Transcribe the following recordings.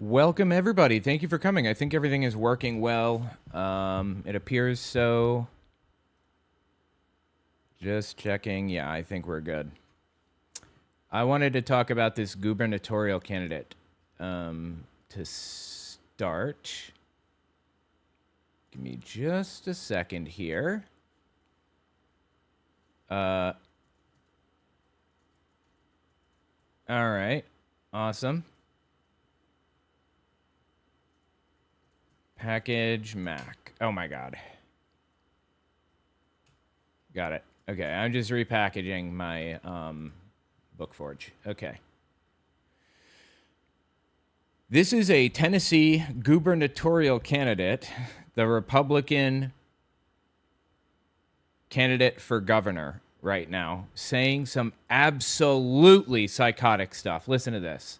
Welcome, everybody. Thank you for coming. I think everything is working well. It appears so. Just checking. Yeah, I think we're good. I wanted to talk about this gubernatorial candidate. To start, give me just a second here. All right. Awesome. Package Mac. Oh my God. Got it. Okay, I'm just repackaging my Bookforge. Okay. This is a Tennessee gubernatorial candidate, the Republican candidate for governor right now, saying some absolutely psychotic stuff. Listen to this.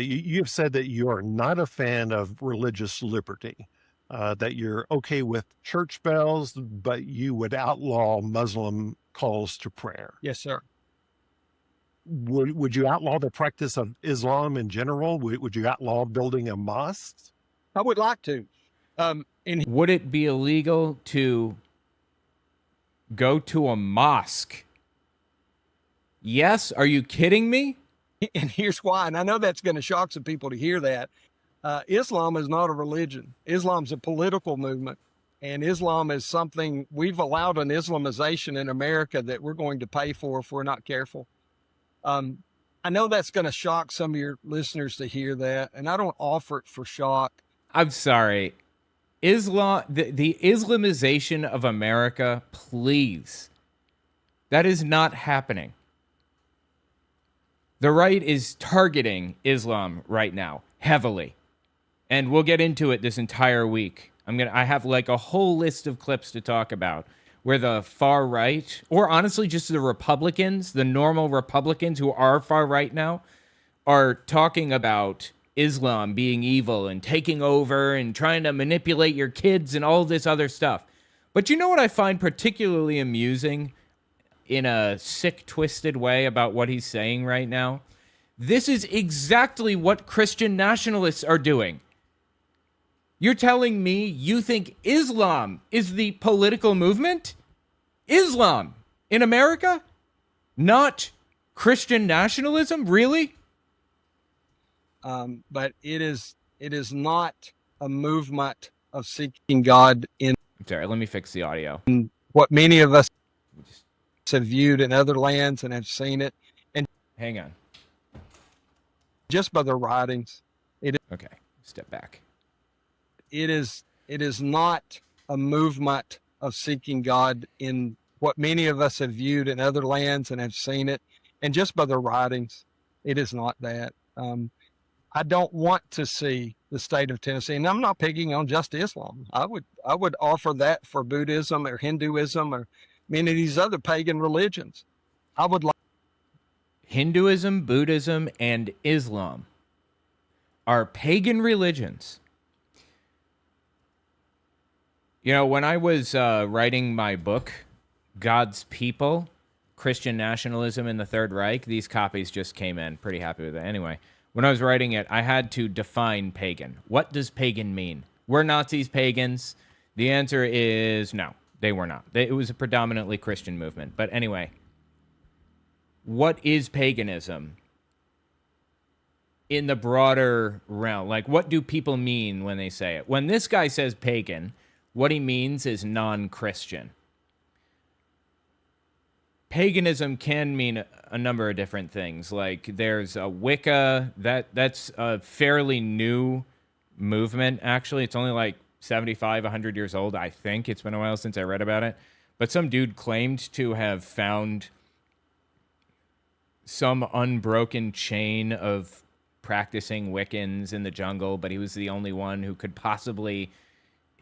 You've said that you are not a fan of religious liberty, that you're okay with church bells, but you would outlaw Muslim calls to prayer. Yes, sir. Would you outlaw the practice of Islam in general? Would you outlaw building a mosque? I would like to. Would it be illegal to go to a mosque? Yes? Are you kidding me? And here's why. And I know that's going to shock some people to hear that. Islam is not a religion. Islam's a political movement. And Islam is something we've allowed an Islamization in America that we're going to pay for if we're not careful. I know that's going to shock some of your listeners to hear that. And I don't offer it for shock. I'm sorry. Islam, the Islamization of America, please. That is not happening. The right is targeting Islam right now, heavily. And we'll get into it this entire week. I have like a whole list of clips to talk about where the far right, or honestly just the Republicans, the normal Republicans who are far right now, are talking about Islam being evil and taking over and trying to manipulate your kids and all this other stuff. But you know what I find particularly amusing in a sick, twisted way about what he's saying right now? This is exactly what Christian nationalists are doing. You're telling me you think Islam is the political movement? Islam in America? Not Christian nationalism? Really? But it is not a movement of seeking God in. I'm sorry, let me fix the audio. What many of us have viewed in other lands and have seen it. And hang on. Just by their writings. Okay, step back. It is not a movement of seeking God in what many of us have viewed in other lands and have seen it. And just by their writings, it is not that. I don't want to see the state of Tennessee, and I'm not picking on just Islam. I would offer that for Buddhism or Hinduism or many of these other pagan religions. I would like Hinduism, Buddhism, and Islam are pagan religions. You know, when I was writing my book, God's People, Christian Nationalism in the Third Reich, these copies just came in. Pretty happy with it. Anyway, when I was writing it, I had to define pagan. What does pagan mean? Were Nazis pagans? The answer is no, they were not. It was a predominantly Christian movement. But anyway, what is paganism in the broader realm? Like, what do people mean when they say it? When this guy says pagan, what he means is non-Christian. Paganism can mean a number of different things. Like there's a Wicca, that's a fairly new movement, actually. It's only like 75, 100 years old, I think. It's been a while since I read about it. But some dude claimed to have found some unbroken chain of practicing Wiccans in the jungle, but he was the only one who could possibly,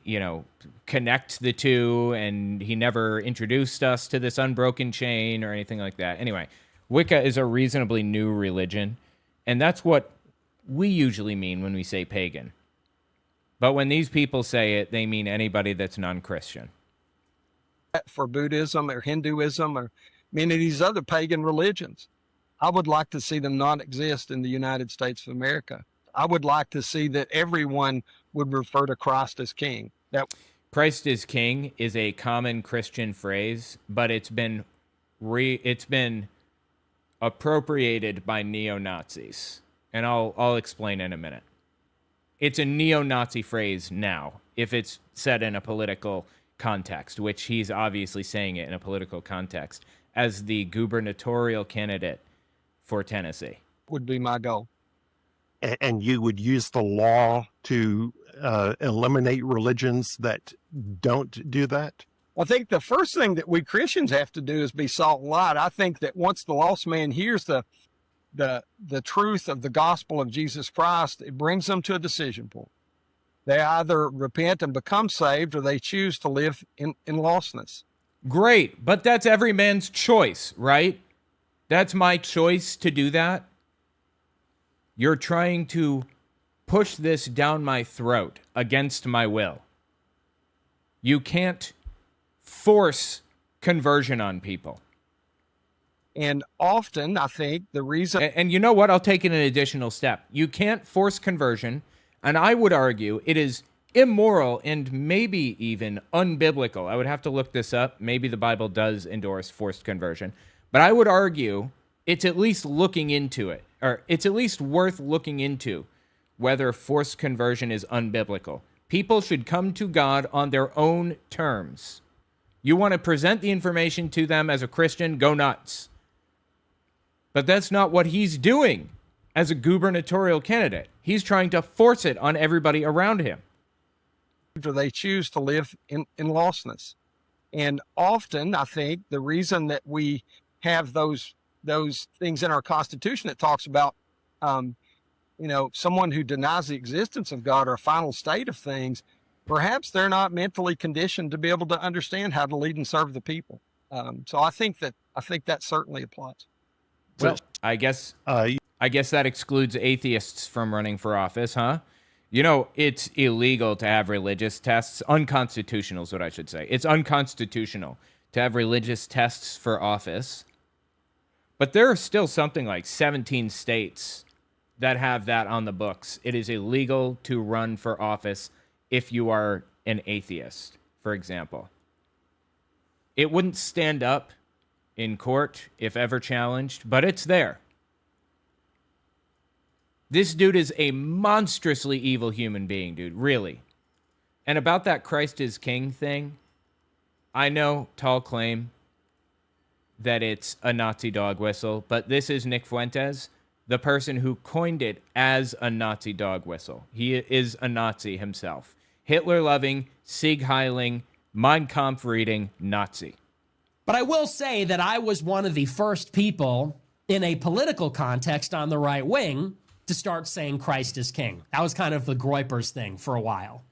you know, connect the two, and he never introduced us to this unbroken chain or anything like that. Anyway, Wicca is a reasonably new religion, and that's what we usually mean when we say pagan. But when these people say it, they mean anybody that's non-Christian. For Buddhism or Hinduism or many of these other pagan religions. I would like to see them not exist in the United States of America. I would like to see that everyone would refer to Christ as King. That Christ is King is a common Christian phrase, but it's been appropriated by neo-Nazis, and I'll explain in a minute. It's a neo-Nazi phrase now, if it's said in a political context, which he's obviously saying it in a political context, as the gubernatorial candidate for Tennessee. would be my goal. And you would use the law to eliminate religions that don't do that? I think the first thing that we Christians have to do is be salt and light. I think that once the lost man hears the truth of the gospel of Jesus Christ, it brings them to a decision point. They either repent and become saved, or they choose to live in lostness. Great, but that's every man's choice, right? That's my choice to do that. You're trying to push this down my throat against my will. You can't force conversion on people. And often, I think the reason... And you know what? I'll take it an additional step. You can't force conversion, and I would argue it is immoral and maybe even unbiblical. I would have to look this up. Maybe the Bible does endorse forced conversion. But I would argue it's at least looking into it, or it's at least worth looking into whether forced conversion is unbiblical. People should come to God on their own terms. You want to present the information to them as a Christian, go nuts. But that's not what he's doing as a gubernatorial candidate. He's trying to force it on everybody around him. They choose to live in lostness. And often, I think, the reason that we have those things in our Constitution that talks about, someone who denies the existence of God or a final state of things, perhaps they're not mentally conditioned to be able to understand how to lead and serve the people. So I think that certainly applies. Well, I guess that excludes atheists from running for office, huh? You know, it's illegal to have religious tests. Unconstitutional is what I should say. It's unconstitutional to have religious tests for office. But there are still something like 17 states that have that on the books. It is illegal to run for office if you are an atheist, for example. It wouldn't stand up in court if ever challenged, but it's there. This dude is a monstrously evil human being, dude, really. And about that Christ is King thing, I know, tall claim, that it's a Nazi dog whistle, but this is Nick Fuentes, the person who coined it as a Nazi dog whistle. He is a Nazi himself. Hitler-loving, Sieg-heiling, Mein Kampf reading Nazi. But I will say that I was one of the first people in a political context on the right wing to start saying Christ is King. That was kind of the Groypers thing for a while.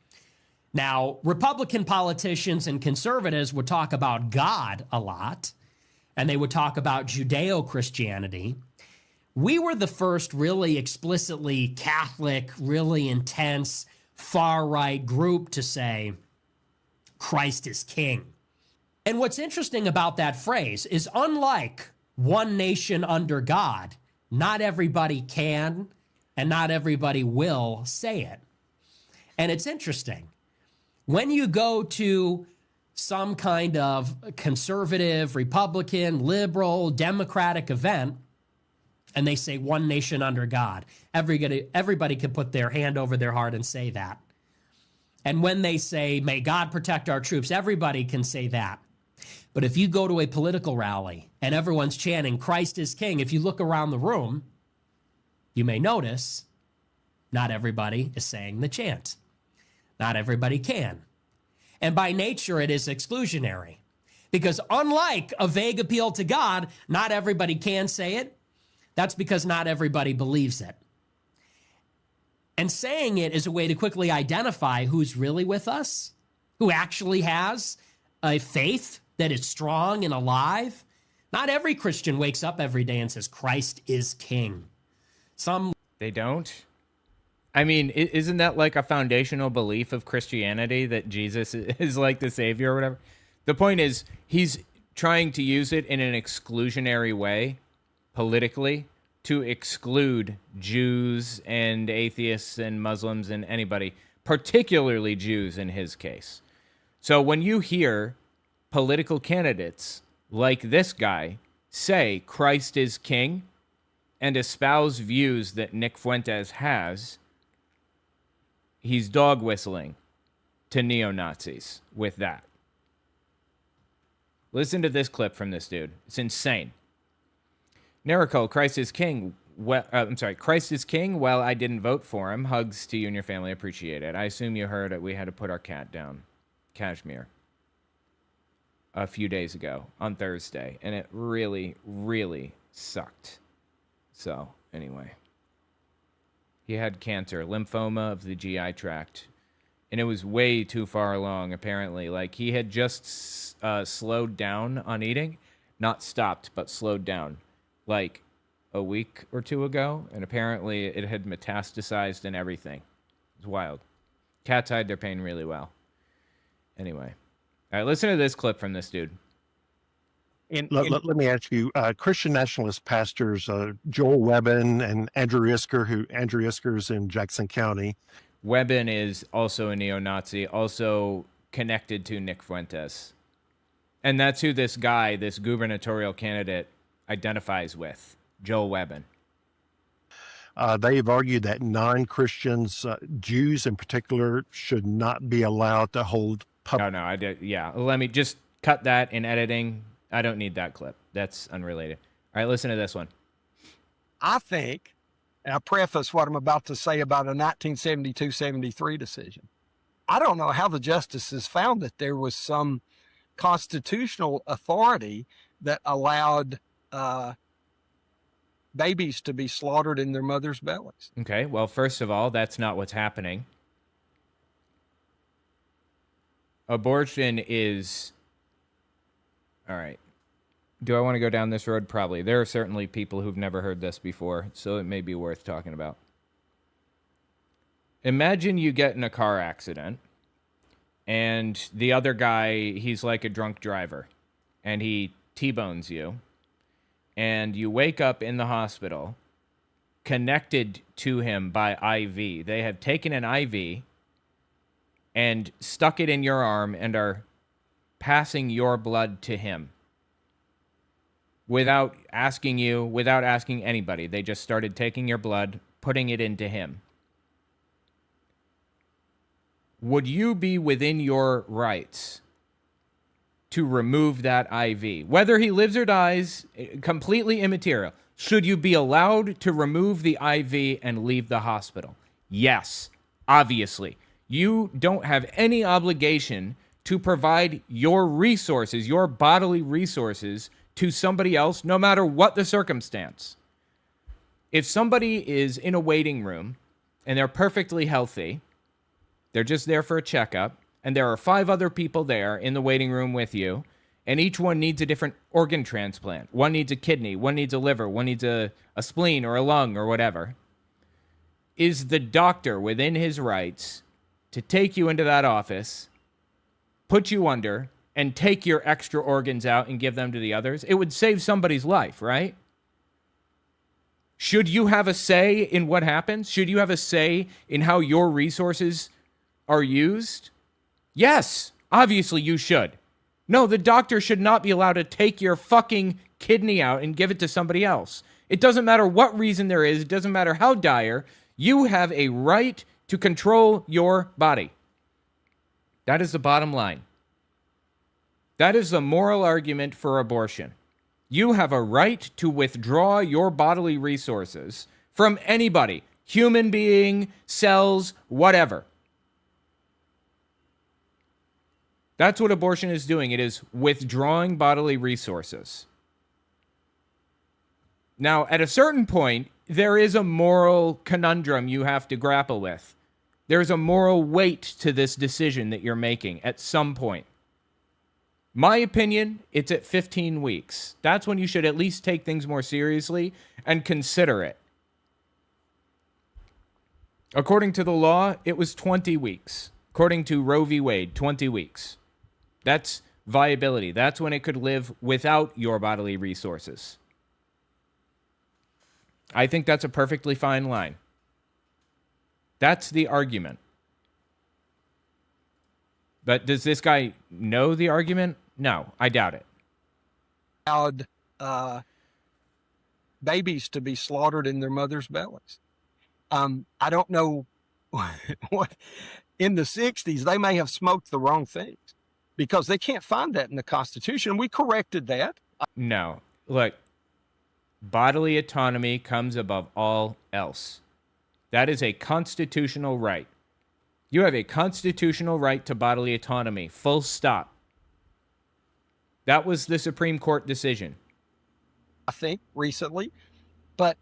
Now, Republican politicians and conservatives would talk about God a lot, and they would talk about Judeo-Christianity. We were the first really explicitly Catholic, really intense, far-right group to say Christ is King. And what's interesting about that phrase is, unlike one nation under God, not everybody can and not everybody will say it. And it's interesting. When you go to some kind of conservative, Republican, liberal, Democratic event, and they say one nation under God, everybody can put their hand over their heart and say that. And when they say, may God protect our troops, everybody can say that. But if you go to a political rally and everyone's chanting, Christ is King, if you look around the room, you may notice not everybody is saying the chant. Not everybody can. And by nature, it is exclusionary. Because unlike a vague appeal to God, not everybody can say it. That's because not everybody believes it. And saying it is a way to quickly identify who's really with us, who actually has a faith that is strong and alive. Not every Christian wakes up every day and says, Christ is King. They don't? I mean, isn't that like a foundational belief of Christianity, that Jesus is like the Savior or whatever? The point is, he's trying to use it in an exclusionary way, politically, to exclude Jews and atheists and Muslims and anybody, particularly Jews in his case. So when you hear political candidates like this guy say Christ is king and espouse views that Nick Fuentes has, he's dog whistling to neo-Nazis with that. Listen to this clip from this dude. It's insane. Nerico, Christ is king. Christ is king. Well, I didn't vote for him. Hugs to you and your family. Appreciate it. I assume you heard it. We had to put our cat down. Kashmir. A few days ago on Thursday. And it really, really sucked. So, anyway. He had cancer, lymphoma of the GI tract. And it was way too far along, apparently. Like, he had just slowed down on eating. Not stopped, but slowed down. Like, a week or two ago. And apparently it had metastasized and everything. It's wild. Cats hide their pain really well. Anyway. All right, listen to this clip from this dude. Let me ask you, Christian nationalist pastors Joel Webbin and Andrew Isker's in Jackson County. Webbin is also a neo-Nazi, also connected to Nick Fuentes. And that's who this guy, this gubernatorial candidate, identifies with, Joel Webbin. They've argued that non-Christians, Jews in particular, should not be allowed to hold public. No, I did. Yeah, let me just cut that in editing. I don't need that clip. That's unrelated. All right, listen to this one. I think, and I preface what I'm about to say about a 1972-73 decision. I don't know how the justices found that there was some constitutional authority that allowed babies to be slaughtered in their mother's bellies. Okay, well, first of all, that's not what's happening. Abortion is... All right. Do I want to go down this road? Probably. There are certainly people who've never heard this before, so it may be worth talking about. Imagine you get in a car accident, and the other guy, he's like a drunk driver, and he T-bones you, and you wake up in the hospital connected to him by IV. They have taken an IV and stuck it in your arm and are passing your blood to him. Without asking you, without asking anybody. They just started taking your blood, putting it into him. Would you be within your rights to remove that IV? Whether he lives or dies, completely immaterial. Should you be allowed to remove the IV and leave the hospital? Yes, obviously. You don't have any obligation to provide your resources, your bodily resources, to somebody else, no matter what the circumstance. If somebody is in a waiting room and they're perfectly healthy, they're just there for a checkup, and there are 5 other people there in the waiting room with you, and each one needs a different organ transplant. One needs a kidney, one needs a liver, one needs a spleen or a lung or whatever. Is the doctor within his rights to take you into that office, put you under, and take your extra organs out and give them to the others? It would save somebody's life, right? Should you have a say in what happens? Should you have a say in how your resources are used? Yes, obviously you should. No, the doctor should not be allowed to take your fucking kidney out and give it to somebody else. It doesn't matter what reason there is. It doesn't matter how dire. You have a right to control your body. That is the bottom line. That is the moral argument for abortion. You have a right to withdraw your bodily resources from anybody, human being, cells, whatever. That's what abortion is doing. It is withdrawing bodily resources. Now, at a certain point, there is a moral conundrum you have to grapple with. There's a moral weight to this decision that you're making at some point. My opinion, it's at 15 weeks. That's when you should at least take things more seriously and consider it. According to the law, it was 20 weeks. According to Roe v. Wade, 20 weeks. That's viability. That's when it could live without your bodily resources. I think that's a perfectly fine line. That's the argument. But does this guy know the argument? No, I doubt it. Allowed babies to be slaughtered in their mothers' bellies. I don't know what in the 60s they may have smoked the wrong things because they can't find that in the Constitution. We corrected that. No, look, bodily autonomy comes above all else. That is a constitutional right. You have a constitutional right to bodily autonomy, full stop. That was the Supreme Court decision. I think recently, but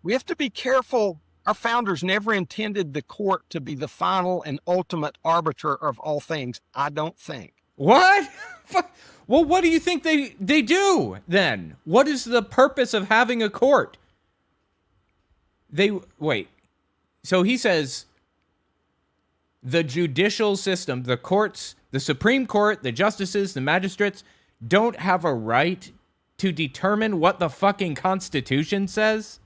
we have to be careful. Our founders never intended the court to be the final and ultimate arbiter of all things. I don't think. What? Well, what do you think they do then? What is the purpose of having a court? Wait. So he says the judicial system, the courts, the Supreme Court, the justices, the magistrates don't have a right to determine what the fucking Constitution says?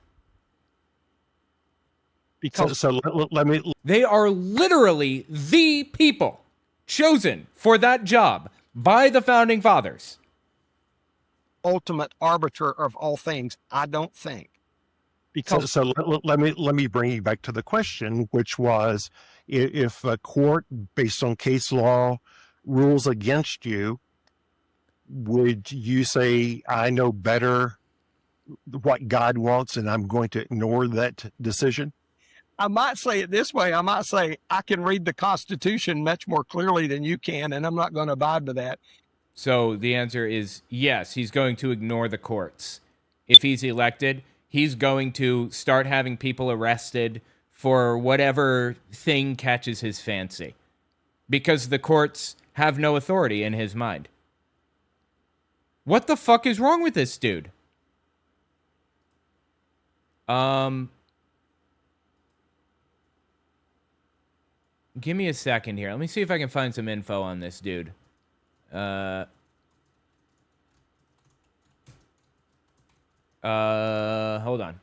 Because So let me They are literally the people chosen for that job by the founding fathers. ultimate arbiter of all things. I don't think. Because let me bring you back to the question, which was if a court, based on case law, rules against you, would you say, I know better what God wants and I'm going to ignore that decision? I might say it this way. I might say, I can read the Constitution much more clearly than you can, and I'm not going to abide by that. So the answer is yes, he's going to ignore the courts. If he's elected, he's going to start having people arrested for whatever thing catches his fancy, because the courts have no authority in his mind. What the fuck is wrong with this dude? Give me a second here. Let me see if I can find some info on this dude. Hold on.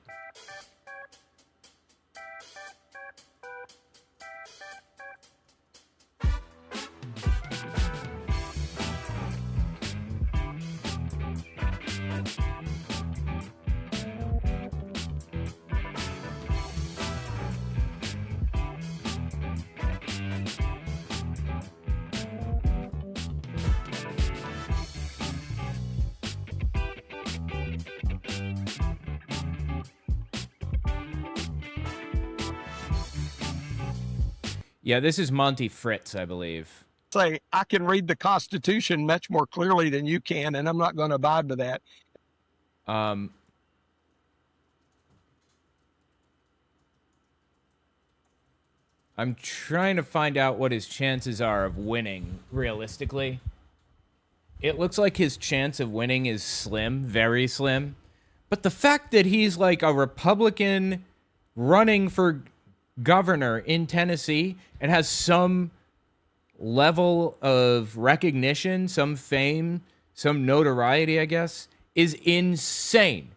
Yeah, this is Monty Fritz, I believe. Say, I can read the Constitution much more clearly than you can, and I'm not going to abide by that. I'm trying to find out what his chances are of winning, realistically. It looks like his chance of winning is slim, very slim. But the fact that he's like a Republican running for governor in Tennessee and has some level of recognition, some fame, some notoriety, I guess, is insane.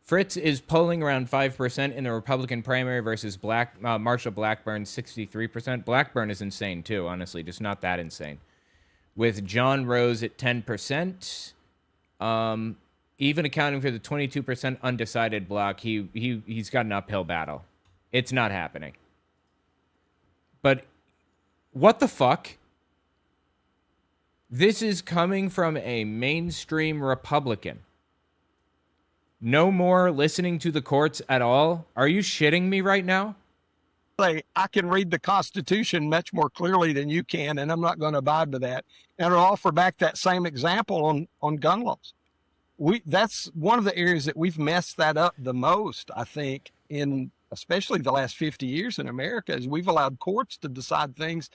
Fritz is polling around 5% in the Republican primary versus Marshall Blackburn's 63%. Blackburn is insane too, honestly, just not that insane. With John Rose at 10%, even accounting for the 22% undecided block, he's got an uphill battle. It's not happening. But what the fuck? This is coming from a mainstream Republican. No more listening to the courts at all? Are you shitting me right now? Say, I can read the Constitution much more clearly than you can, and I'm not going to abide by that. And I'll offer back that same example on gun laws. That's one of the areas that we've messed that up the most, I think, in especially the last 50 years in America, is we've allowed courts to decide things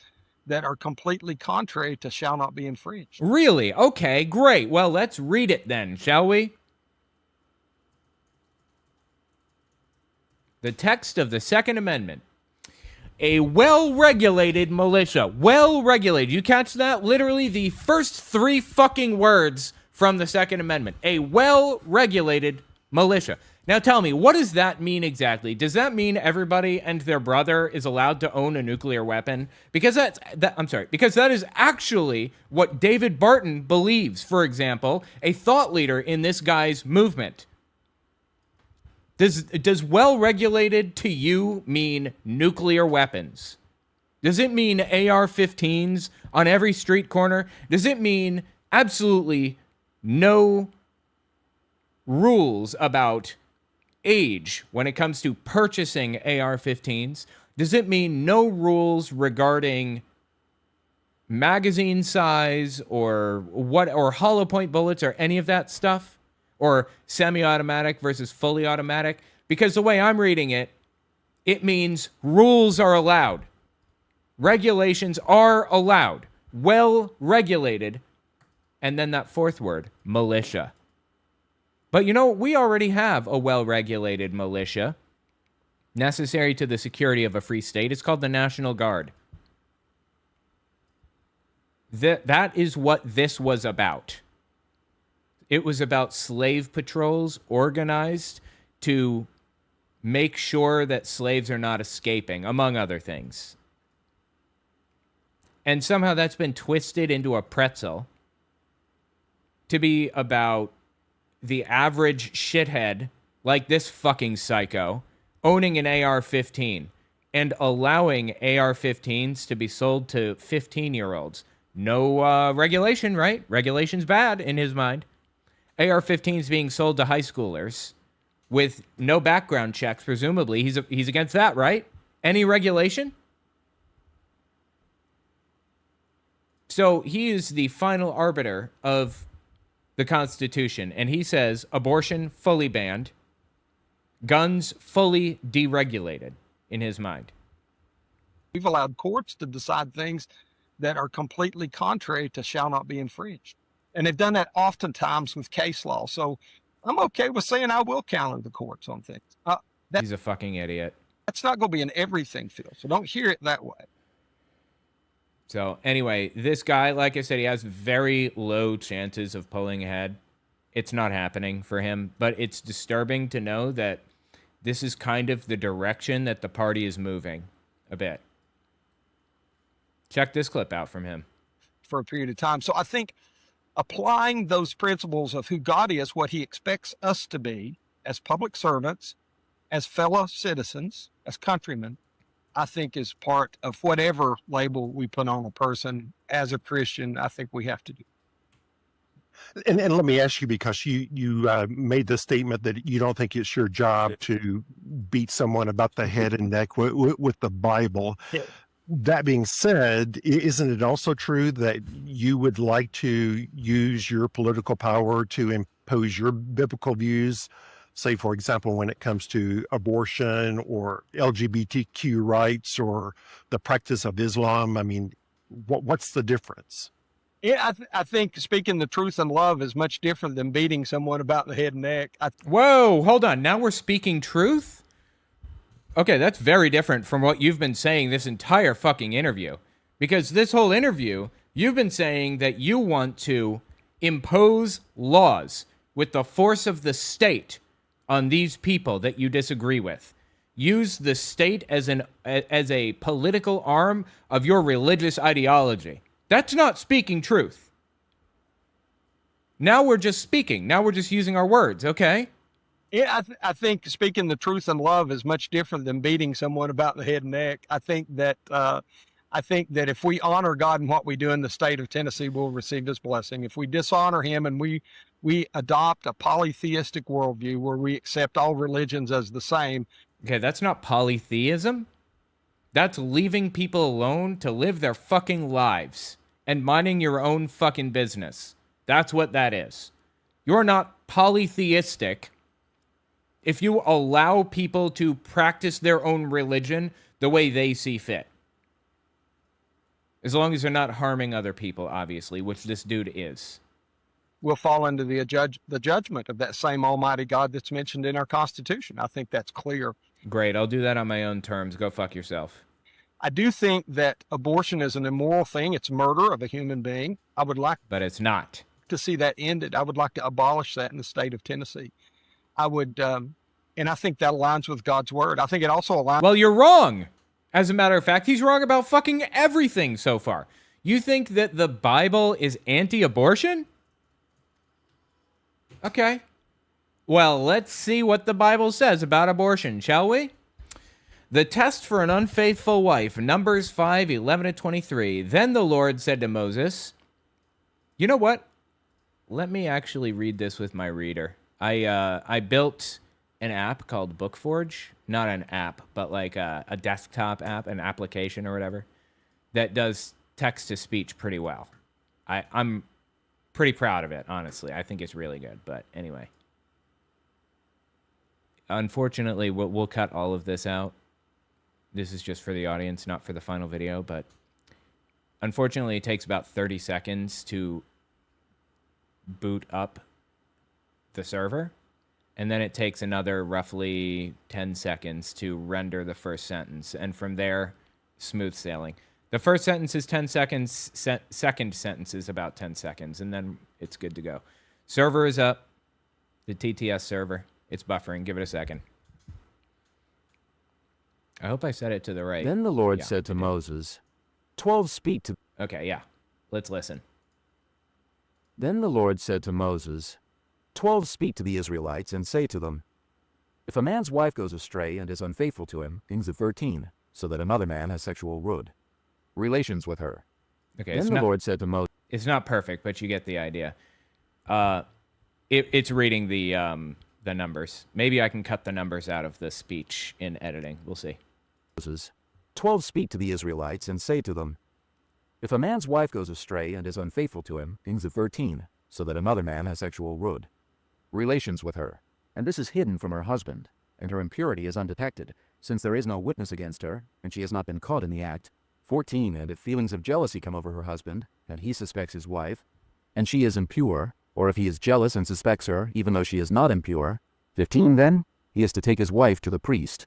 that are completely contrary to shall not be infringed. Really? Okay, great. Well, let's read it then, shall we? The text of the Second Amendment. A well-regulated militia. Well-regulated. You catch that? Literally the first three fucking words from the Second Amendment. A well-regulated militia Now tell me, what does that mean exactly? Does that mean everybody and their brother is allowed to own a nuclear weapon? Because because that is actually what David Barton believes, for example, a thought leader in this guy's movement. Does well-regulated to you mean nuclear weapons? Does it mean AR-15s on every street corner? Does it mean absolutely no rules about age when it comes to purchasing AR-15s? Does it mean no rules regarding magazine size or hollow point bullets or any of that stuff? Or semi-automatic versus fully automatic? Because the way I'm reading it, it means rules are allowed. Regulations are allowed. Well regulated. And then that fourth word, militia. But we already have a well-regulated militia necessary to the security of a free state. It's called the National Guard. That is what this was about. It was about slave patrols organized to make sure that slaves are not escaping, among other things. And somehow that's been twisted into a pretzel to be about the average shithead, like this fucking psycho, owning an AR-15 and allowing AR-15s to be sold to 15-year-olds. No regulation, right? Regulation's bad in his mind. AR-15s being sold to high schoolers with no background checks, presumably. He's against that, right? Any regulation? So he is the final arbiter of the Constitution, and he says abortion fully banned, guns fully deregulated in his mind. We've allowed courts to decide things that are completely contrary to shall not be infringed. And they've done that oftentimes with case law. So I'm okay with saying I will counter the courts on things. He's a fucking idiot. That's not going to be an everything, Phil. So don't hear it that way. So anyway, this guy, like I said, he has very low chances of pulling ahead. It's not happening for him, but it's disturbing to know that this is kind of the direction that the party is moving a bit. Check this clip out from him. For a period of time. So I think applying those principles of who God is, what he expects us to be as public servants, as fellow citizens, as countrymen, I think is part of whatever label we put on a person as a Christian. I think we have to do. And let me ask you, because you made the statement that you don't think it's your job to beat someone about the head and neck with the Bible. Yeah. That being said, isn't it also true that you would like to use your political power to impose your biblical views, say, for example, when it comes to abortion or LGBTQ rights or the practice of Islam? I mean, what's the difference? Yeah, I think speaking the truth in love is much different than beating someone about the head and neck. Whoa, hold on. Now we're speaking truth? Okay, that's very different from what you've been saying this entire fucking interview. Because this whole interview, you've been saying that you want to impose laws with the force of the state on these people that you disagree with. Use the state as a political arm of your religious ideology. That's not speaking truth. Now we're just speaking. Now we're just using our words, okay? Yeah, I think speaking the truth in love is much different than beating someone about the head and neck. I think that if we honor God in what we do in the state of Tennessee, we'll receive his blessing. If we dishonor him and we adopt a polytheistic worldview where we accept all religions as the same. Okay, that's not polytheism. That's leaving people alone to live their fucking lives and minding your own fucking business. That's what that is. You're not polytheistic if you allow people to practice their own religion the way they see fit. As long as they're not harming other people, obviously, which this dude is. We'll fall into the judgment of that same almighty God that's mentioned in our Constitution. I think that's clear. Great, I'll do that on my own terms. Go fuck yourself. I do think that abortion is an immoral thing. It's murder of a human being. I would like But it's not. to see that ended. I would like to abolish that in the state of Tennessee. I would And I think that aligns with God's word. I think it also aligns. Well, you're wrong. As a matter of fact, he's wrong about fucking everything so far. You think that the Bible is anti-abortion? Okay. Well, let's see what the Bible says about abortion, shall we? The test for an unfaithful wife, Numbers 5:11-23. Then the Lord said to Moses, you know what? Let me actually read this with my reader. I built an app called BookForge. Not an app, but like a desktop app, an application or whatever, that does text-to-speech pretty well. I'm pretty proud of it, honestly. I think it's really good, but anyway. Unfortunately, we'll cut all of this out. This is just for the audience, not for the final video, but unfortunately, it takes about 30 seconds to boot up the server, and then it takes another roughly 10 seconds to render the first sentence, and from there, smooth sailing. The first sentence is 10 seconds, second sentence is about 10 seconds, and then it's good to go. Server is up, the TTS server. It's buffering. Give it a second. I hope I said it to the right. Then the Lord said to Moses, 12 speak to... Okay, yeah. Let's listen. Then the Lord said to Moses, 12 speak to the Israelites and say to them, if a man's wife goes astray and is unfaithful to him, things of 13, so that another man has sexual relations with her. Okay, then the Lord said to Moses... It's not perfect, but you get the idea. It's reading the numbers. Maybe I can cut the numbers out of the speech in editing. We'll see. 12 speak to the Israelites and say to them, if a man's wife goes astray and is unfaithful to him, things of 13, so that another man has sexual relations with her, and this is hidden from her husband, and her impurity is undetected, since there is no witness against her, and she has not been caught in the act. 14, and if feelings of jealousy come over her husband, and he suspects his wife, and she is impure, or if he is jealous and suspects her, even though she is not impure. 15, then, he is to take his wife to the priest.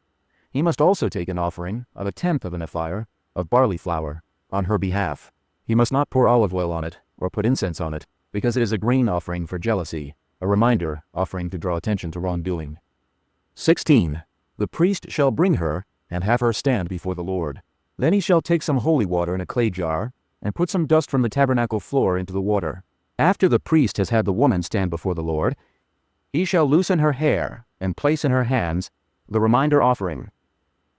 He must also take an offering of 1/10 of an ephah of barley flour on her behalf. He must not pour olive oil on it, or put incense on it, because it is a grain offering for jealousy, a reminder offering to draw attention to wrongdoing. 16, the priest shall bring her, and have her stand before the Lord. Then he shall take some holy water in a clay jar, and put some dust from the tabernacle floor into the water. After the priest has had the woman stand before the Lord, he shall loosen her hair, and place in her hands the reminder offering,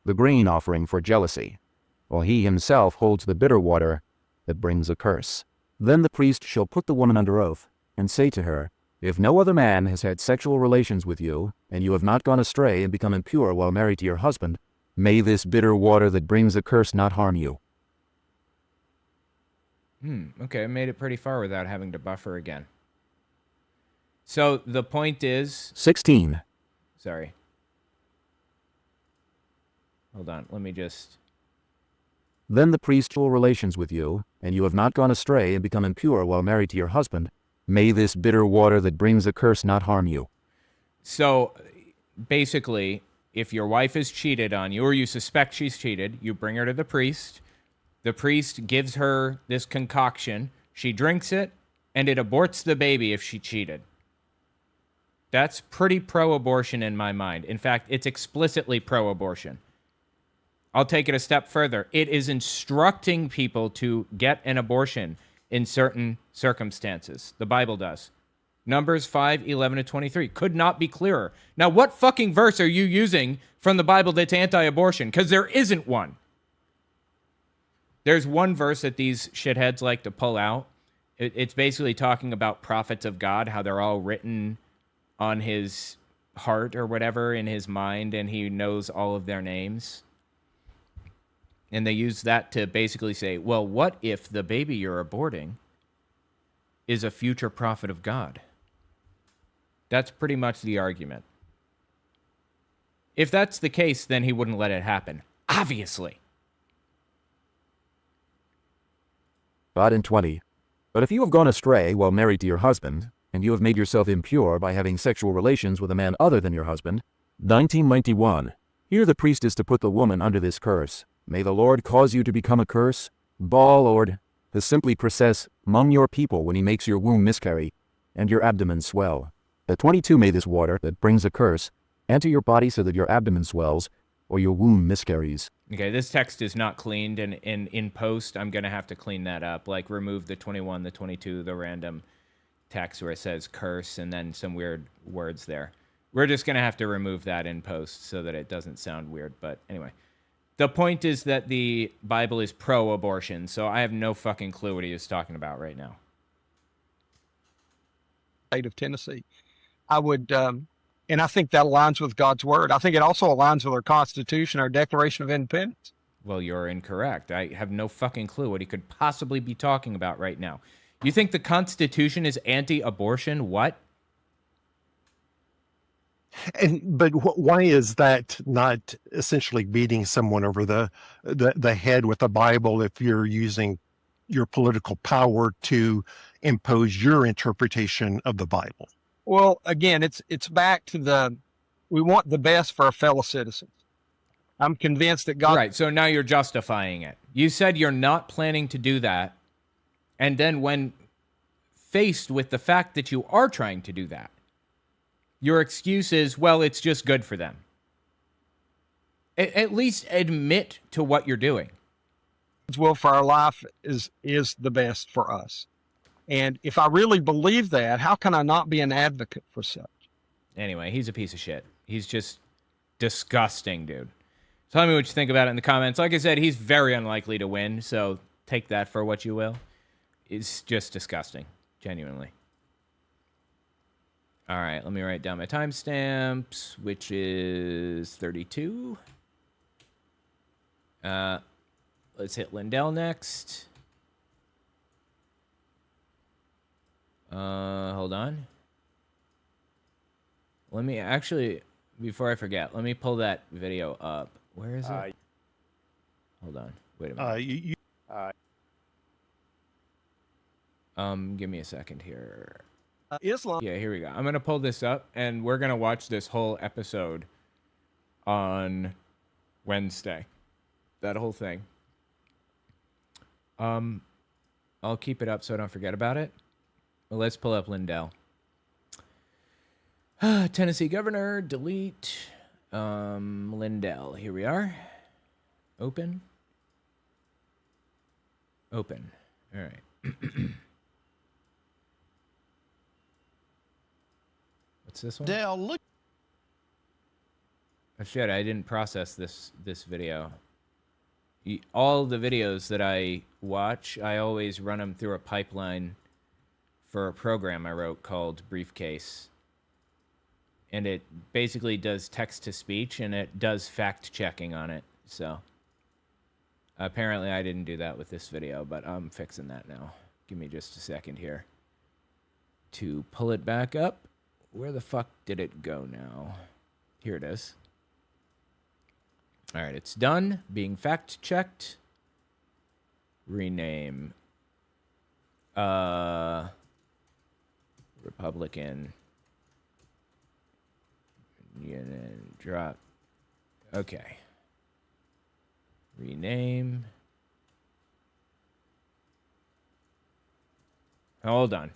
the grain offering for jealousy, while he himself holds the bitter water that brings a curse. Then the priest shall put the woman under oath, and say to her, if no other man has had sexual relations with you, and you have not gone astray and become impure while married to your husband, may this bitter water that brings a curse not harm you. Okay, I made it pretty far without having to buffer again. So the point is... 16. Sorry. Hold on, let me just... Then the priest will relations with you, and you have not gone astray and become impure while married to your husband, may this bitter water that brings a curse not harm you. So, basically, if your wife has cheated on you, or you suspect she's cheated, you bring her to the priest. The priest gives her this concoction. She drinks it, and it aborts the baby if she cheated. That's pretty pro-abortion in my mind. In fact, it's explicitly pro-abortion. I'll take it a step further. It is instructing people to get an abortion in certain circumstances. The Bible does. Numbers 5:11-23. Could not be clearer. Now, what fucking verse are you using from the Bible that's anti-abortion? Because there isn't one. There's one verse that these shitheads like to pull out. It's basically talking about prophets of God, how they're all written on his heart or whatever, in his mind, and he knows all of their names. And they use that to basically say, well, what if the baby you're aborting is a future prophet of God? That's pretty much the argument. If that's the case, then he wouldn't let it happen. Obviously. God in 20. But if you have gone astray while married to your husband, and you have made yourself impure by having sexual relations with a man other than your husband, 1991. Here the priest is to put the woman under this curse. May the Lord cause you to become a curse, Baal Lord, to simply process among your people when he makes your womb miscarry, and your abdomen swell. The 22 may this water that brings a curse Enter your body so that your abdomen swells or your womb miscarries. Okay, this text is not cleaned, and in post, I'm going to have to clean that up. Like, remove the 21, the 22, the random text where it says curse, and then some weird words there. We're just going to have to remove that in post so that it doesn't sound weird. But anyway, the point is that the Bible is pro-abortion, so I have no fucking clue what he is talking about right now. State of Tennessee. I would, and I think that aligns with God's word. I think it also aligns with our Constitution, our Declaration of Independence. Well, you're incorrect. I have no fucking clue what he could possibly be talking about right now. You think the Constitution is anti-abortion? What? But why is that not essentially beating someone over the head with the Bible if you're using your political power to impose your interpretation of the Bible? Well, again, it's back to we want the best for our fellow citizens. I'm convinced that God. Right. So now you're justifying it. You said you're not planning to do that, and then when faced with the fact that you are trying to do that, your excuse is, well, it's just good for them. At least admit to what you're doing. God's will for our life is the best for us. And if I really believe that, how can I not be an advocate for such? Anyway, he's a piece of shit. He's just disgusting, dude. Tell me what you think about it in the comments. Like I said, he's very unlikely to win, so take that for what you will. It's just disgusting, genuinely. All right, let me write down my timestamps, which is 32. Let's hit Lindell next. Hold on. Let me actually, before I forget, let me pull that video up. Where is it? Hold on. Wait a minute. Give me a second here. Islam. Yeah, here we go. I'm going to pull this up, and we're going to watch this whole episode on Wednesday. That whole thing. I'll keep it up so I don't forget about it. Well, let's pull up Lindell. Tennessee governor, delete. Lindell, here we are. Open. Open. All right. What's this one? Dale, look. Oh shit, I didn't process this video. All the videos that I watch, I always run them through a pipeline for a program I wrote called Briefcase. And it basically does text-to-speech, and it does fact-checking on it. So apparently I didn't do that with this video, but I'm fixing that now. Give me just a second here to pull it back up. Where the fuck did it go now? Here it is. All right, it's done. Being fact-checked. Rename. Republican. Union drop. Okay. Rename. Hold on.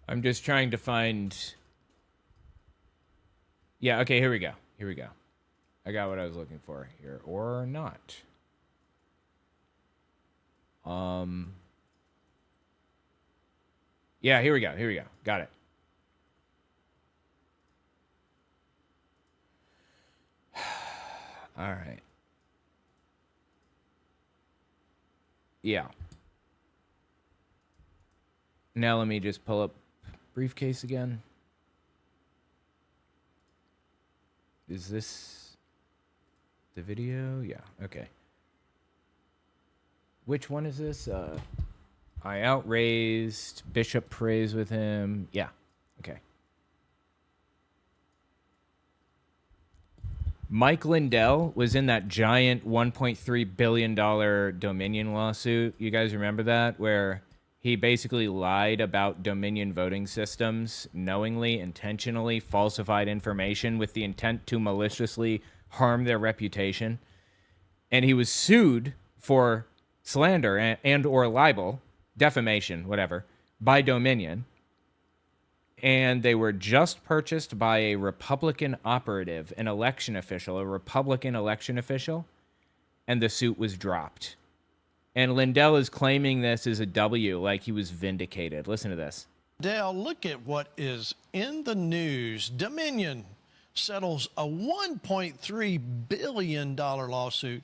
I'm just trying to find... Yeah, okay, here we go. Here we go. I got what I was looking for here. Or not. Yeah, here we go. Here we go. Got it. All right. Yeah. Now let me just pull up Briefcase again. Is this... The video? Yeah, okay. Which one is this? I outraised, Bishop prays with him. Yeah, okay. Mike Lindell was in that giant $1.3 billion Dominion lawsuit. You guys remember that? Where he basically lied about Dominion voting systems, knowingly, intentionally falsified information with the intent to maliciously harm their reputation. And he was sued for slander and or libel, defamation, whatever, by Dominion. And they were just purchased by a Republican operative, an election official, a Republican election official, and the suit was dropped. And Lindell is claiming this as a W, like he was vindicated. Listen to this. Dale, look at what is in the news. Dominion settles a $1.3 billion lawsuit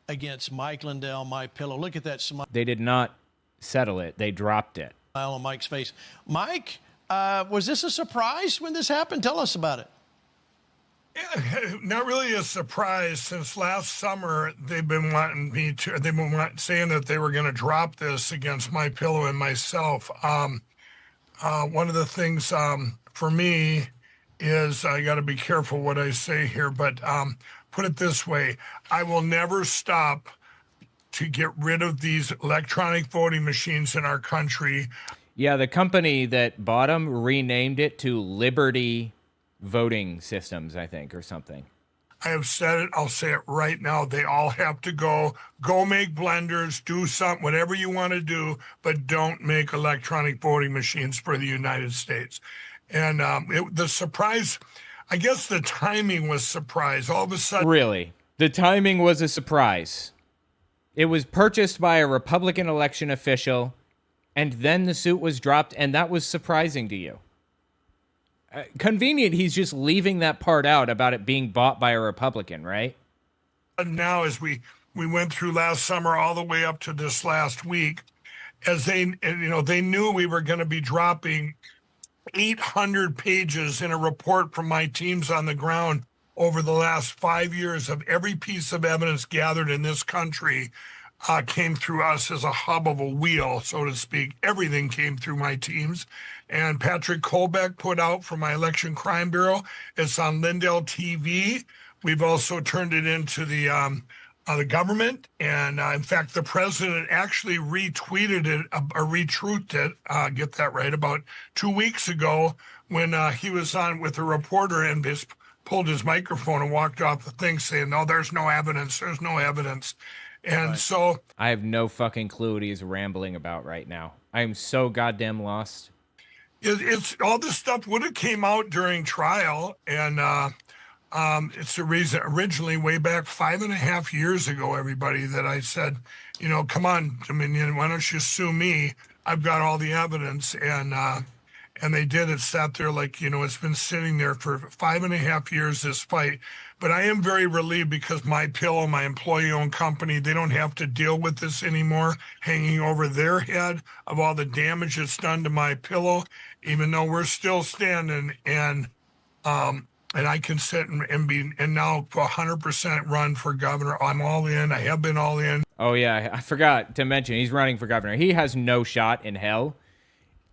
against Mike Lindell, MyPillow. Look at that smile They did not settle it. They dropped it. on Mike's face. Mike, was this a surprise when this happened? Tell us about it. Not really a surprise. Since last summer, they've been saying that they were going to drop this against MyPillow and myself. One of the things for me is I got to be careful what I say here, but put it this way: I will never stop to get rid of these electronic voting machines in our country. Yeah, the company that bought them renamed it to Liberty Voting Systems, I think, or something. I have said it. I'll say it right now. They all have to go. Go make blenders, do something, whatever you want to do, but don't make electronic voting machines for the United States. And the surprise, I guess the timing was surprise. All of a sudden. Really? The timing was a surprise. It was purchased by a Republican election official, and then the suit was dropped, and that was surprising to you. Convenient, he's just leaving that part out about it being bought by a Republican, right? Now, as we went through last summer all the way up to this last week, as they knew we were going to be dropping 800 pages in a report from my teams on the ground over the last 5 years of every piece of evidence gathered in this country came through us as a hub of a wheel, so to speak. Everything came through my teams. And Patrick Kolbeck put out for my Election Crime Bureau. It's on Lindell TV. We've also turned it into the government. And in fact, the president actually retweeted it, or retruthed it, get that right, about 2 weeks ago when he was on with a reporter and pulled his microphone and walked off the thing saying, no, there's no evidence. There's no evidence. And right. So I have no fucking clue what he's rambling about right now. I am so goddamn lost. It's all this stuff would have came out during trial, and it's the reason originally way back 5.5 years ago, everybody, that I said, come on, Dominion, why don't you sue me? I've got all the evidence, and they did. It sat there like, it's been sitting there for 5.5 years, this fight. But I am very relieved because MyPillow, my employee-owned company, they don't have to deal with this anymore, hanging over their head of all the damage it's done to MyPillow, even though we're still standing. And I can sit and now 100% run for governor. I'm all in. I have been all in. Oh, yeah. I forgot to mention he's running for governor. He has no shot in hell.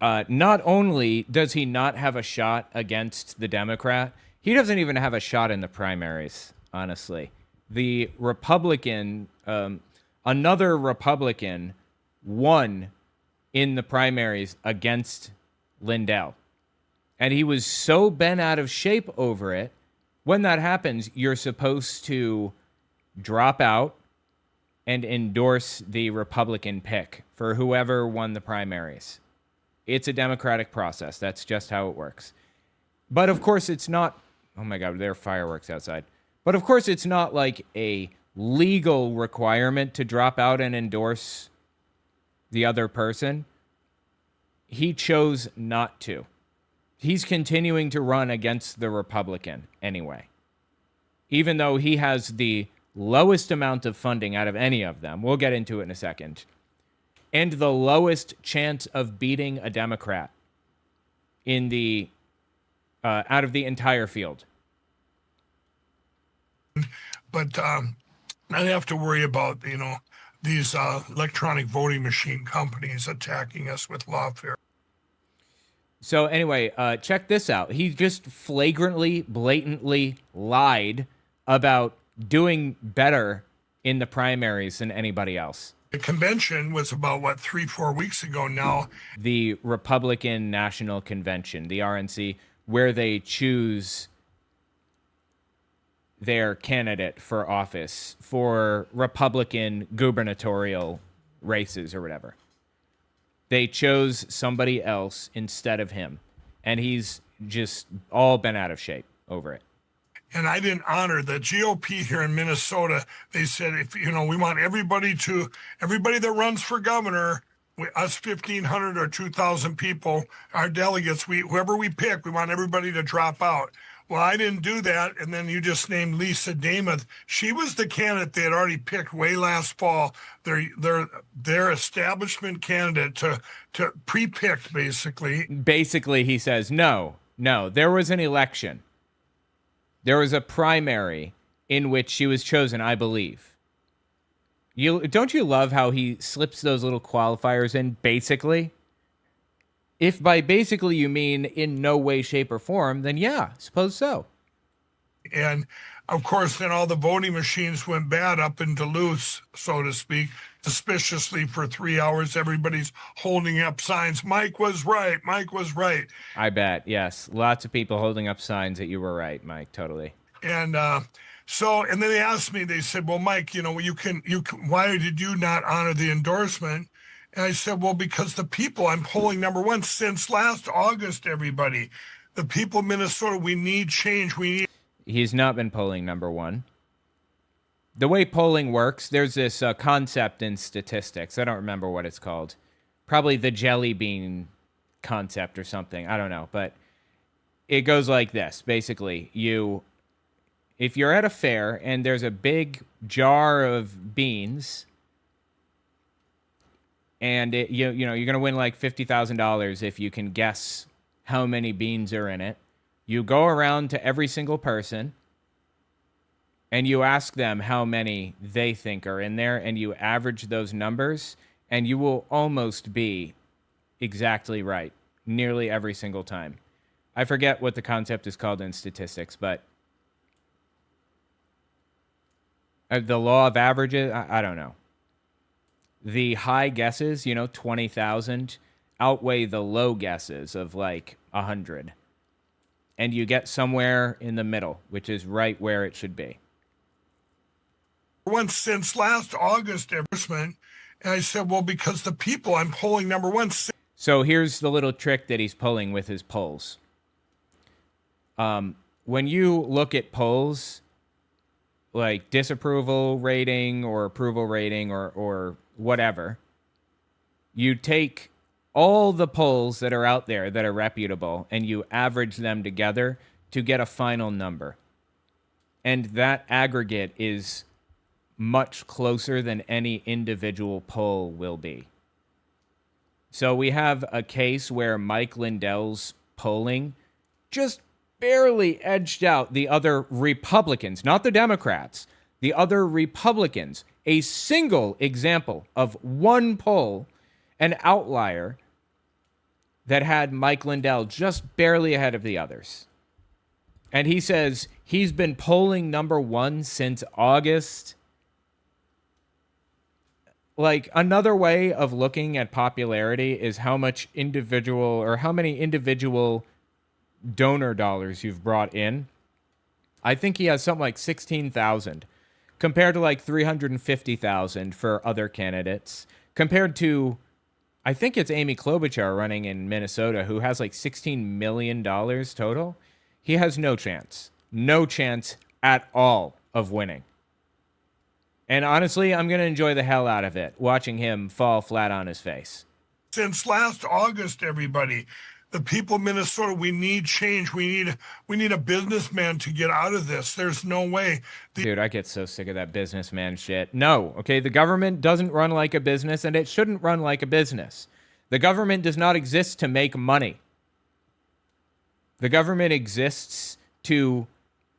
Not only does he not have a shot against the Democrat, he doesn't even have a shot in the primaries, honestly. The Republican, another Republican won in the primaries against Lindell. And he was so bent out of shape over it. When that happens, you're supposed to drop out and endorse the Republican pick for whoever won the primaries. It's a democratic process. That's just how it works. But of course, it's not. Oh my God, there are fireworks outside. But of course, it's not like a legal requirement to drop out and endorse the other person. He chose not to. He's continuing to run against the Republican anyway, even though he has the lowest amount of funding out of any of them. We'll get into it in a second. And the lowest chance of beating a Democrat in the out of the entire field. But I'd have to worry about, these electronic voting machine companies attacking us with lawfare. So anyway, check this out. He just flagrantly, blatantly lied about doing better in the primaries than anybody else. The convention was about, 3-4 weeks ago now. The Republican National Convention, the RNC, where they choose their candidate for office for Republican gubernatorial races or whatever. They chose somebody else instead of him, and he's just all been out of shape over it. And I didn't honor the GOP here in Minnesota. They said, we want everybody that runs for governor, us 1,500 or 2,000 people, our delegates, whoever we pick, we want everybody to drop out. Well, I didn't do that. And then you just named Lisa Damath. She was the candidate they had already picked way last fall. Their establishment candidate to pre-picked, basically. Basically, he says, no, there was an election. There was a primary in which she was chosen, I believe. Don't you love how he slips those little qualifiers in, basically? If by basically you mean in no way, shape, or form, then yeah, suppose so. And, of course, then all the voting machines went bad up in Duluth, so to speak, suspiciously for 3 hours. Everybody's holding up signs. Mike was right. Mike was right. I bet, yes. Lots of people holding up signs that you were right, Mike, totally. And and then they asked me, they said, well, Mike, why did you not honor the endorsement? And I said, well, because the people, I'm polling number one since last August, everybody. The people of Minnesota, we need change. He's not been polling number one. The way polling works, there's this concept in statistics. I don't remember what it's called. Probably the jelly bean concept or something. I don't know. But it goes like this. Basically, if you're at a fair and there's a big jar of beans, and you're going to win like $50,000 if you can guess how many beans are in it. You go around to every single person and you ask them how many they think are in there, and you average those numbers, and you will almost be exactly right nearly every single time. I forget what the concept is called in statistics, but the law of averages, I don't know. The high guesses, 20,000, outweigh the low guesses of like 100. And you get somewhere in the middle, which is right where it should be. Once since last August, and I said, well, because the people, I'm polling number one. So here's the little trick that he's pulling with his polls. When you look at polls, like disapproval rating or approval rating or whatever, you take all the polls that are out there that are reputable and you average them together to get a final number. And that aggregate is much closer than any individual poll will be. So we have a case where Mike Lindell's polling just barely edged out the other Republicans, not the Democrats, the other Republicans. A single example of one poll, an outlier, that had Mike Lindell just barely ahead of the others. And he says he's been polling number one since August. Like, another way of looking at popularity is how much individual or how many individual donor dollars you've brought in. I think he has something like 16,000 compared to like 350,000 for other candidates, compared to, I think it's Amy Klobuchar running in Minnesota, who has like $16 million total. He has no chance at all of winning. And honestly, I'm going to enjoy the hell out of it, watching him fall flat on his face. Since last August, everybody, the people of Minnesota, we need change. We need a businessman to get out of this. There's no way. Dude, I get so sick of that businessman shit. No, okay, the government doesn't run like a business, and it shouldn't run like a business. The government does not exist to make money. The government exists to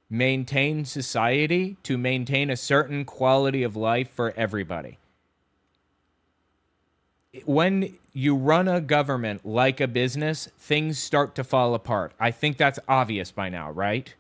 maintain society, to maintain a certain quality of life for everybody. When you run a government like a business, things start to fall apart. I think that's obvious by now, right?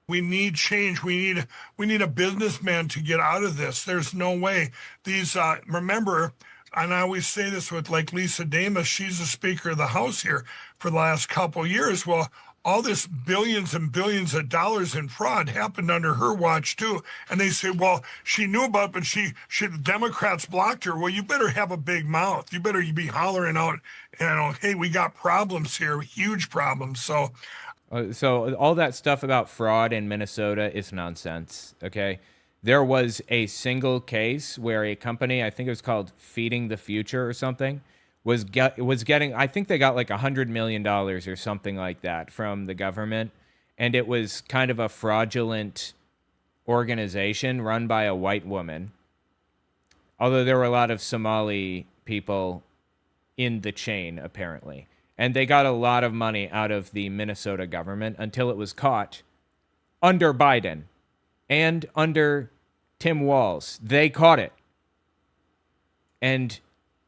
We need change. We need a businessman to get out of this. There's no way. These remember, and I always say this with like Lisa Damas, she's the Speaker of the House here for the last couple of years. Well, all this billions and billions of dollars in fraud happened under her watch too. And they say, well, she knew about it, but the Democrats blocked her. Well, you better have a big mouth. You better be hollering out, hey, we got problems here, huge problems. So all that stuff about fraud in Minnesota is nonsense, okay? There was a single case where a company, I think it was called Feeding the Future or something, was getting, I think they got like $100 million or something like that from the government. And it was kind of a fraudulent organization run by a white woman. Although there were a lot of Somali people in the chain, apparently. And they got a lot of money out of the Minnesota government until it was caught under Biden and under Tim Walz. They caught it and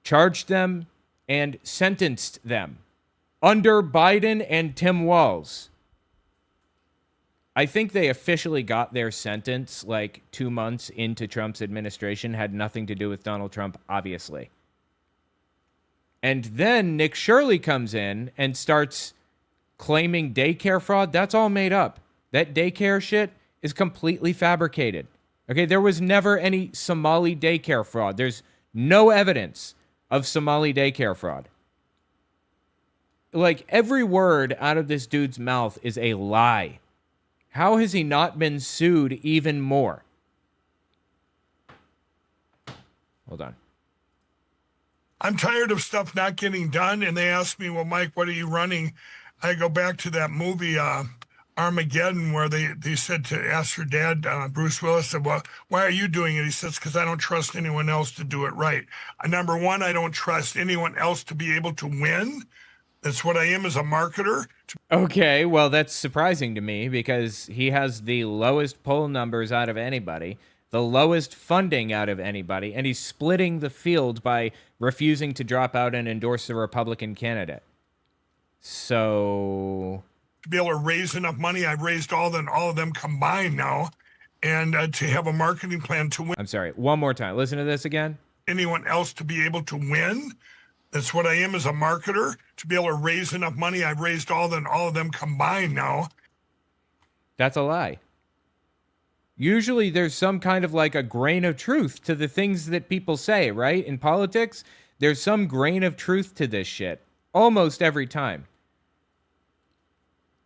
charged them and sentenced them under Biden and Tim Walz. I think they officially got their sentence like 2 months into Trump's administration. Had nothing to do with Donald Trump, obviously. And then Nick Shirley comes in and starts claiming daycare fraud. That's all made up. That daycare shit is completely fabricated. Okay, there was never any Somali daycare fraud. There's no evidence of Somali daycare fraud. Like, every word out of this dude's mouth is a lie. How has he not been sued even more? Hold on. I'm tired of stuff not getting done. And they ask me, well, Mike, what are you running? I go back to that movie, Armageddon, where they said to ask her dad, Bruce Willis, said, well, why are you doing it? He says, because I don't trust anyone else to do it right. Number one, I don't trust anyone else to be able to win. That's what I am as a marketer. Okay, well, that's surprising to me because he has the lowest poll numbers out of anybody, the lowest funding out of anybody, and he's splitting the field by refusing to drop out and endorse a Republican candidate. So to be able to raise enough money, I've raised all of them combined now, and to have a marketing plan to win. I'm sorry, one more time. Listen to this again. Anyone else to be able to win. That's what I am as a marketer. To be able to raise enough money, I've raised all of them combined now. That's a lie. Usually there's some kind of like a grain of truth to the things that people say, right? In politics, there's some grain of truth to this shit almost every time.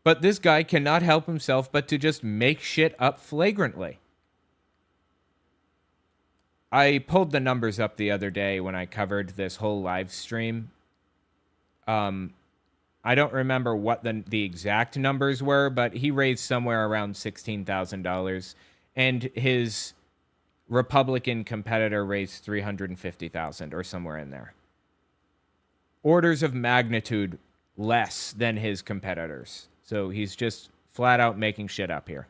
But this guy cannot help himself but to just make shit up flagrantly. I pulled the numbers up the other day when I covered this whole live stream. I don't remember what the exact numbers were, but he raised somewhere around $16,000, and his Republican competitor raised $350,000 or somewhere in there. Orders of magnitude less than his competitors. So he's just flat out making shit up here.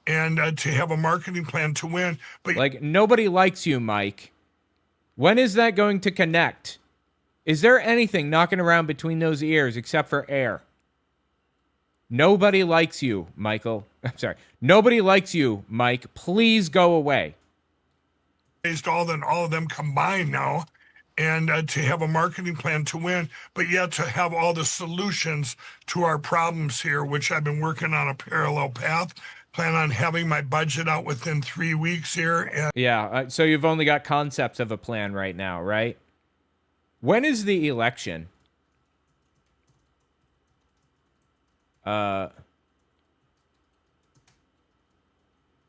And to have a marketing plan to win. But like, nobody likes you, Mike. When is that going to connect? Is there anything knocking around between those ears except for air? Nobody likes you, Michael. I'm sorry. Nobody likes you, Mike. Please go away. Raised all of them combined now, and to have a marketing plan to win, but yet to have all the solutions to our problems here, which I've been working on a parallel path. Plan on having my budget out within 3 weeks here. And yeah, so you've only got concepts of a plan right now, right? When is the election?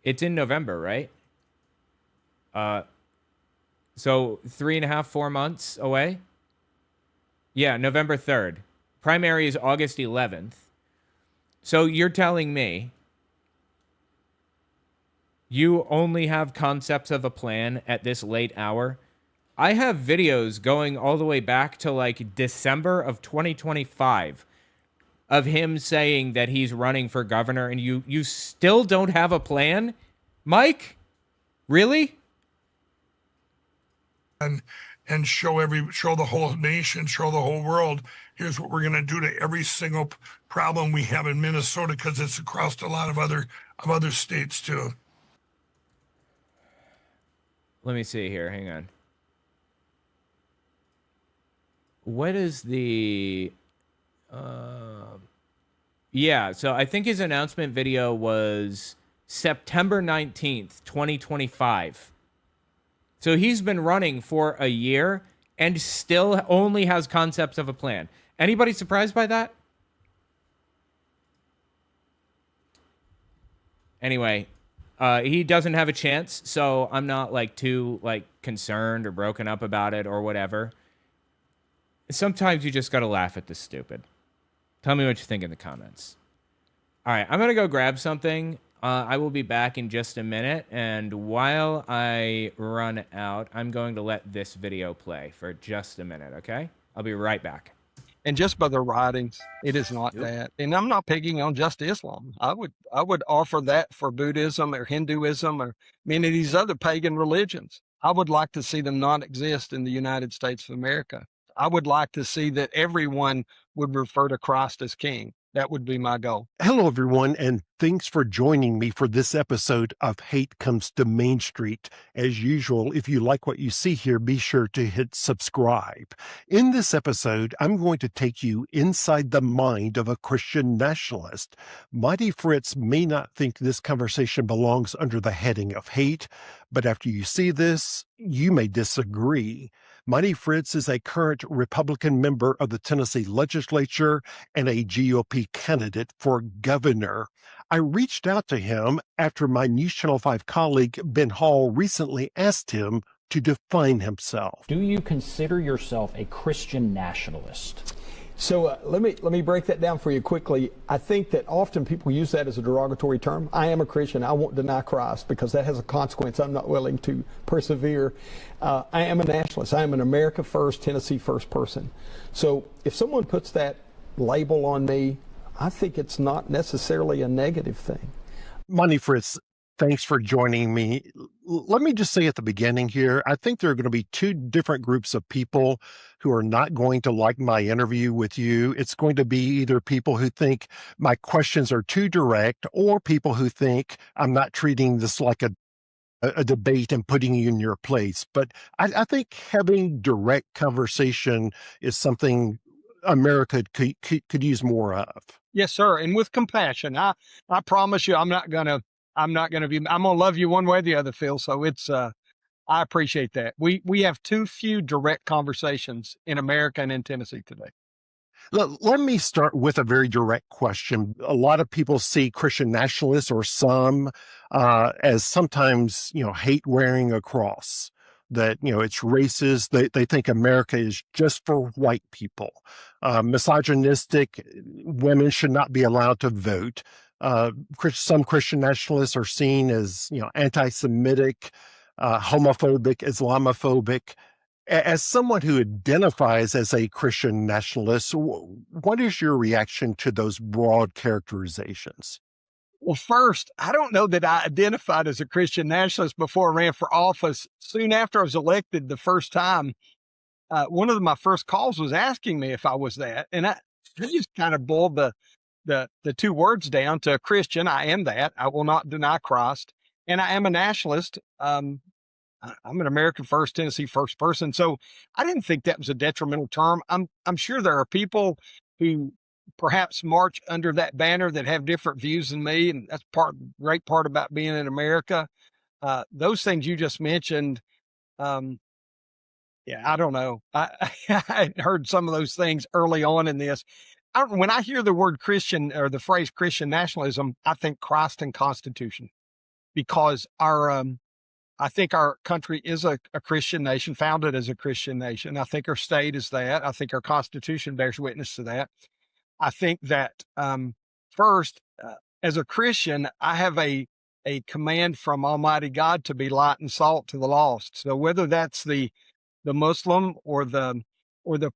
It's in November, right? So 3.5, 4 months away? Yeah, November 3rd. Primary is August 11th. So you're telling me you only have concepts of a plan at this late hour? I have videos going all the way back to like December of 2025 of him saying that he's running for governor, and you still don't have a plan, Mike? Really? And show the whole nation, show the whole world, here's what we're going to do to every single problem we have in Minnesota, because it's across a lot of other states too. Let me see here. Hang on. What is the... yeah, so I think his announcement video was September 19th, 2025. So he's been running for a year and still only has concepts of a plan. Anybody surprised by that? Anyway, he doesn't have a chance, so I'm not too concerned or broken up about it or whatever. Sometimes you just got to laugh at the stupid. Tell me what you think in the comments. All right, I'm going to go grab something. I will be back in just a minute, and while I run out, I'm going to let this video play for just a minute, okay? I'll be right back. And just by the writings, it is not that. And I'm not picking on just Islam. I would offer that for Buddhism or Hinduism or many of these other pagan religions. I would like to see them not exist in the United States of America. I would like to see that everyone would refer to Christ as King. That would be my goal. Hello, everyone, and thanks for joining me for this episode of Hate Comes to Main Street. As usual, if you like what you see here, be sure to hit subscribe. In this episode, I'm going to take you inside the mind of a Christian nationalist. Mighty Fritz may not think this conversation belongs under the heading of hate, but after you see this, you may disagree. Mighty Fritz is a current Republican member of the Tennessee legislature and a GOP candidate for governor. I reached out to him after my News Channel 5 colleague Ben Hall recently asked him to define himself. Do you consider yourself a Christian nationalist? So let me break that down for you quickly. I think that often people use that as a derogatory term. I am a Christian. I won't deny Christ because that has a consequence. I'm not willing to persevere. I am a nationalist. I am an America First, Tennessee First person. So if someone puts that label on me, I think it's not necessarily a negative thing. Mighty Fritz, thanks for joining me. Let me just say at the beginning here, I think there are going to be two different groups of people who are not going to like my interview with you. It's going to be either people who think my questions are too direct or people who think I'm not treating this like a debate and putting you in your place. But I think having direct conversation is something America could use more of. Yes, sir. And with compassion. I promise you, I'm gonna love you one way or the other, Phil. So it's I appreciate that. We have too few direct conversations in America and in Tennessee today. Let me start with a very direct question. A lot of people see Christian nationalists, or some, as sometimes, hate wearing a cross. That, it's racist. They think America is just for white people. Misogynistic, women should not be allowed to vote. Some Christian nationalists are seen as, anti-Semitic, homophobic, Islamophobic. As someone who identifies as a Christian nationalist, what is your reaction to those broad characterizations? Well, first, I don't know that I identified as a Christian nationalist before I ran for office. Soon after I was elected the first time, one of my first calls was asking me if I was that. And I just kind of boiled the two words down to Christian. I am that. I will not deny Christ. And I am a nationalist. I'm an American First, Tennessee First person. So I didn't think that was a detrimental term. I'm sure there are people who perhaps march under that banner that have different views than me. And that's great part about being in America. Those things you just mentioned, I don't know. I heard some of those things early on in this. When I hear the word Christian or the phrase Christian nationalism, I think Christ and Constitution, because I think our country is a Christian nation, founded as a Christian nation. I think our state is that. I think our Constitution bears witness to that. I think that first, as a Christian, I have a command from Almighty God to be light and salt to the lost. So whether that's the Muslim or the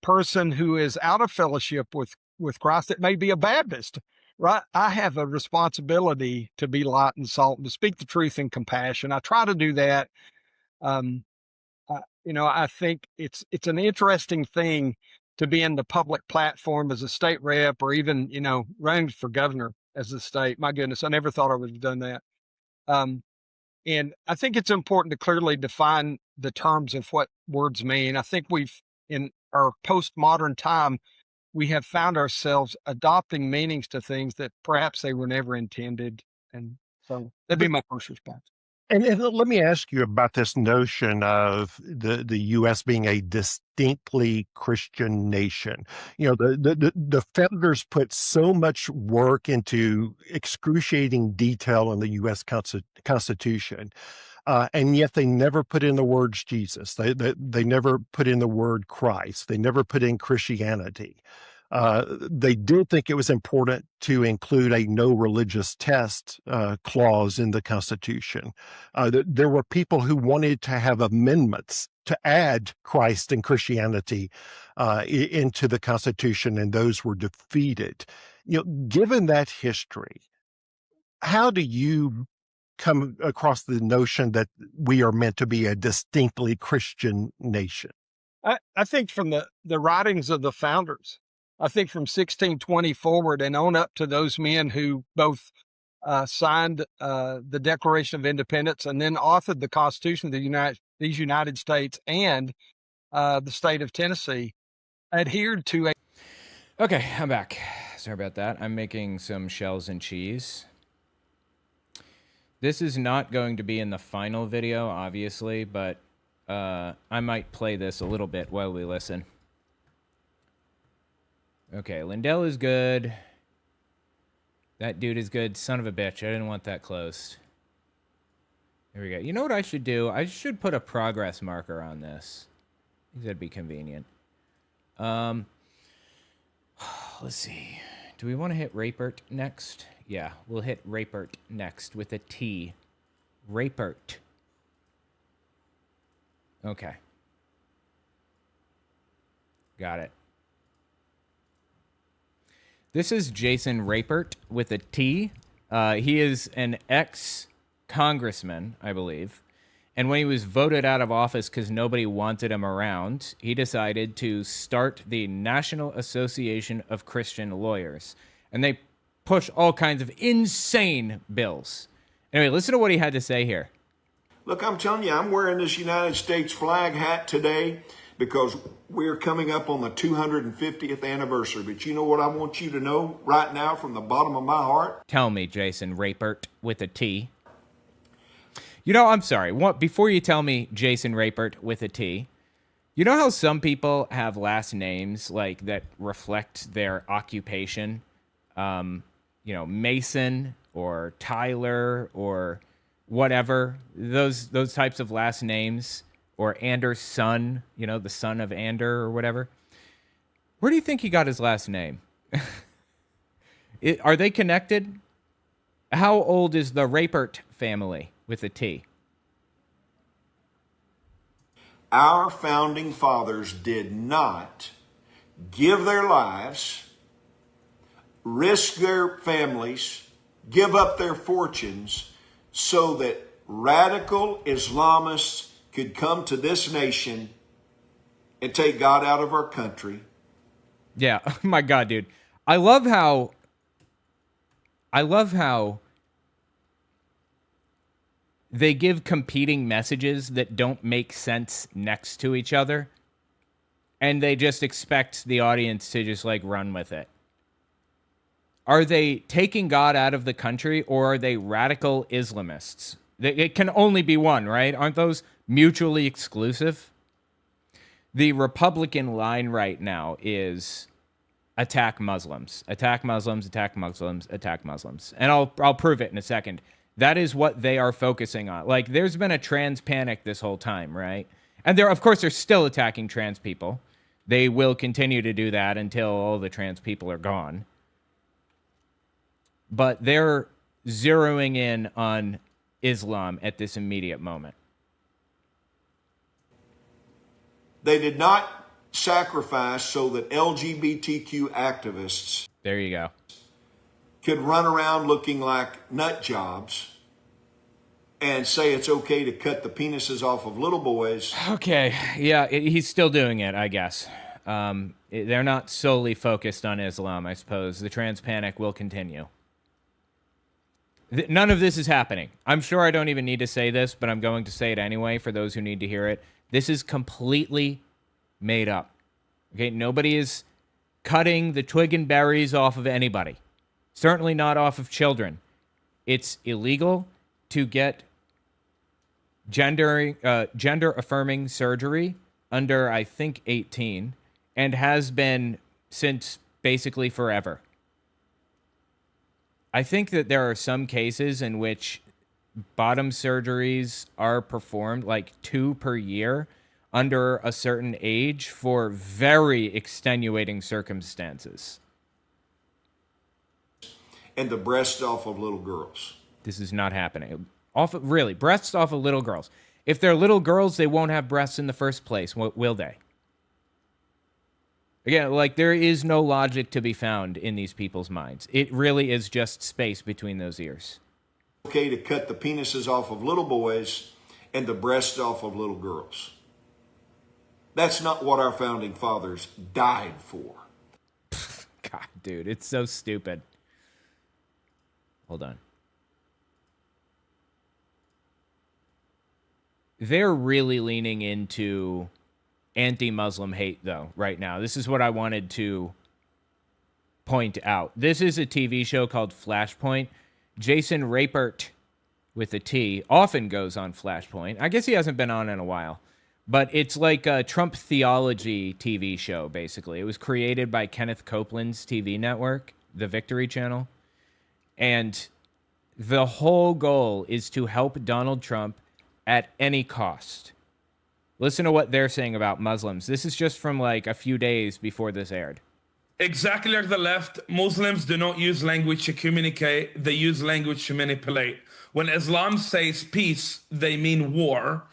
person who is out of fellowship with with Christ that may be a Baptist, right? I have a responsibility to be light and salt and to speak the truth in compassion. I try to do that. I think it's an interesting thing to be in the public platform as a state rep or even, running for governor as a state. My goodness, I never thought I would have done that. And I think it's important to clearly define the terms of what words mean. I think in our postmodern time, we have found ourselves adopting meanings to things that perhaps they were never intended. And so that'd be my first response. And let me ask you about this notion of the U.S. being a distinctly Christian nation. The founders put so much work into excruciating detail in the U.S. Constitution, and yet they never put in the words Jesus. They never put in the word Christ. They never put in Christianity. They did think it was important to include a no religious test clause in the Constitution. There were people who wanted to have amendments to add Christ and Christianity into the Constitution, and those were defeated. Given that history, how do you come across the notion that we are meant to be a distinctly Christian nation? I think from the writings of the founders, I think from 1620 forward and on up to those men who both signed the Declaration of Independence and then authored the Constitution of these United States and the state of Tennessee, adhered to a... Okay, I'm back. Sorry about that. I'm making some shells and cheese. This is not going to be in the final video, obviously, but I might play this a little bit while we listen. Okay, Lindell is good. That dude is good. Son of a bitch. I didn't want that closed. There we go. You know what I should do? I should put a progress marker on this. I think that'd be convenient. Let's see. Do we want to hit Rapert next? Yeah, we'll hit Rapert next with a T. Rapert. Okay. Got it. This is Jason Rapert with a T. He is an ex-congressman, I believe. And when he was voted out of office because nobody wanted him around, he decided to start the National Association of Christian Lawyers. And they push all kinds of insane bills. Anyway, listen to what he had to say here. Look, I'm telling you, I'm wearing this United States flag hat today because we're coming up on the 250th anniversary. But you know what I want you to know right now from the bottom of my heart? Tell me, Jason Rapert with a T. I'm sorry. Before you tell me Jason Rapert with a T, you know how some people have last names like that reflect their occupation? Mason or Tyler or whatever. Those types of last names. Or Anders' son, the son of Ander or whatever. Where do you think he got his last name? Are they connected? How old is the Rapert family with a T? Our founding fathers did not give their lives, risk their families, give up their fortunes so that radical Islamists could come to this nation and take God out of our country. Yeah, oh my God, dude. I love how they give competing messages that don't make sense next to each other, and they just expect the audience to just run with it. Are they taking God out of the country, or are they radical Islamists? It can only be one, right? Aren't those mutually exclusive? The Republican line right now is attack Muslims, attack Muslims, attack Muslims, attack Muslims. And I'll prove it in a second. That is what they are focusing on. There's been a trans panic this whole time, right? And of course, they're still attacking trans people. They will continue to do that until all the trans people are gone. But they're zeroing in on Islam at this immediate moment. They did not sacrificed so that LGBTQ activists There you go. could run around looking like nut jobs and say it's okay to cut the penises off of little boys. Okay, yeah, he's still doing it, I guess. They're not solely focused on Islam, I suppose. The trans panic will continue. None of this is happening. I'm sure I don't even need to say this, but I'm going to say it anyway for those who need to hear it. This is completely made up. Okay, nobody is cutting the twig and berries off of anybody. Certainly not off of children. It's illegal to get gender-affirming surgery under, I think, 18, and has been since basically forever. I think that there are some cases in which bottom surgeries are performed, like 2 per year, under a certain age for very extenuating circumstances. And the breasts off of little girls. This is not happening. Really, breasts off of little girls. If they're little girls, they won't have breasts in the first place, will they? Again, like, there is no logic to be found in these people's minds. It really is just space between those ears. Okay to cut the penises off of little boys and the breasts off of little girls. That's not what our founding fathers died for. God, dude, it's so stupid. Hold on. They're really leaning into anti-Muslim hate, though, right now. This is what I wanted to point out. This is a TV show called Flashpoint. Jason Rapert, with a T, often goes on Flashpoint. I guess he hasn't been on in a while. But it's like a Trump theology TV show, basically. It was created by Kenneth Copeland's TV network, the Victory Channel. And the whole goal is to help Donald Trump at any cost. Listen to what they're saying about Muslims. This is just from like a few days before this aired. Exactly like the left, Muslims do not use language to communicate, they use language to manipulate. When Islam says peace, they mean war.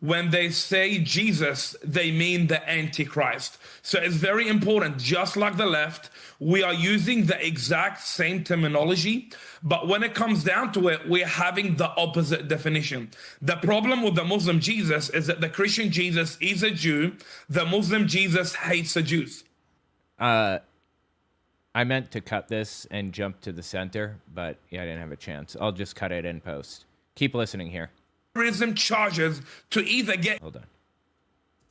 When they say Jesus, they mean the Antichrist. So it's very important, just like the left, we are using the exact same terminology, but when it comes down to it, we're having the opposite definition. The problem with the Muslim Jesus is that the Christian Jesus is a Jew, the Muslim Jesus hates the Jews. I meant to cut this and jump to the center, but yeah, I didn't have a chance. I'll just cut it in post. Keep listening here. Terrorism charges to either get... Hold on.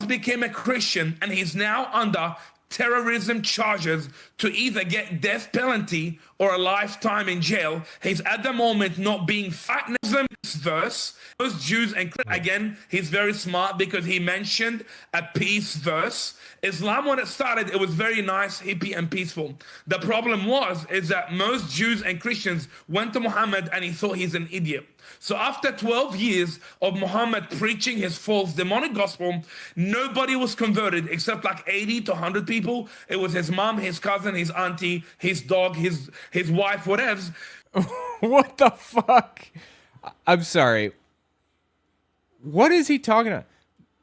Became a Christian and he's now under terrorism charges to either get death penalty or a lifetime in jail. He's at the moment not being fat. This verse, those Jews, and again, he's very smart because he mentioned a peace verse. Islam, when it started, it was very nice, hippie, and peaceful. The problem is that most Jews and Christians went to Muhammad and he thought he's an idiot. So after 12 years of Muhammad preaching his false demonic gospel, nobody was converted except like 80 to 100 people. It was his mom, his cousin, his auntie, his dog, his wife, whatever. What the fuck? I'm sorry. What is he talking about?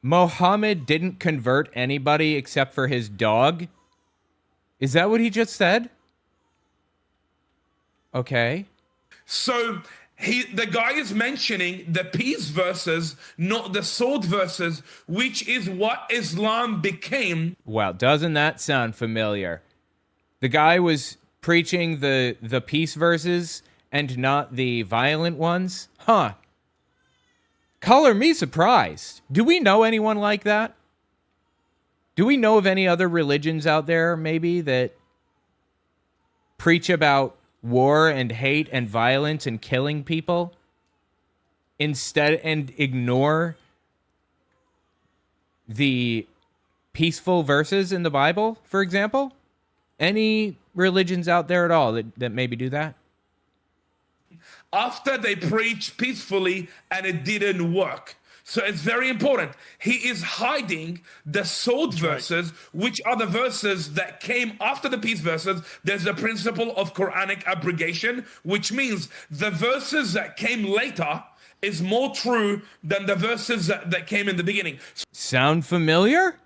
Muhammad didn't convert anybody except for his dog? Is that what he just said? Okay. So the guy is mentioning the peace verses, not the sword verses, which is what Islam became. Wow, doesn't that sound familiar? The guy was preaching the peace verses and not the violent ones? Huh. Color me surprised. Do we know anyone like that? Do we know of any other religions out there, maybe, that preach about war and hate and violence and killing people instead and ignore the peaceful verses in the Bible, for example? Any religions out there at all that maybe do that? After they preached peacefully and it didn't work. So it's very important. He is hiding the sword verses, which are the verses that came after the peace verses. There's a principle of Quranic abrogation, which means the verses that came later is more true than the verses that came in the beginning. Sound familiar?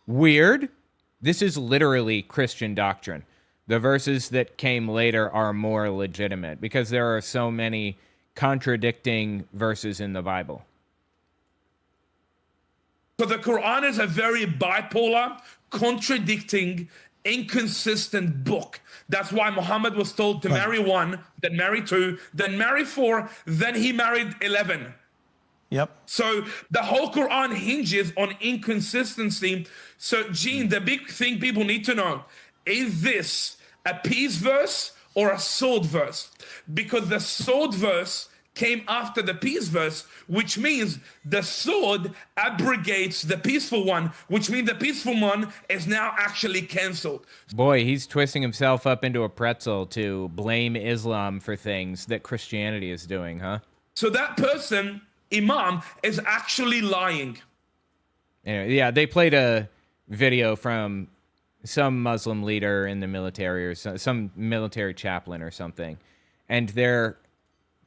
Weird. This is literally Christian doctrine. The verses that came later are more legitimate because there are so many contradicting verses in the Bible. So the Quran is a very bipolar, contradicting, inconsistent book. That's why Muhammad was told to marry one, then marry two, then marry four, then he married 11. Yep. So the whole Quran hinges on inconsistency. So, Gene, the big thing people need to know, is this a peace verse or a sword verse? Because the sword verse came after the peace verse, which means the sword abrogates the peaceful one, which means the peaceful one is now actually canceled. Boy, he's twisting himself up into a pretzel to blame Islam for things that Christianity is doing, huh? So that person, Imam, is actually lying. Anyway, yeah, they played a video from some Muslim leader in the military or some military chaplain or something, and they're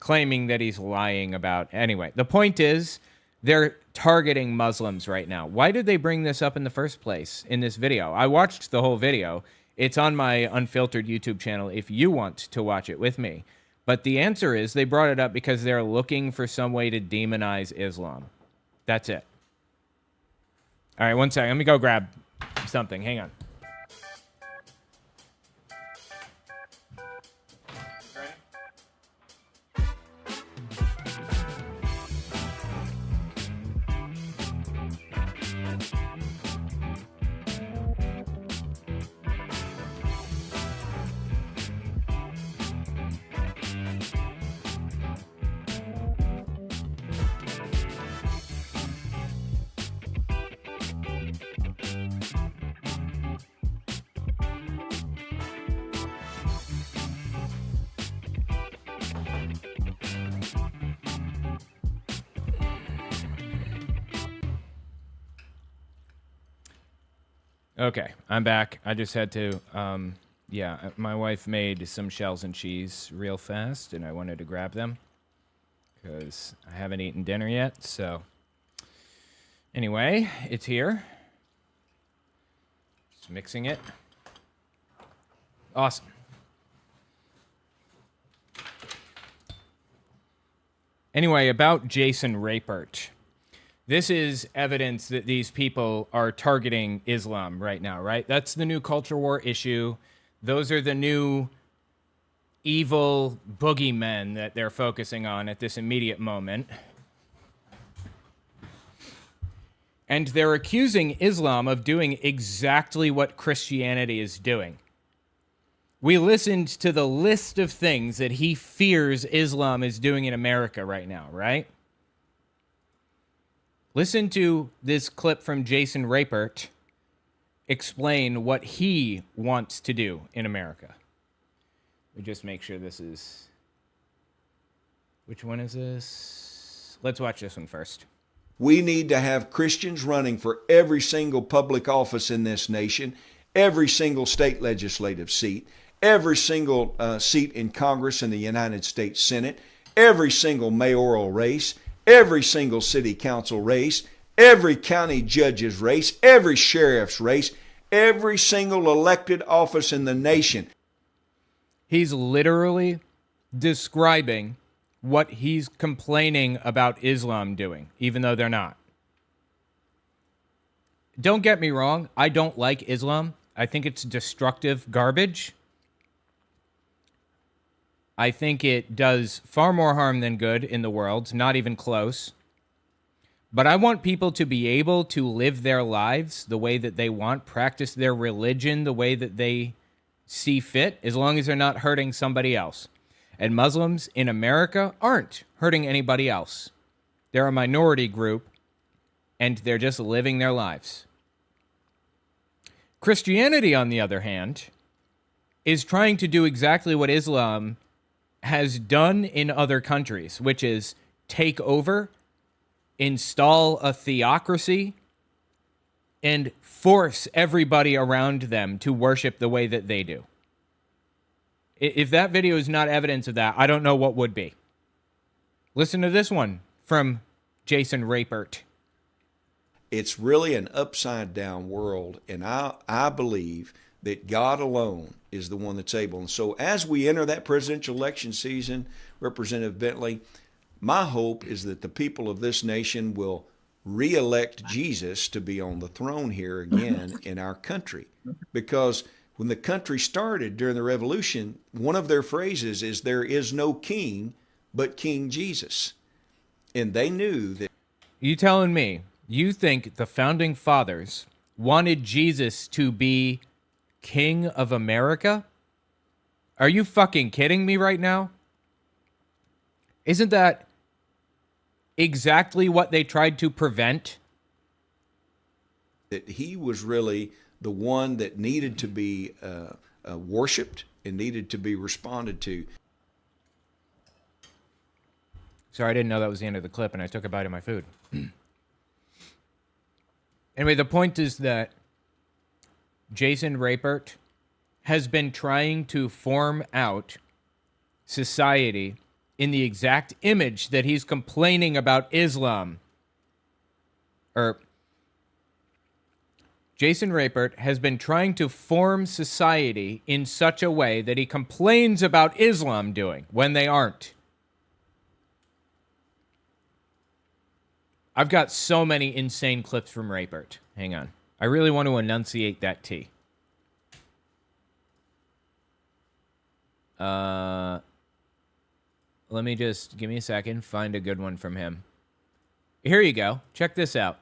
claiming that he's lying about... Anyway, the point is, they're targeting Muslims right now. Why did they bring this up in the first place in this video? I watched the whole video. It's on my Unfiltered YouTube channel if you want to watch it with me. But the answer is they brought it up because they're looking for some way to demonize Islam. That's it. All right, one second. Let me go grab something. Hang on. Okay, I'm back. I just had to, yeah, my wife made some shells and cheese real fast, and I wanted to grab them because I haven't eaten dinner yet, so anyway, it's here. Just mixing it. Awesome. Anyway, about Jason Rapert. This is evidence that these people are targeting Islam right now, right? That's the new culture war issue. Those are the new evil boogeymen that they're focusing on at this immediate moment. And they're accusing Islam of doing exactly what Christianity is doing. We listened to the list of things that he fears Islam is doing in America right now, right? Listen to this clip from Jason Rapert explain what he wants to do in America. We just make sure this is... Which one is this? Let's watch this one first. We need to have Christians running for every single public office in this nation, every single state legislative seat, every single seat in Congress and the United States Senate, every single mayoral race, every single city council race, every county judge's race, every sheriff's race, every single elected office in the nation. He's literally describing what he's complaining about Islam doing, even though they're not. Don't get me wrong, I don't like Islam. I think it's destructive garbage. I think it does far more harm than good in the world, not even close. But I want people to be able to live their lives the way that they want, practice their religion the way that they see fit, as long as they're not hurting somebody else. And Muslims in America aren't hurting anybody else. They're a minority group, and they're just living their lives. Christianity, on the other hand, is trying to do exactly what Islam has done in other countries, which is take over, install a theocracy, and force everybody around them to worship the way that they do. If that video is not evidence of that, I don't know what would be. Listen to this one from Jason Rapert. It's really an upside down world, and I believe that God alone is the one that's able. And so as we enter that presidential election season, Representative Bentley, my hope is that the people of this nation will re-elect Jesus to be on the throne here again in our country. Because when the country started during the Revolution, one of their phrases is, there is no king but King Jesus. And they knew that. You telling me you think the founding fathers wanted Jesus to be King of America? Are you fucking kidding me right now? Isn't that exactly what they tried to prevent? That he was really the one that needed to be worshipped and needed to be responded to. Sorry, I didn't know that was the end of the clip, and I took a bite of my food. Anyway, the point is that Jason Rapert has been trying to form out society in the exact image that he's complaining about Islam. Jason Rapert has been trying to form society in such a way that he complains about Islam doing when they aren't. I've got so many insane clips from Rapert. Hang on. I really want to enunciate that T. Let me just, give me a second, find a good one from him. Here you go. Check this out.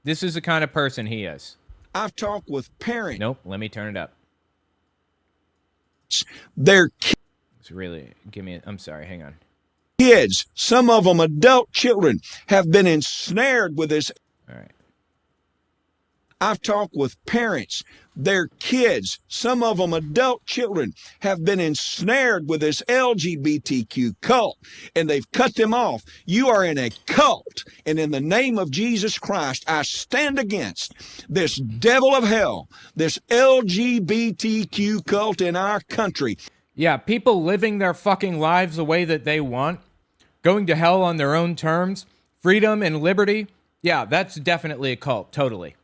This is the kind of person he is. I've talked with parents. Nope, let me turn it up. Their It's really, I'm sorry, hang on. kids, some of them adult children, have been ensnared with this. All right. I've talked with parents, their kids, some of them adult children, have been ensnared with this LGBTQ cult, and they've cut them off. You are in a cult, and in the name of Jesus Christ, I stand against this devil of hell, this LGBTQ cult in our country. Yeah, people living their fucking lives the way that they want, going to hell on their own terms, freedom and liberty. Yeah, that's definitely a cult, totally.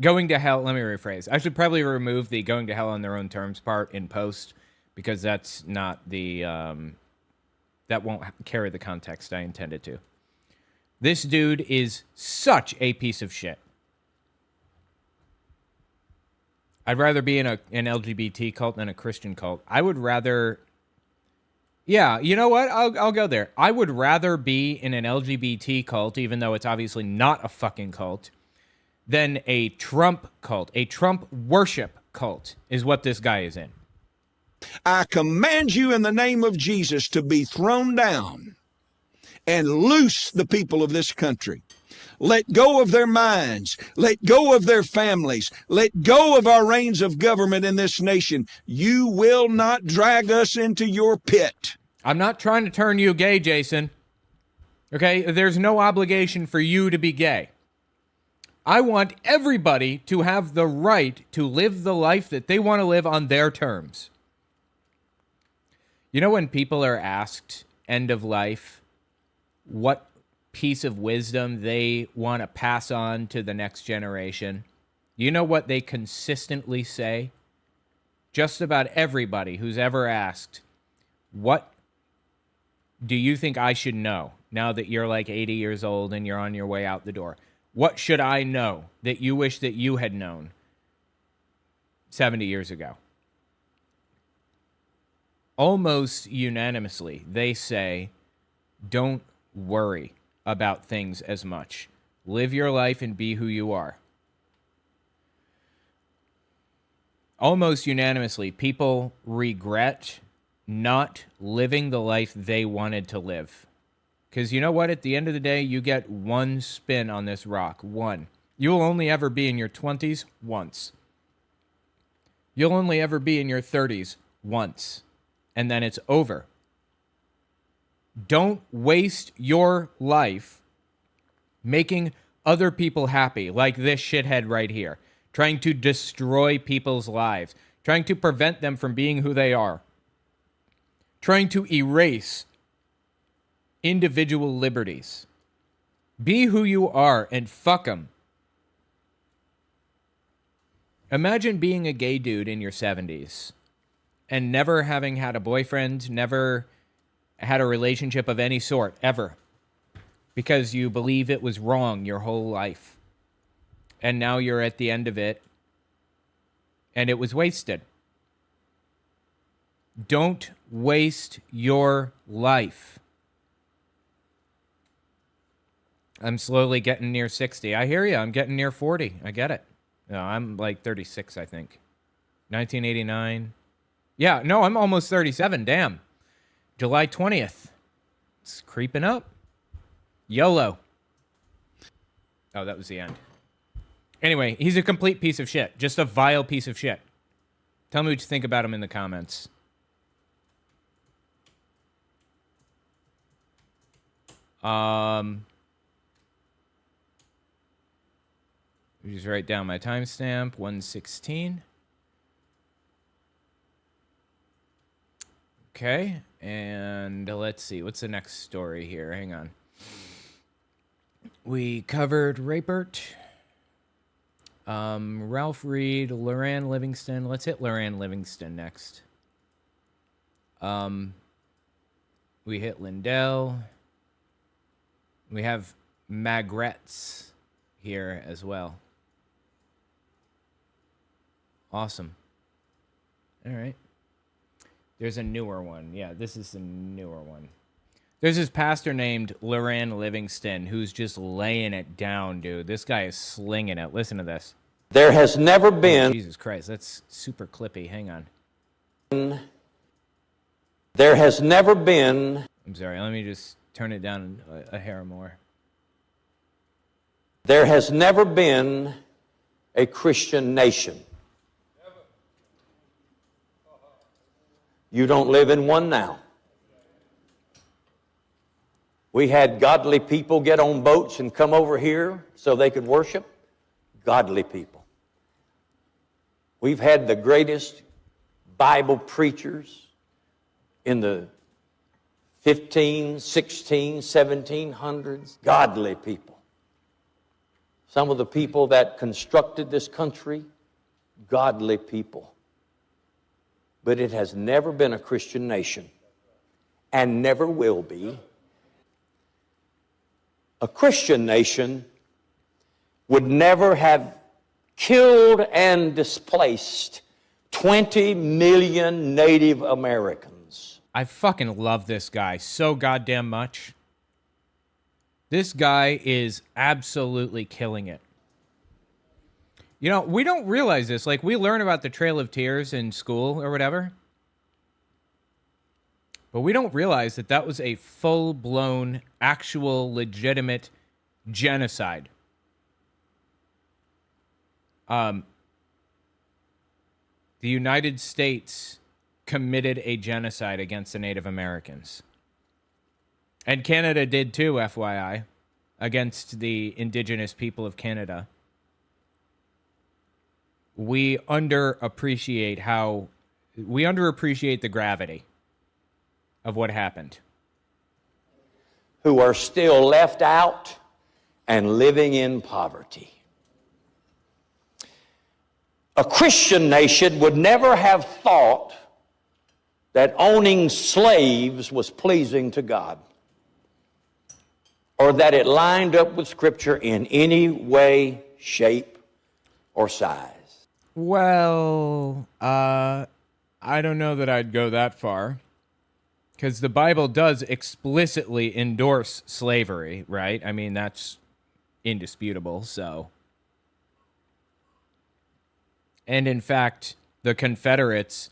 Going to hell, let me rephrase. I should probably remove the going to hell on their own terms part in post, because that's not the, that won't carry the context I intended to. This dude is such a piece of shit. I'd rather be in an LGBT cult than a Christian cult. I would rather... Yeah, you know what? I'll go there. I would rather be in an LGBT cult, even though it's obviously not a fucking cult, than a Trump cult. A Trump worship cult is what this guy is in. I command you in the name of Jesus to be thrown down and loose the people of this country. Let go of their minds. Let go of their families. Let go of our reins of government in this nation. You will not drag us into your pit. I'm not trying to turn you gay, Jason. Okay? There's no obligation for you to be gay. I want everybody to have the right to live the life that they want to live on their terms. You know, when people are asked, end of life, what piece of wisdom they want to pass on to the next generation, you know what they consistently say? Just about everybody who's ever asked, what do you think I should know now that you're like 80 years old and you're on your way out the door? What should I know that you wish that you had known 70 years ago? Almost unanimously, they say, don't worry about things as much. Live your life and be who you are. Almost unanimously, people regret not living the life they wanted to live. Because you know what? At the end of the day, you get one spin on this rock. One. You'll only ever be in your 20s once. You'll only ever be in your 30s once. And then it's over. Don't waste your life making other people happy, like this shithead right here, trying to destroy people's lives, trying to prevent them from being who they are, trying to erase individual liberties. Be who you are and fuck them. Imagine being a gay dude in your 70s and never having had a boyfriend, never had a relationship of any sort, ever. Because you believe it was wrong your whole life. And now you're at the end of it, and it was wasted. Don't waste your life. I'm slowly getting near 60. I hear you. I'm getting near 40. I get it. No, I'm like 36, I think. 1989. Yeah, no, I'm almost 37. Damn. July 20th. It's creeping up. YOLO. Oh, that was the end. Anyway, he's a complete piece of shit. Just a vile piece of shit. Tell me what you think about him in the comments. Just write down my timestamp, 1:16. Okay, and let's see. What's the next story here? Hang on. We covered Rapert, Ralph Reed, Loran Livingston. Let's hit Loran Livingston next. We hit Lindell. We have Magretts here as well. Awesome. All right. There's a newer one. Yeah, this is the newer one. There's this pastor named Loran Livingston who's just laying it down, dude. This guy is slinging it. Listen to this. There has never been... Oh, Jesus Christ, that's super clippy. Hang on. There has never been... I'm sorry, let me just turn it down a hair more. There has never been a Christian nation. You don't live in one now. We had godly people get on boats and come over here so they could worship. Godly people. We've had the greatest Bible preachers in the 15, 16, 1700s. Godly people. Some of the people that constructed this country, godly people. But it has never been a Christian nation and never will be. A Christian nation would never have killed and displaced 20 million Native Americans. I fucking love this guy so goddamn much. This guy is absolutely killing it. You know, we don't realize this. Like, we learn about the Trail of Tears in school or whatever. But we don't realize that that was a full-blown, actual, legitimate genocide. The United States committed a genocide against the Native Americans. And Canada did too, FYI, against the indigenous people of Canada. We underappreciate the gravity of what happened. Who are still left out and living in poverty. A Christian nation would never have thought that owning slaves was pleasing to God, or that it lined up with Scripture in any way, shape, or size. Well, I don't know that I'd go that far. Because the Bible does explicitly endorse slavery, right? I mean, that's indisputable, so. And in fact, the Confederates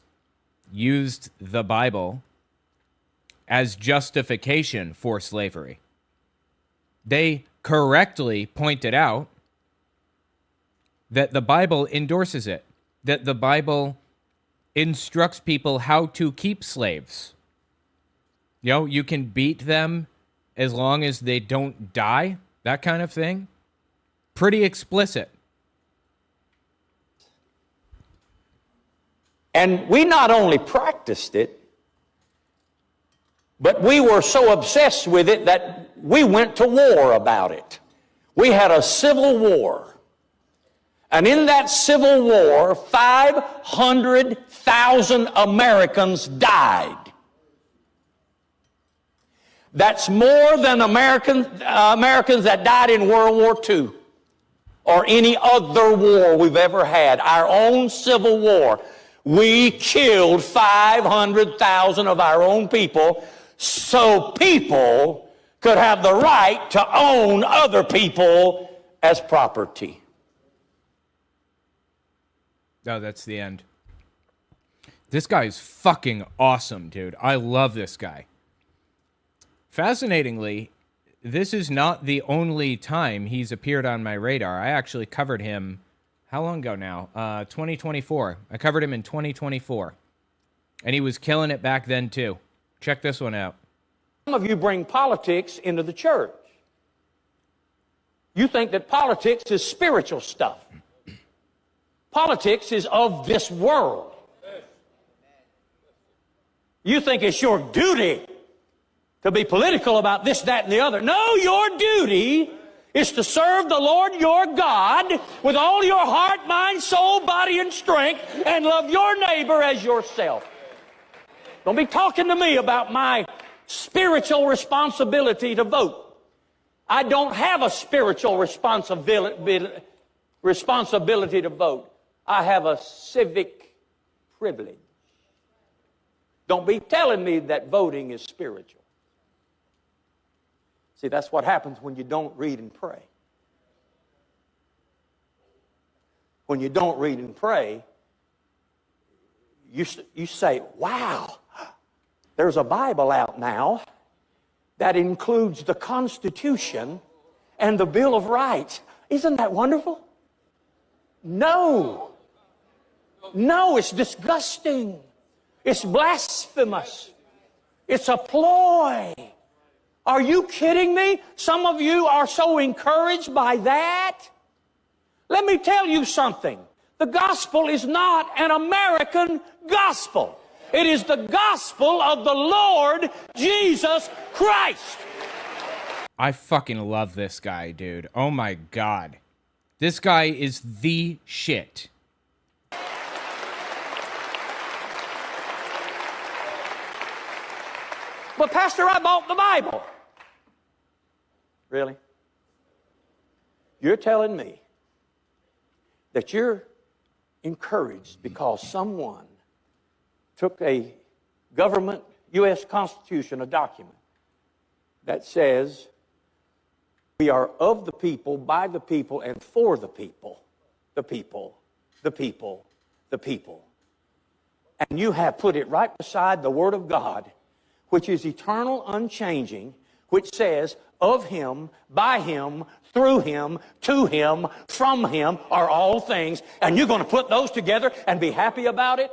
used the Bible as justification for slavery. They correctly pointed out that the Bible endorses it, that the Bible instructs people how to keep slaves. You know, you can beat them as long as they don't die, that kind of thing. Pretty explicit. And we not only practiced it, but we were so obsessed with it that we went to war about it. We had a civil war. And in that Civil War, 500,000 Americans died. That's more than Americans that died in World War II or any other war we've ever had. Our own Civil War, we killed 500,000 of our own people so people could have the right to own other people as property. Oh, that's the end. This guy is fucking awesome, dude. I love this guy. Fascinatingly, this is not the only time he's appeared on my radar. I actually covered him, how long ago now? 2024. I covered him in 2024. And he was killing it back then, too. Check this one out. Some of you bring politics into the church. You think that politics is spiritual stuff. Politics is of this world. You think it's your duty to be political about this, that, and the other. No, your duty is to serve the Lord your God with all your heart, mind, soul, body, and strength, and love your neighbor as yourself. Don't be talking to me about my spiritual responsibility to vote. I don't have a spiritual responsibility to vote. I have a civic privilege. Don't be telling me that voting is spiritual. See, that's what happens when you don't read and pray. When you don't read and pray, you say, wow, there's a Bible out now that includes the Constitution and the Bill of Rights. Isn't that wonderful? No. No, it's disgusting. It's blasphemous. It's a ploy. Are you kidding me? Some of you are so encouraged by that. Let me tell you something. The gospel is not an American gospel. It is the gospel of the Lord Jesus Christ. I fucking love this guy, dude. Oh my God. This guy is the shit. But Pastor, I bought the Bible. Really? You're telling me that you're encouraged because someone took a government, U.S. Constitution, a document that says we are of the people, by the people, and for the people. The people, the people, the people. And you have put it right beside the Word of God, which is eternal, unchanging, which says, of Him, by Him, through Him, to Him, from Him are all things. And you're going to put those together and be happy about it?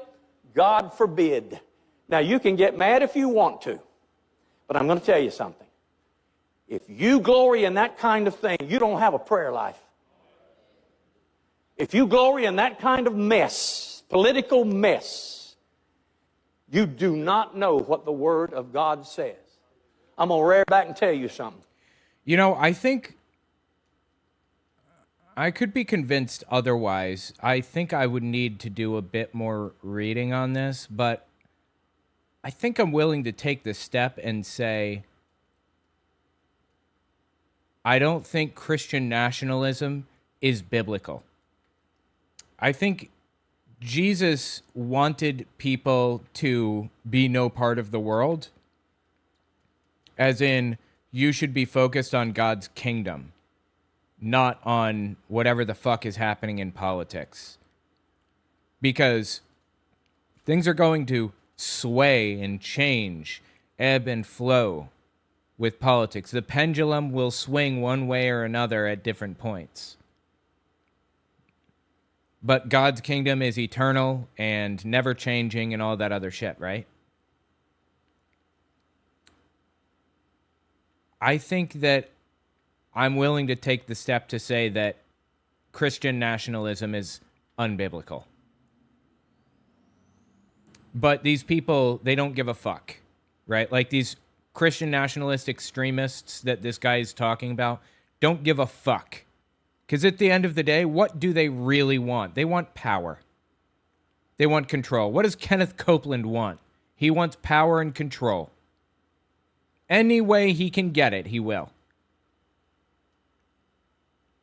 God forbid. Now, you can get mad if you want to, but I'm going to tell you something. If you glory in that kind of thing, you don't have a prayer life. If you glory in that kind of mess, political mess, you do not know what the Word of God says. I'm going to rear back and tell you something. You know, I think I could be convinced otherwise. I think I would need to do a bit more reading on this, but I think I'm willing to take the step and say, I don't think Christian nationalism is biblical. I think Jesus wanted people to be no part of the world, as in, you should be focused on God's kingdom, not on whatever the fuck is happening in politics. Because things are going to sway and change, ebb and flow with politics. The pendulum will swing one way or another at different points. But God's kingdom is eternal and never changing and all that other shit, right? I think that I'm willing to take the step to say that Christian nationalism is unbiblical. But these people, they don't give a fuck, right? Like these Christian nationalist extremists that this guy is talking about don't give a fuck Because at the end of the day, what do they really want? They want power. They want control. What does Kenneth Copeland want? He wants power and control. Any way he can get it, he will.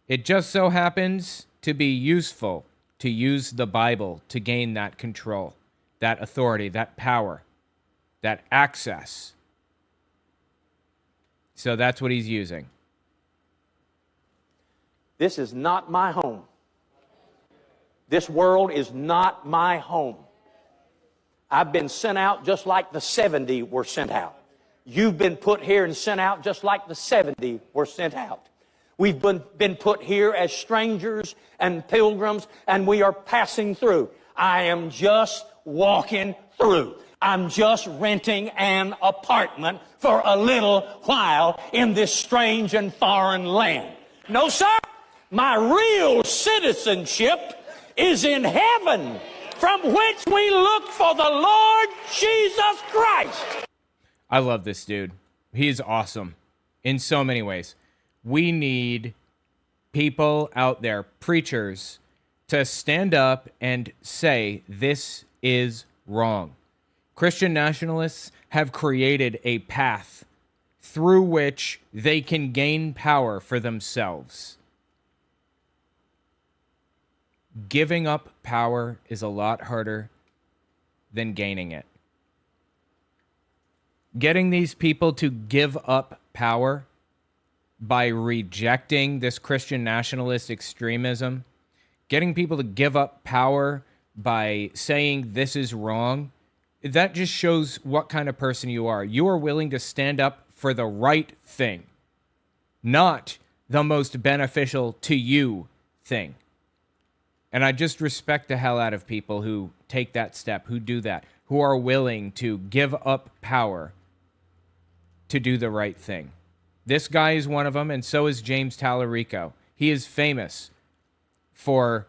It just so happens to be useful to use the Bible to gain that control, that authority, that power, that access. So that's what he's using. This is not my home. This world is not my home. I've been sent out just like the 70 were sent out. You've been put here and sent out just like the 70 were sent out. We've been put here as strangers and pilgrims, and we are passing through. I am just walking through. I'm just renting an apartment for a while while in this strange and foreign land. No, sir. My real citizenship is in heaven, from which we look for the Lord Jesus Christ. I love this dude. He's awesome in so many ways. We need people out there, preachers, to stand up and say, this is wrong. Christian nationalists have created a path through which they can gain power for themselves. Giving up power is a lot harder than gaining it. Getting these people to give up power by rejecting this Christian nationalist extremism, getting people to give up power by saying this is wrong, that just shows what kind of person you are. You are willing to stand up for the right thing, not the most beneficial to you thing. And I just respect the hell out of people who take that step, who do that, who are willing to give up power to do the right thing. This guy is one of them, and so is James Tallarico. He is famous for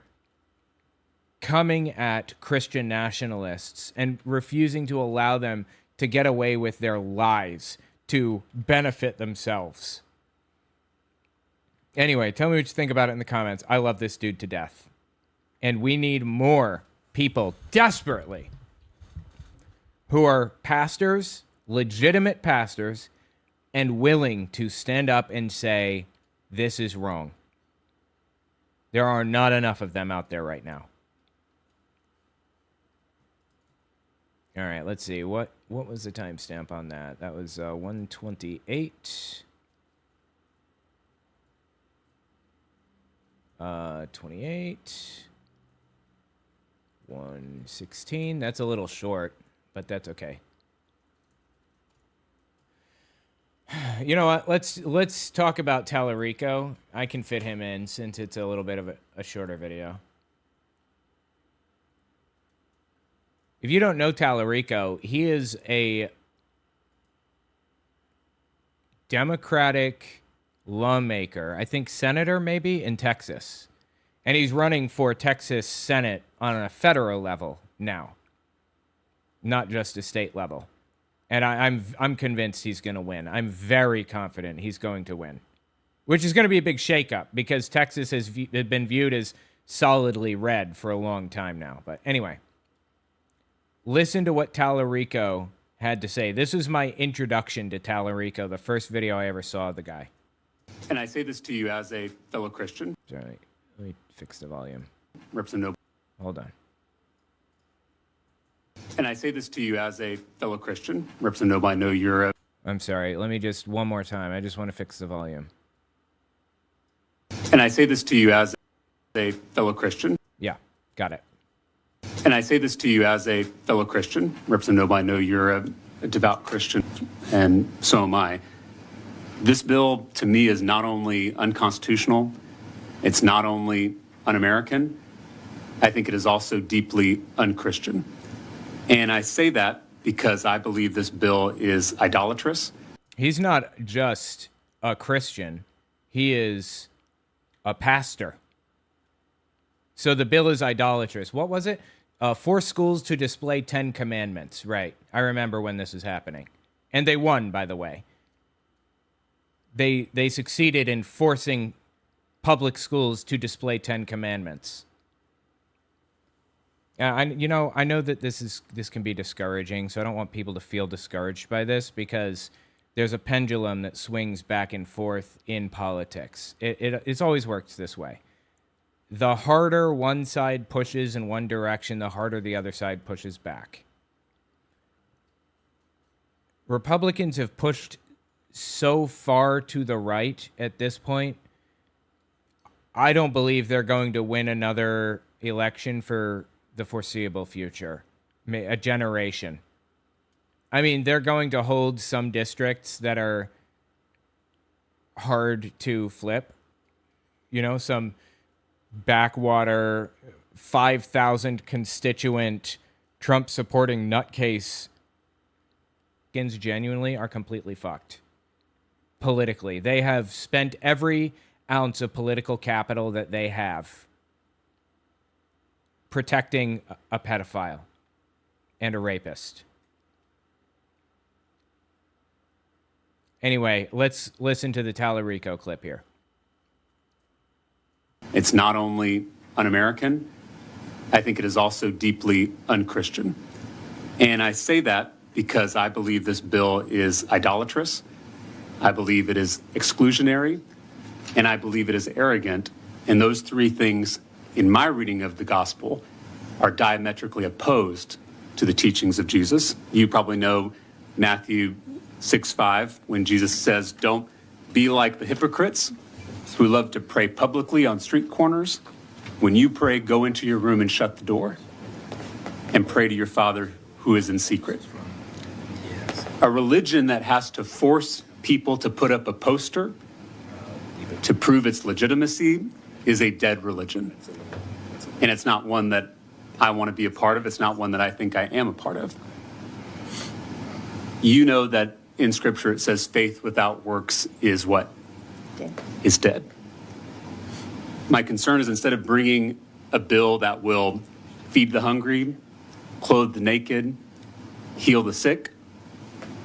coming at Christian nationalists and refusing to allow them to get away with their lies to benefit themselves. Anyway, tell me what you think about it in the comments. I love this dude to death. And we need more people desperately who are pastors, legitimate pastors, and willing to stand up and say, this is wrong. There are not enough of them out there right now. All right, let's see. What was the timestamp on that? That was 1:28. 28. 1:16. That's a little short, but that's okay. You know what? Let's talk about Tallarico. I can fit him in since it's a little bit of a shorter video. If you don't know Tallarico, he is a Democratic lawmaker, I think senator maybe, in Texas. And he's running for Texas Senate on a federal level now, not just a state level. And I'm convinced he's going to win. I'm very confident he's going to win, which is going to be a big shakeup because Texas has been viewed as solidly red for a long time now. But anyway, listen to what Tallarico had to say. This was my introduction to Tallarico, the first video I ever saw of the guy. And I say this to you as a fellow Christian. Sorry, let me fix the volume. Representative. Hold on. And I say this to you as a fellow Christian. Representative, I know you're a... I'm sorry. Let me just one more time. I just want to fix the volume. And I say this to you as a fellow Christian. Yeah, got it. And I say this to you as a fellow Christian. Representative, I know you're a devout Christian, and so am I. This bill, to me, is not only unconstitutional, it's not only un-American, I think it is also deeply unchristian. And I say that because I believe this bill is idolatrous. He's not just a Christian. He is a pastor. So the bill is idolatrous. What was it? Force schools to display 10 commandments. Right. I remember when this was happening. And they won, by the way. They succeeded in forcing public schools to display 10 commandments. I know that this can be discouraging, so I don't want people to feel discouraged by this, because there's a pendulum that swings back and forth in politics. It's always worked this way. The harder one side pushes in one direction, the harder the other side pushes back. Republicans have pushed so far to the right at this point. I don't believe they're going to win another election for the foreseeable future, a generation. I mean, they're going to hold some districts that are hard to flip. Some backwater, 5,000 constituent, Trump-supporting nutcase genuinely are completely fucked politically. They have spent every ounce of political capital that they have protecting a pedophile and a rapist. Anyway, let's listen to the Tallarico clip here. It's not only un-American, I think it is also deeply un-Christian. And I say that because I believe this bill is idolatrous, I believe it is exclusionary, and I believe it is arrogant. And those three things, in my reading of the gospel, are diametrically opposed to the teachings of Jesus. You probably know Matthew 6:5, when Jesus says, "Don't be like the hypocrites who love to pray publicly on street corners. When you pray, go into your room and shut the door and pray to your Father who is in secret." A religion that has to force people to put up a poster to prove its legitimacy is a dead religion. And it's not one that I want to be a part of. It's not one that I think I am a part of. You know that in Scripture it says faith without works is what? Dead. Is dead. My concern is, instead of bringing a bill that will feed the hungry, clothe the naked, heal the sick,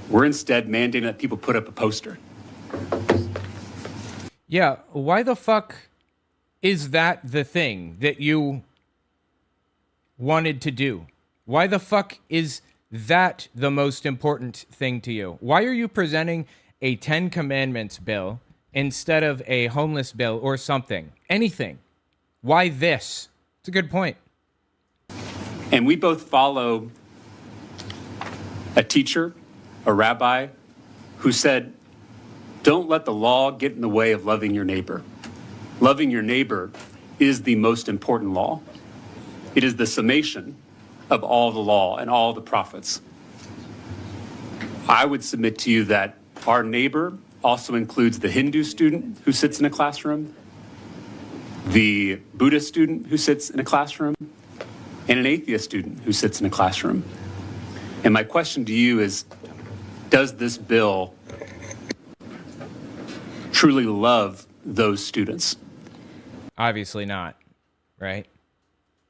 we're instead mandating that people put up a poster. Yeah, why the fuck is that the thing that you wanted to do? Why the fuck is that the most important thing to you? Why are you presenting a 10 Commandments bill instead of a homeless bill or something? Anything. Why this? It's a good point. And we both follow a teacher, a rabbi, who said, don't let the law get in the way of loving your neighbor. Loving your neighbor is the most important law. It is the summation of all the law and all the prophets. I would submit to you that our neighbor also includes the Hindu student who sits in a classroom, the Buddhist student who sits in a classroom, and an atheist student who sits in a classroom. And my question to you is, does this bill truly love those students? Obviously not, right?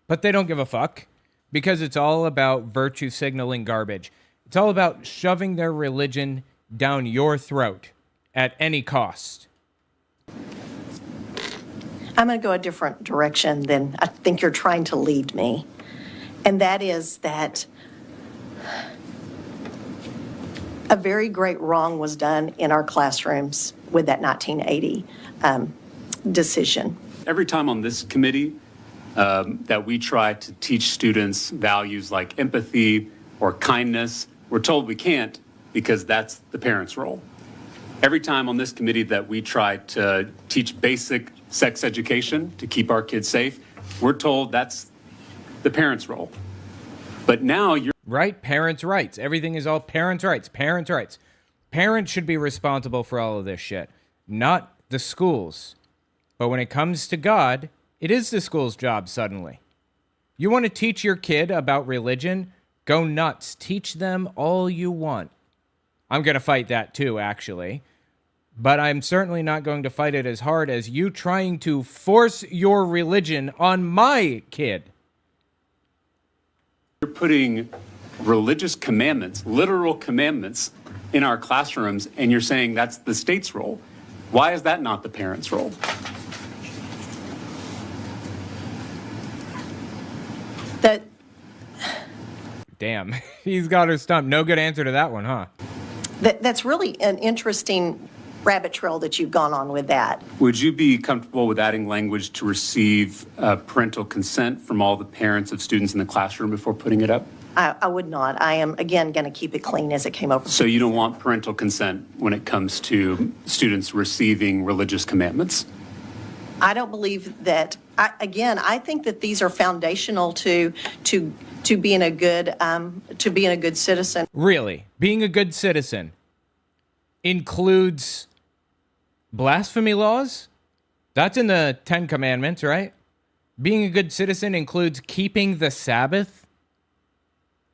But they don't give a fuck, because it's all about virtue signaling garbage. It's all about shoving their religion down your throat at any cost. I'm going to go a different direction than I think you're trying to lead me. And that is that a very great wrong was done in our classrooms with that 1980 decision. Every time on this committee that we try to teach students values like empathy or kindness, we're told we can't because that's the parents' role. Every time on this committee that we try to teach basic sex education to keep our kids safe, we're told that's the parents' role. But now you're... Right? Parents' rights. Everything is all parents' rights. Parents' rights. Parents should be responsible for all of this shit, not the schools. But when it comes to God, it is the school's job suddenly. You want to teach your kid about religion? Go nuts. Teach them all you want. I'm going to fight that too, actually. But I'm certainly not going to fight it as hard as you trying to force your religion on my kid. You're putting religious commandments, literal commandments, in our classrooms, and you're saying that's the state's role. Why is that not the parents' role? damn. He's got her stumped. No good answer to that one, huh? That's really an interesting rabbit trail that you've gone on with that. Would you be comfortable with adding language to receive parental consent from all the parents of students in the classroom before putting it up? I would not. I am, again, going to keep it clean as it came over. So you don't want parental consent when it comes to students receiving religious commandments? I don't believe that. I think that these are foundational to being a good citizen. Really, being a good citizen includes blasphemy laws? That's in the 10 Commandments, right? Being a good citizen includes keeping the Sabbath?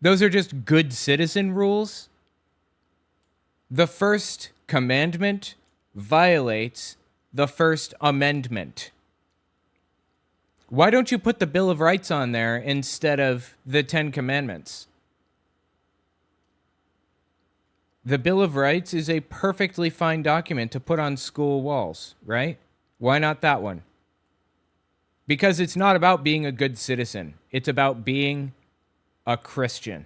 Those are just good citizen rules? The first commandment violates the First Amendment. Why don't you put the Bill of Rights on there instead of the 10 Commandments? The Bill of Rights is a perfectly fine document to put on school walls, right? Why not that one? Because it's not about being a good citizen. It's about being a Christian.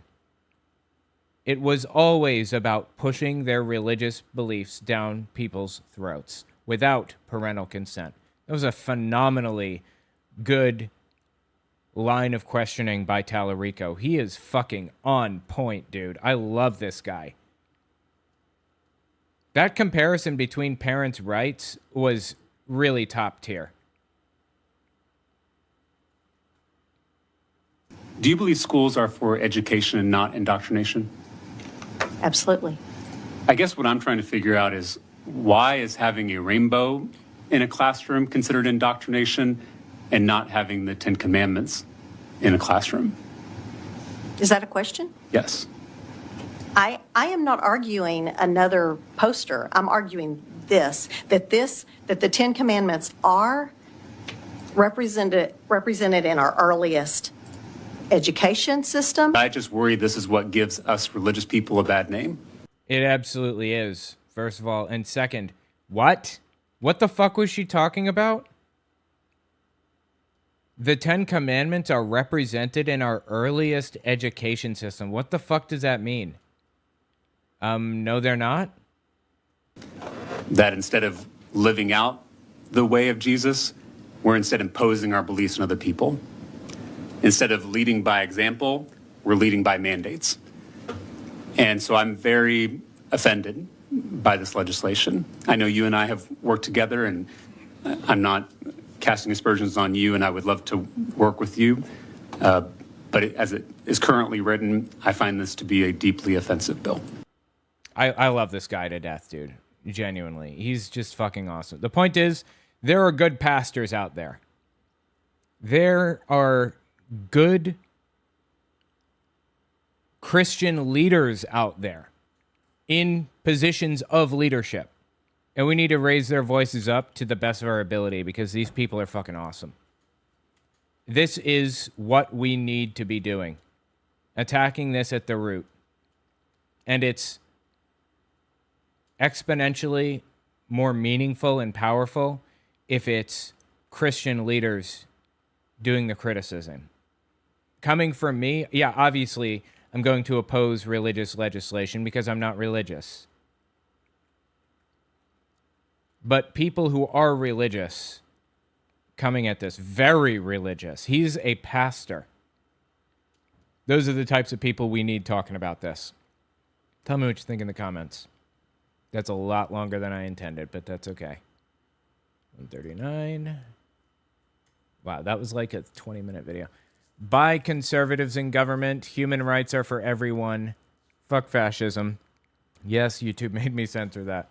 It was always about pushing their religious beliefs down people's throats without parental consent. That was a phenomenally good line of questioning by Tallarico. He is fucking on point, dude. I love this guy. That comparison between parents' rights was really top tier. Do you believe schools are for education and not indoctrination? Absolutely. I guess what I'm trying to figure out is why is having a rainbow in a classroom considered indoctrination and not having the 10 Commandments in a classroom? Is that a question? Yes. I am not arguing another poster. I'm arguing that the 10 Commandments are represented in our earliest education system. I just worry this is what gives us religious people a bad name. It absolutely is, first of all. And second, what? What the fuck was she talking about? The 10 Commandments are represented in our earliest education system. What the fuck does that mean? No, they're not. That instead of living out the way of Jesus, we're instead imposing our beliefs on other people. Instead of leading by example, we're leading by mandates. And so I'm very offended by this legislation. I know you and I have worked together, and I'm not casting aspersions on you, and I would love to work with you. But as it is currently written, I find this to be a deeply offensive bill. I love this guy to death, dude. Genuinely. He's just fucking awesome. The point is, there are good pastors out there. There are good Christian leaders out there in positions of leadership. And we need to raise their voices up to the best of our ability because these people are fucking awesome. This is what we need to be doing. Attacking this at the root. And it's exponentially more meaningful and powerful if it's Christian leaders doing the criticism. Coming from me, yeah, obviously I'm going to oppose religious legislation because I'm not religious. But people who are religious coming at this, very religious. He's a pastor. Those are the types of people we need talking about this. Tell me what you think in the comments. That's a lot longer than I intended, but that's okay. 139. Wow, that was like a 20-minute video. By conservatives in government, human rights are for everyone. Fuck fascism. Yes, YouTube made me censor that.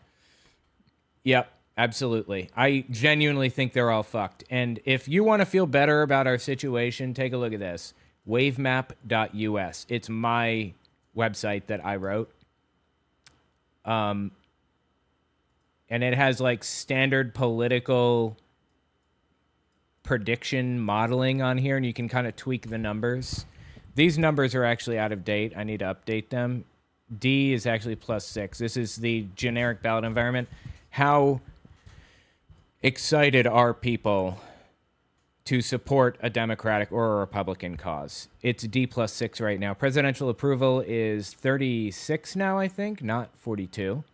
Yep, absolutely. I genuinely think they're all fucked. And if you want to feel better about our situation, take a look at this. Wavemap.us. It's my website that I wrote. And it has like standard political prediction modeling on here, and you can kind of tweak the numbers. These numbers are actually out of date. I need to update them. D is actually +6. This is the generic ballot environment. How excited are people to support a Democratic or a Republican cause. It's D+6 right now. Presidential approval is 36 now, I think, not 42.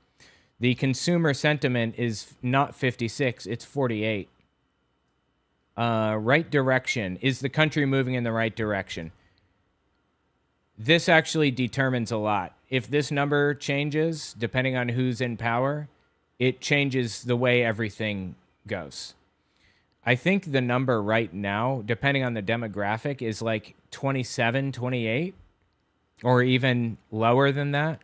The consumer sentiment is not 56, it's 48. Right direction. Is the country moving in the right direction? This actually determines a lot. If this number changes, depending on who's in power, it changes the way everything goes. I think the number right now, depending on the demographic, is like 27, 28, or even lower than that.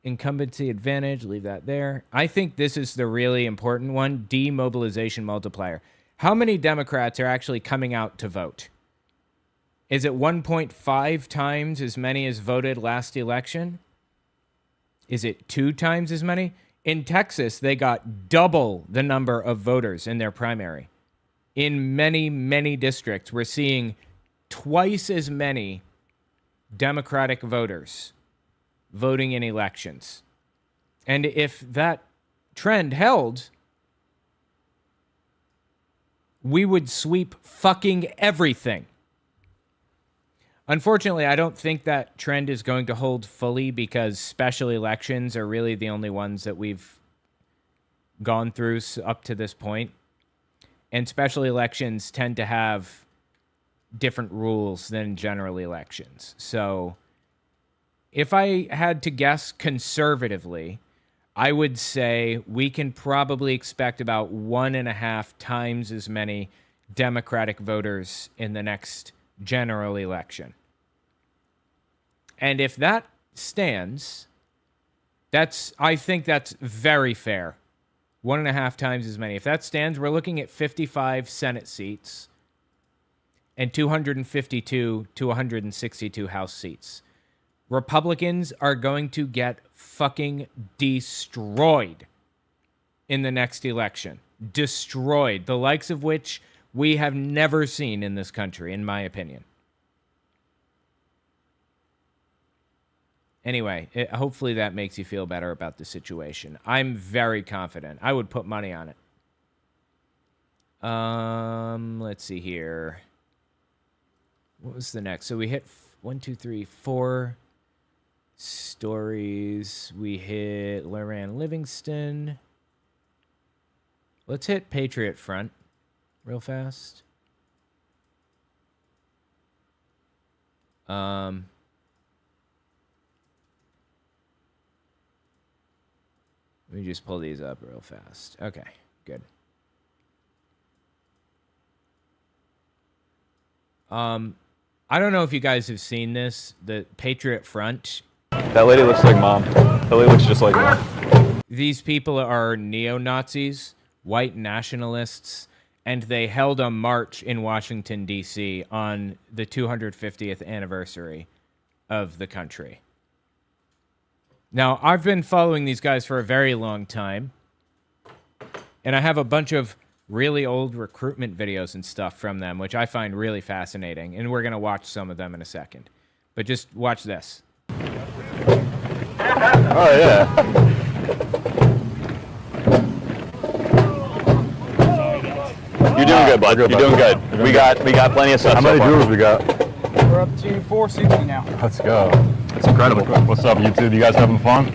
Incumbency advantage, leave that there. I think this is the really important one, demobilization multiplier. How many Democrats are actually coming out to vote? Is it 1.5 times as many as voted last election? Is it 2 times as many? In Texas, they got double the number of voters in their primary. In many, many districts, we're seeing twice as many Democratic voters voting in elections. And if that trend held, we would sweep fucking everything. Unfortunately, I don't think that trend is going to hold fully because special elections are really the only ones that we've gone through up to this point. And special elections tend to have different rules than general elections. So if I had to guess conservatively, I would say we can probably expect about 1.5 times as many Democratic voters in the next general election. And if that stands, I think that's very fair. 1.5 times as many. If that stands, we're looking at 55 Senate seats and 252 to 162 House seats. Republicans are going to get fucking destroyed in the next election. Destroyed. The likes of which we have never seen in this country, in my opinion. Anyway, hopefully that makes you feel better about the situation. I'm very confident. I would put money on it. Let's see here. What was the next? So we hit 1, 2, 3, 4 stories. We hit Loran Livingston. Let's hit Patriot Front real fast. Let me just pull these up real fast. Okay, good. I don't know if you guys have seen this, the Patriot Front. That lady looks like mom. That lady looks just like mom. These people are neo-Nazis, white nationalists, and they held a march in Washington, D.C. on the 250th anniversary of the country. Now, I've been following these guys for a very long time, and I have a bunch of really old recruitment videos and stuff from them, which I find really fascinating, and we're going to watch some of them in a second. But just watch this. Oh, yeah. You're doing good, bud. You're doing good. We got plenty of stuff. How many viewers we got? We're up to 460 now. Let's go. It's incredible. What's up, YouTube? You guys having fun?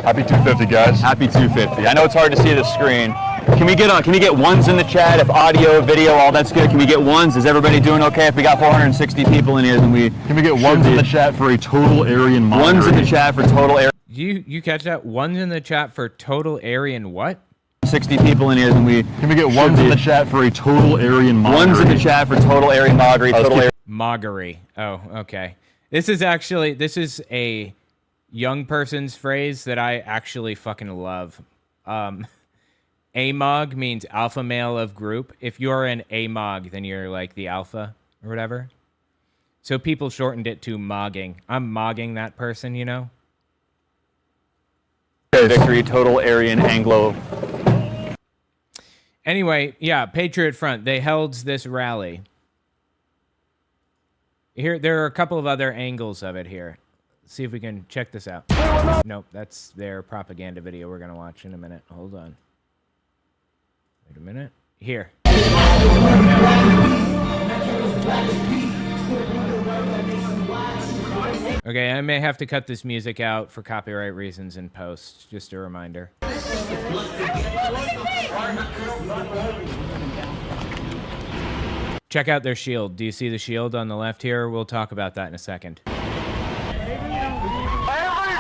Happy 250, guys. Happy 250. I know it's hard to see the screen. Can we get ones in the chat? If audio, video, all that's good, can we get ones? Is everybody doing okay? If we got 460 people in here, then we can we get ones in the chat for a total Aryan monitoring? Ones in the chat for total Aryan. You catch that? Ones in the chat for total Aryan what? 60 people in here, then we can we get ones in the chat for a total Aryan monitoring? Ones in the chat for total Aryan monitoring. Total Aryan. Moggery. Oh, okay. This is a young person's phrase that I actually fucking love. AMOG means alpha male of group. If you're an AMOG, then you're like the alpha or whatever. So people shortened it to mogging. I'm mogging that person, you know? Victory, total Aryan Anglo. Anyway, yeah, Patriot Front. They held this rally. Here, there are a couple of other angles of it here. Let's see if we can check this out. Nope, that's their propaganda video we're going to watch in a minute. Hold on. Wait a minute. Here. Okay, I may have to cut this music out for copyright reasons in post. Just a reminder. Check out their shield. Do you see the shield on the left here? We'll talk about that in a second. Every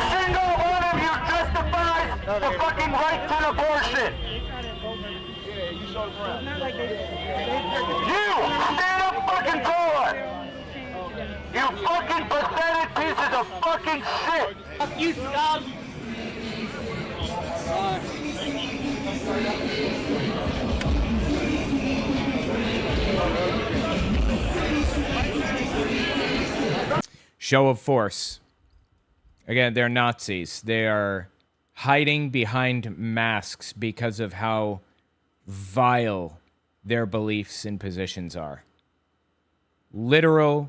single one of you justifies the fucking right to abortion. You stand up fucking taller. You fucking pathetic pieces of fucking shit. Fuck you, scum. Show of force. Again, they're Nazis. They are hiding behind masks because of how vile their beliefs and positions are. Literal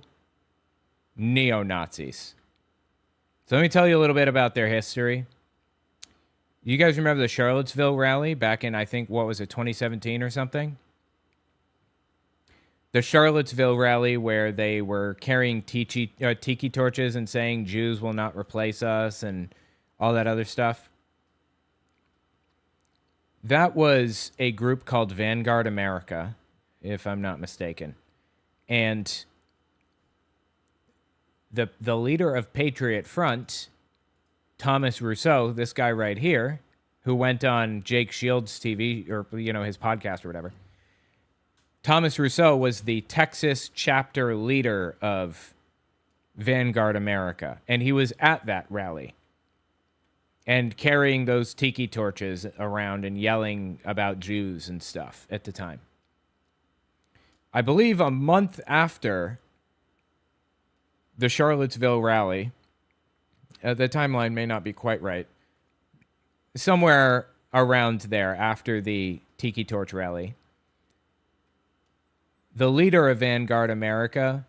neo-Nazis. So let me tell you a little bit about their history. You guys remember the Charlottesville rally back in, I think, what was it, 2017 or something? The Charlottesville rally where they were carrying tiki torches and saying Jews will not replace us and all that other stuff. That was a group called Vanguard America, if I'm not mistaken. And the leader of Patriot Front, Thomas Rousseau, this guy right here, who went on Jake Shields' TV, or, you know, his podcast or whatever. Thomas Rousseau was the Texas chapter leader of Vanguard America, and he was at that rally and carrying those tiki torches around and yelling about Jews and stuff at the time. I believe a month after the Charlottesville rally, the timeline may not be quite right, somewhere around there after the tiki torch rally, the leader of Vanguard America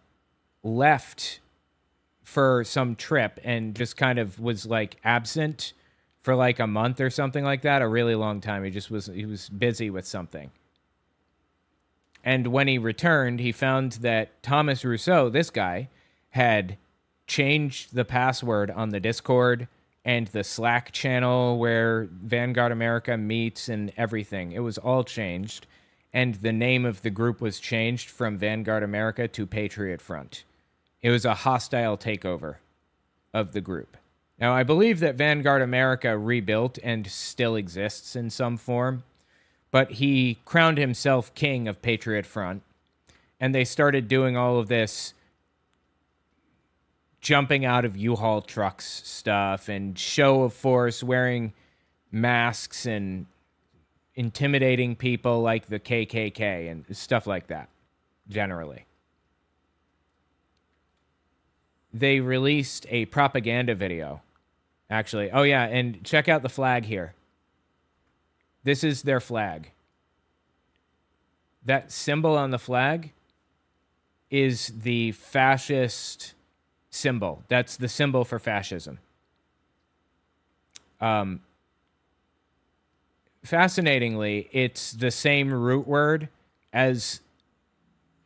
left for some trip and just kind of was like absent for like a month or something like that, a really long time. He was busy with something. And when he returned, he found that Thomas Rousseau, this guy, had changed the password on the Discord and the Slack channel where Vanguard America meets and everything. It was all changed. And the name of the group was changed from Vanguard America to Patriot Front. It was a hostile takeover of the group. Now, I believe that Vanguard America rebuilt and still exists in some form, but he crowned himself king of Patriot Front, and they started doing all of this jumping out of U-Haul trucks stuff and show of force, wearing masks and intimidating people like the KKK and stuff like that, generally. They released a propaganda video, actually. Oh, yeah, and check out the flag here. This is their flag. That symbol on the flag is the fascist symbol. That's the symbol for fascism. Fascinatingly, it's the same root word as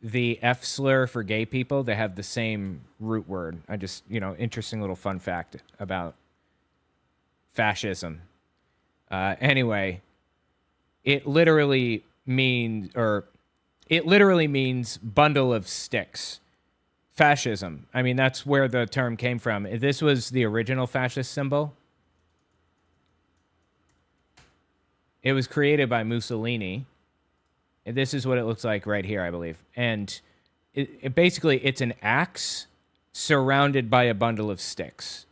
the F slur for gay people. They have the same root word. I just, interesting little fun fact about fascism. Anyway, it literally means bundle of sticks. Fascism. I mean, that's where the term came from. This was the original fascist symbol. It was created by Mussolini. And this is what it looks like right here, I believe. And basically, it's an axe surrounded by a bundle of sticks.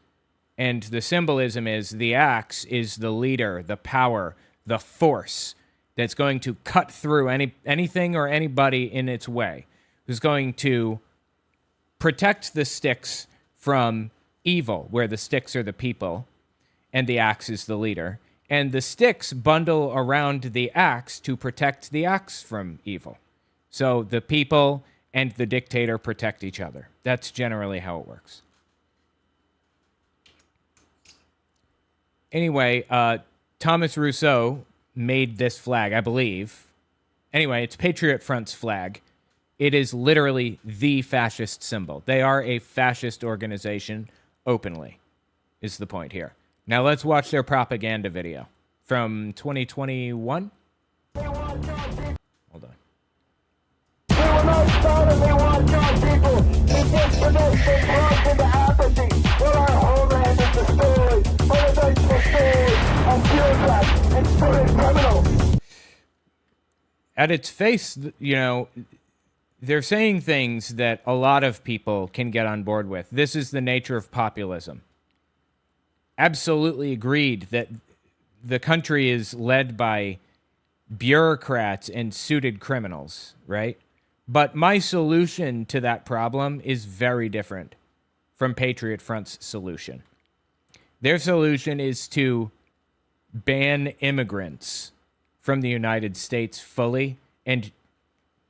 And the symbolism is the axe is the leader, the power, the force that's going to cut through anything or anybody in its way, who's going to protect the sticks from evil, where the sticks are the people, and the axe is the leader. And the sticks bundle around the axe to protect the axe from evil. So the people and the dictator protect each other. That's generally how it works. Anyway, Thomas Rousseau made this flag, I believe, Anyway, it's Patriot Front's flag. It is literally the fascist symbol. They are a fascist organization openly, is the point here. Now let's watch their propaganda video from 2021. Hold on. We will not silently watch our people begin to make them plunge into apathy while our homeland is destroyed by the vengeful sword of bureaucrats and stupid criminals. At its face, you know, they're saying things that a lot of people can get on board with. This is the nature of populism. Absolutely agreed that the country is led by bureaucrats and suited criminals, right? But my solution to that problem is very different from Patriot Front's solution. Their solution is to ban immigrants from the United States fully and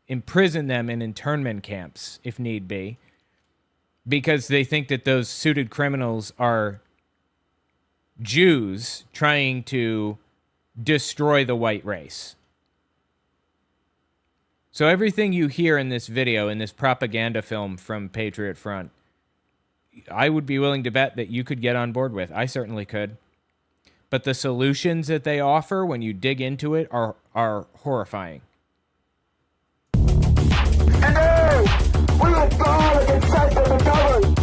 imprison them in internment camps, if need be, because they think that those suited criminals are Jews trying to destroy the white race. So everything you hear in this video, in this propaganda film from Patriot Front, I would be willing to bet that you could get on board with. I certainly could. But the solutions that they offer when you dig into it are horrifying. And hey, we will guard against such as the government.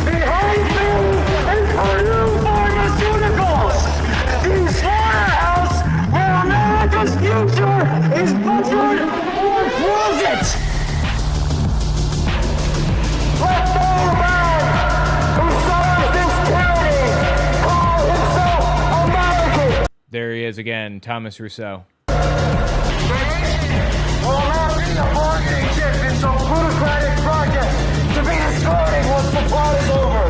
Behind me is Purdue Pharmaceuticals, the slaughterhouse where America's future is butchered or closet. Let no man who suffers this tyranny call himself American. There he is again, Thomas Rousseau. Will not be a bargaining chip in some plutocratic project to be discarded once the plot is over.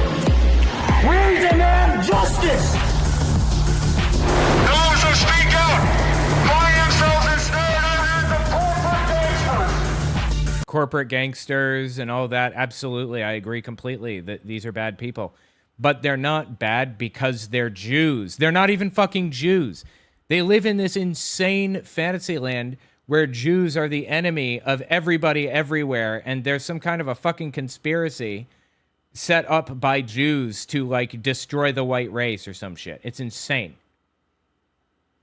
We demand justice. Those who speak out find themselves instead under the corporate gangsters. Corporate gangsters and all that. Absolutely, I agree completely that these are bad people. But they're not bad because they're Jews. They're not even fucking Jews. They live in this insane fantasy land where Jews are the enemy of everybody everywhere, and there's some kind of a fucking conspiracy set up by Jews to, like, destroy the white race or some shit. It's insane.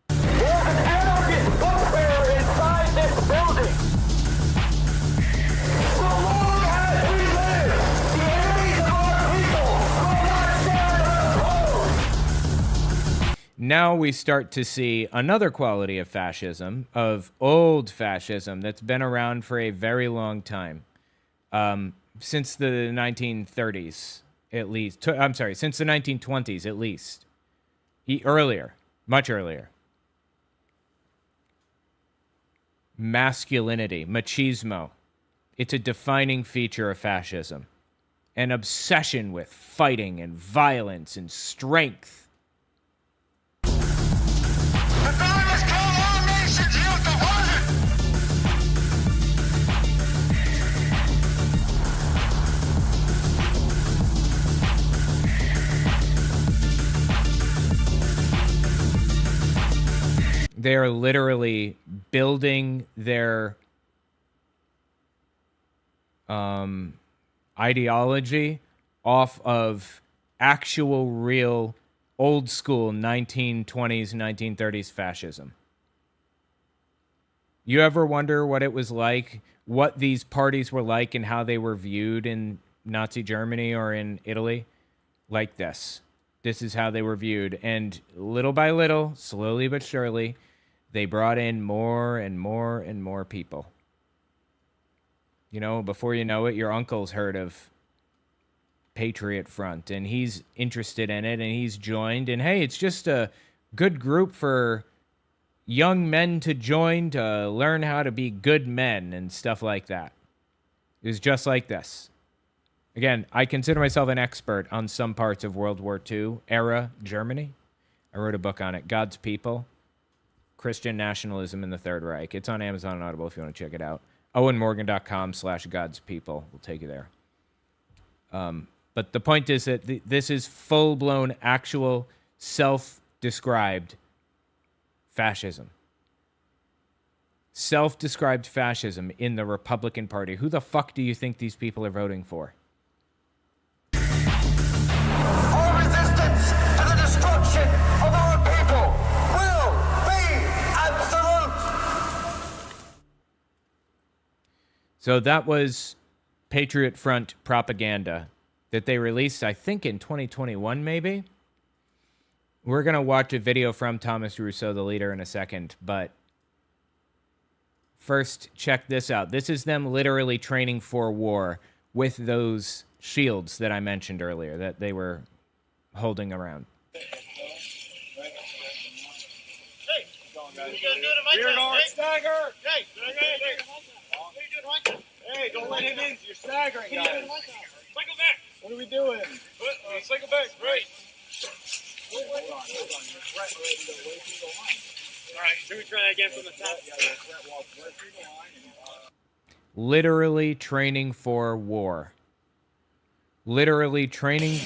There's an anarchist bugbear inside this building. So long as we live, the enemies of our people will not stand unopposed. Now we start to see another quality of fascism, of old fascism, that's been around for a very long time. Since the 1930s, at least. I'm sorry, since the 1920s, at least. Earlier, much earlier. Masculinity, machismo. It's a defining feature of fascism. An obsession with fighting and violence and strength. The time has come, our nation's youth of heart. They are literally building their ideology off of actual, real, old school 1920s, 1930s fascism. You ever wonder what it was like, what these parties were like and how they were viewed in Nazi Germany or in Italy? Like this. This is how they were viewed. And little by little, slowly but surely, they brought in more and more and more people. You know, before you know it, your uncle's heard of Patriot Front, and he's interested in it, and he's joined. And hey, it's just a good group for young men to join to learn how to be good men and stuff like that. It was just like this. Again, I consider myself an expert on some parts of World War II era Germany. I wrote a book on it, God's People, Christian Nationalism in the Third Reich. It's on Amazon and Audible if you want to check it out. OwenMorgan.com/God's People will take you there. But the point is that this is full-blown, actual, self-described fascism. Self-described fascism in the Republican Party. Who the fuck do you think these people are voting for? All resistance to the destruction of our people will be absolute. So that was Patriot Front propaganda that they released, I think, in 2021, maybe. We're going to watch a video from Thomas Rousseau, the leader, in a second, but first, check this out. This is them literally training for war with those shields that I mentioned earlier that they were holding around. Rear guard, stagger. Hey, don't let him in. You're staggering, guys. Cycle back. What are we doing? Cycle back. Right. Hold on. All right, should we try that again from the top? Literally training for war. Literally training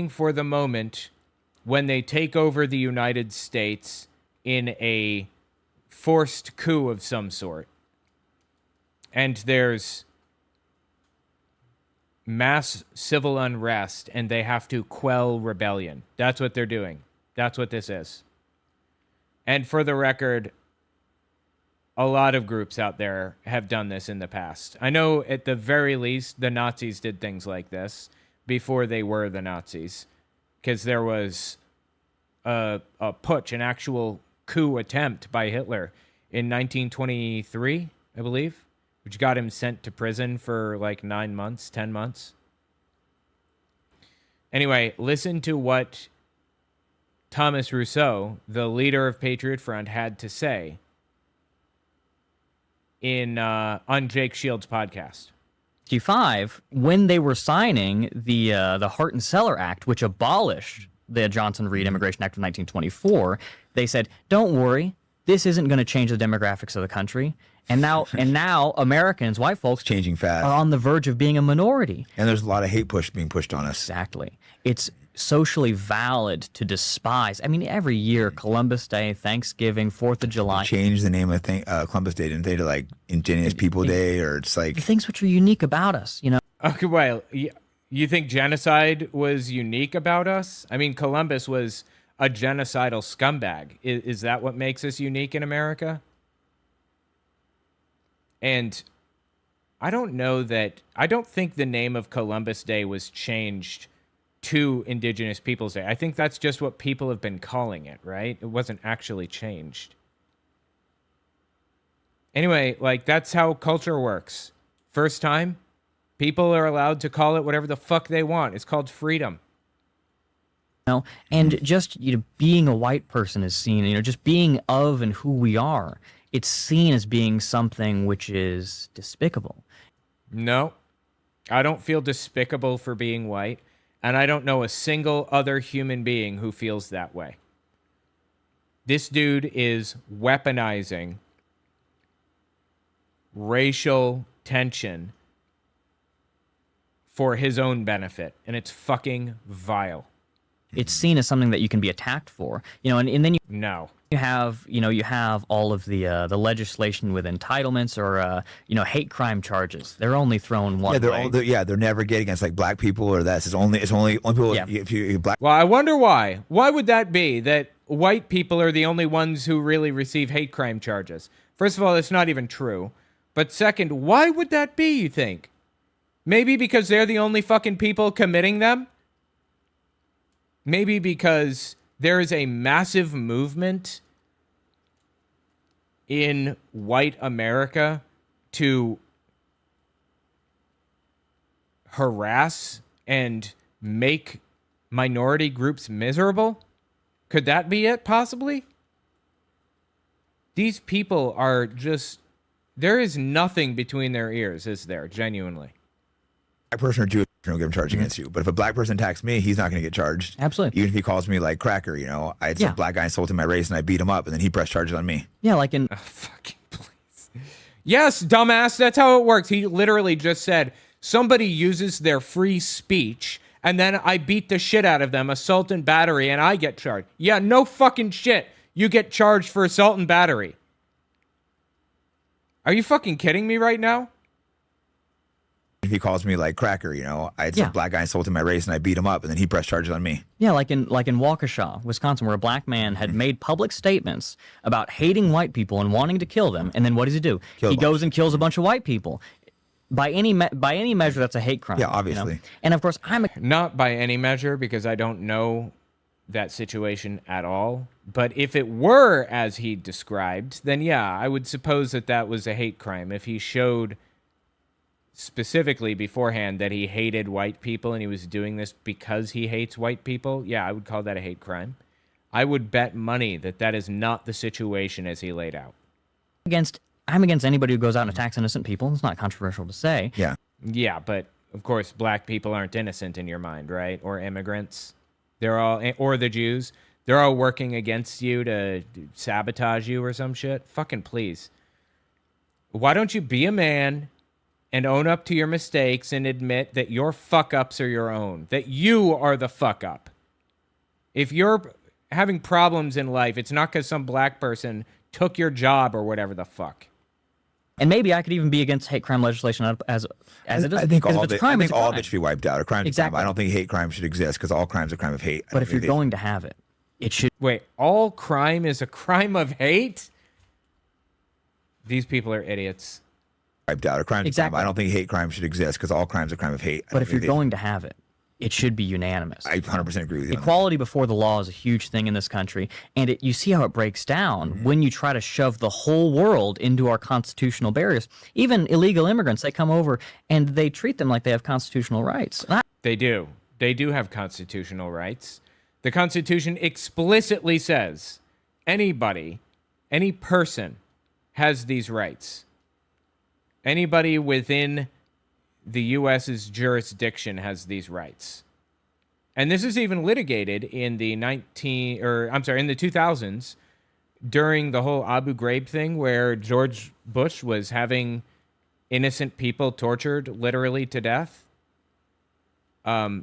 for the moment when they take over the United States in a forced coup of some sort. And there's mass civil unrest, and they have to quell rebellion. That's what they're doing. That's what this is. And for the record, a lot of groups out there have done this in the past. I know at the very least, the Nazis did things like this before they were the Nazis, because there was a putsch, an actual coup attempt by Hitler in 1923, I believe, which got him sent to prison for like 9 months, 10 months. Anyway, listen to what Thomas Rousseau, the leader of Patriot Front, had to say on Jake Shields' podcast. 1965, when they were signing the Hart-and-Celler Act, which abolished the Johnson-Reed Immigration Act of 1924, they said, "Don't worry, this isn't going to change the demographics of the country." And now Americans, white folks, changing fast, are on the verge of being a minority. And there's a lot of hate being pushed on us. Exactly. It's socially valid to despise. I mean, every year, Columbus Day, Thanksgiving, 4th of July. Change the name of Columbus Day, didn't they, to like Indigenous People Day, or it's like... The things which are unique about us, you know? Okay, well, you think genocide was unique about us? I mean, Columbus was a genocidal scumbag. Is that what makes us unique in America? And I don't think the name of Columbus Day was changed to Indigenous Peoples Day. I think that's just what people have been calling it, right? It wasn't actually changed. Anyway, like, that's how culture works. First time, people are allowed to call it whatever the fuck they want. It's called freedom. And just being a white person is seen, just being of and who we are, it's seen as being something which is despicable. No, I don't feel despicable for being white, and I don't know a single other human being who feels that way. This dude is weaponizing racial tension for his own benefit, and it's fucking vile. It's seen as something that you can be attacked for, and then you have all of the legislation with entitlements or hate crime charges. They're only thrown one way. They're never getting against like black people or that. It's only people. Yeah. If you black. Well, I wonder why. Why would that be? That white people are the only ones who really receive hate crime charges. First of all, that's not even true. But second, why would that be? You think? Maybe because they're the only fucking people committing them. Maybe because there is a massive movement in white America to harass and make minority groups miserable? Could that be it, possibly? These people are just... There is nothing between their ears, is there, genuinely? Black person or Jewish person will get him charged against you. But if a black person attacks me, he's not going to get charged. Absolutely. Even if he calls me like cracker, it's a black guy insulting my race and I beat him up and then he pressed charges on me. Yeah, like in... Oh, fucking please. Yes, dumbass, that's how it works. He literally just said, Somebody uses their free speech, and then I beat the shit out of them, assault and battery, and I get charged. Yeah, no fucking shit. You get charged for assault and battery. Are you fucking kidding me right now? If he calls me like cracker, you know, I had some black guy insulting my race and I beat him up and then he pressed charges on me. Yeah, like in Waukesha, Wisconsin, where a black man had made public statements about hating white people and wanting to kill them, and then what does he do? He goes and kills a bunch of white people. By any measure, that's a hate crime. Yeah, obviously. You know? And of course, not by any measure, because I don't know that situation at all. But if it were as he described, then yeah, I would suppose that that was a hate crime. If he showed specifically beforehand that he hated white people and he was doing this because he hates white people, yeah, I would call that a hate crime. I would bet money that that is not the situation as he laid out. I'm against anybody who goes out and attacks innocent people. It's not controversial to say. Yeah. Yeah, but of course, black people aren't innocent in your mind, right? Or immigrants. They're all, or the Jews. They're all working against you to sabotage you or some shit. Fucking please. Why don't you be a man and own up to your mistakes and admit that your fuck-ups are your own, that you are the fuck-up? If you're having problems in life, it's not because some black person took your job or whatever the fuck. And maybe I could even be against hate crime legislation as it is. I think all of it should be wiped out. A crime is a crime. I don't think hate crime should exist because all crime is a crime of hate. But if you're going to have it, it should... Wait, all crime is a crime of hate? These people are idiots. Wiped out. A crime is a crime. I don't think hate crime should exist because all crime is a crime of hate. But if you're going to have it, it should be unanimous. I 100% agree with you. Equality before the law is a huge thing in this country, and you see how it breaks down when you try to shove the whole world into our constitutional barriers. Even illegal immigrants, they come over and they treat them like they have constitutional rights. They do. They do have constitutional rights. The Constitution explicitly says anybody, any person has these rights. Anybody within the U.S.'s jurisdiction has these rights. And this is even litigated in the 2000s during the whole Abu Ghraib thing where George Bush was having innocent people tortured literally to death. That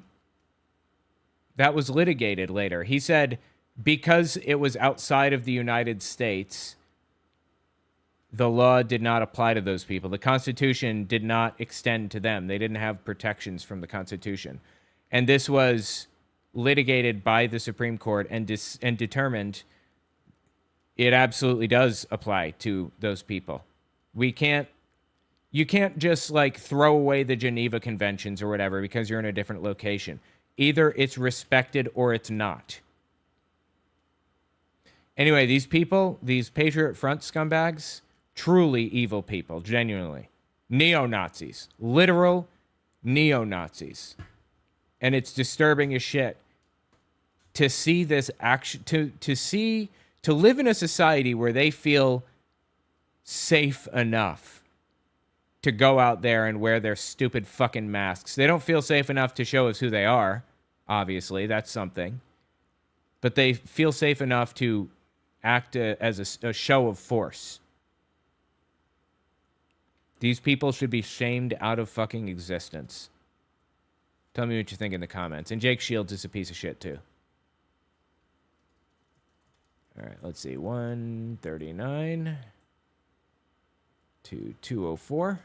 was litigated later. He said because it was outside of the United States, the law did not apply to those people. The Constitution did not extend to them. They didn't have protections from the Constitution. And this was litigated by the Supreme Court and determined it absolutely does apply to those people. You can't just like throw away the Geneva Conventions or whatever because you're in a different location. Either it's respected or it's not. Anyway, these people, these Patriot Front scumbags, truly evil people, genuinely. Neo-Nazis. Literal neo-Nazis. And it's disturbing as shit to see this action, to live in a society where they feel safe enough to go out there and wear their stupid fucking masks. They don't feel safe enough to show us who they are, obviously. That's something. But they feel safe enough to act as a show of force. These people should be shamed out of fucking existence. Tell me what you think in the comments. And Jake Shields is a piece of shit, too. All right, let's see. 139 to 204.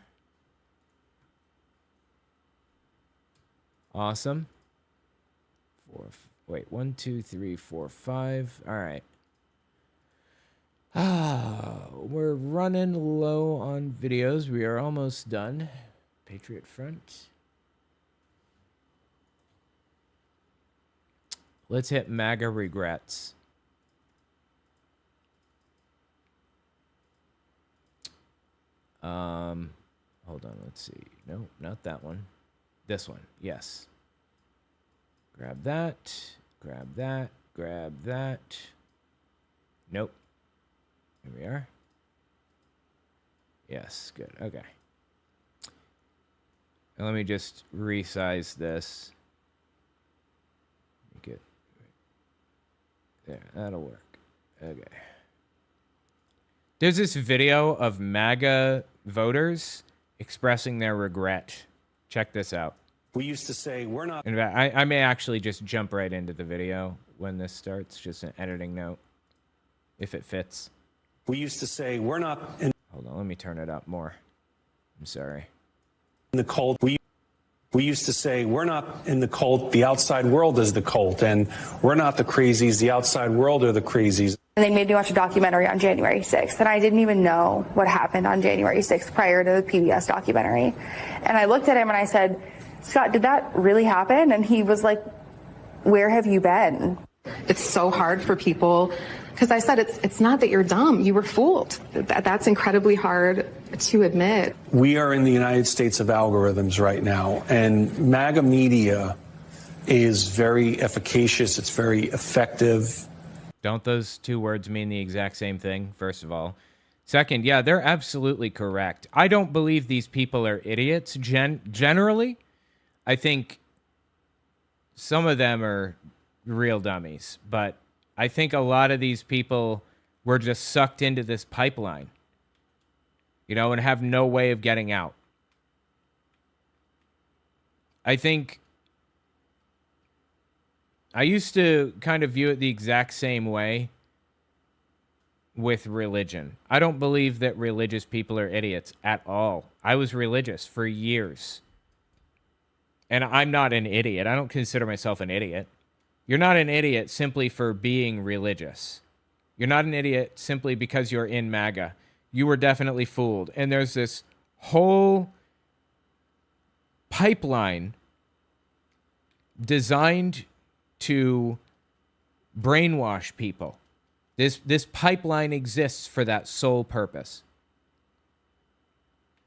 Awesome. 1, 2, 3, 4, 5. All right. We're running low on videos. We are almost done. Patriot Front. Let's hit MAGA regrets. Hold on, let's see. No, not that one. This one, yes. Grab that, grab that, grab that. Nope. Here we are. Yes, good. Okay. And let me just resize this. Make it. There, that'll work. Okay. There's this video of MAGA voters expressing their regret Check this out. We used to say we're not. In fact, I may actually just jump right into the video when this starts. Just an editing note, if it fits. We used to say we're not. Hold on, let me turn it up more. I'm sorry. In the cult, we used to say we're not in the cult. The outside world is the cult, and we're not the crazies. The outside world are the crazies. And they made me watch a documentary on January 6th, and I didn't even know what happened on January 6th prior to the PBS documentary. And I looked at him and I said, Scott, did that really happen? And he was like, where have you been? It's so hard for people because I said it's not that you're dumb, you were fooled. That's incredibly hard to admit. We are in the United States of algorithms right now, and MAGA media is very efficacious, it's very effective. Don't those two words mean the exact same thing, first of all? Second, yeah, they're absolutely correct. I don't believe these people are idiots generally. I think some of them are real dummies, but I think a lot of these people were just sucked into this pipeline, you know, and have no way of getting out. I think I used to kind of view it the exact same way with religion. I don't believe that religious people are idiots at all. I was religious for years. And I'm not an idiot. I don't consider myself an idiot. You're not an idiot simply for being religious. You're not an idiot simply because you're in MAGA. You were definitely fooled. And there's this whole pipeline designed to brainwash people. This pipeline exists for that sole purpose.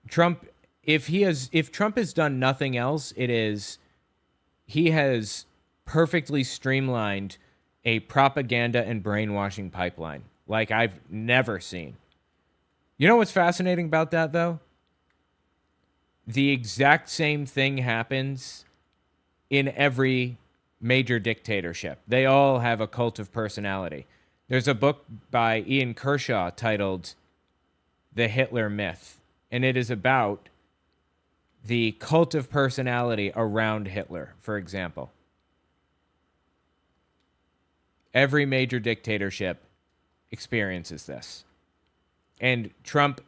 Trump, if Trump has done nothing else, it is he has perfectly streamlined a propaganda and brainwashing pipeline like I've never seen. You know what's fascinating about that, though? The exact same thing happens in every major dictatorship. They all have a cult of personality. There's a book by Ian Kershaw titled The Hitler Myth, and it is about the cult of personality around Hitler, for example. Every major dictatorship experiences this. And Trump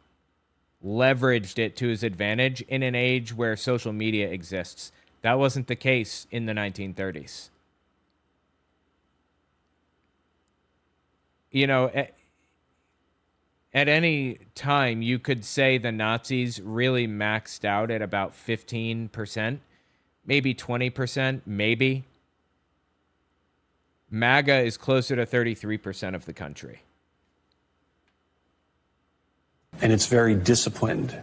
leveraged it to his advantage in an age where social media exists. That wasn't the case in the 1930s. You know, at any time, you could say the Nazis really maxed out at about 15%, maybe 20%, maybe. MAGA is closer to 33% of the country. And it's very disciplined.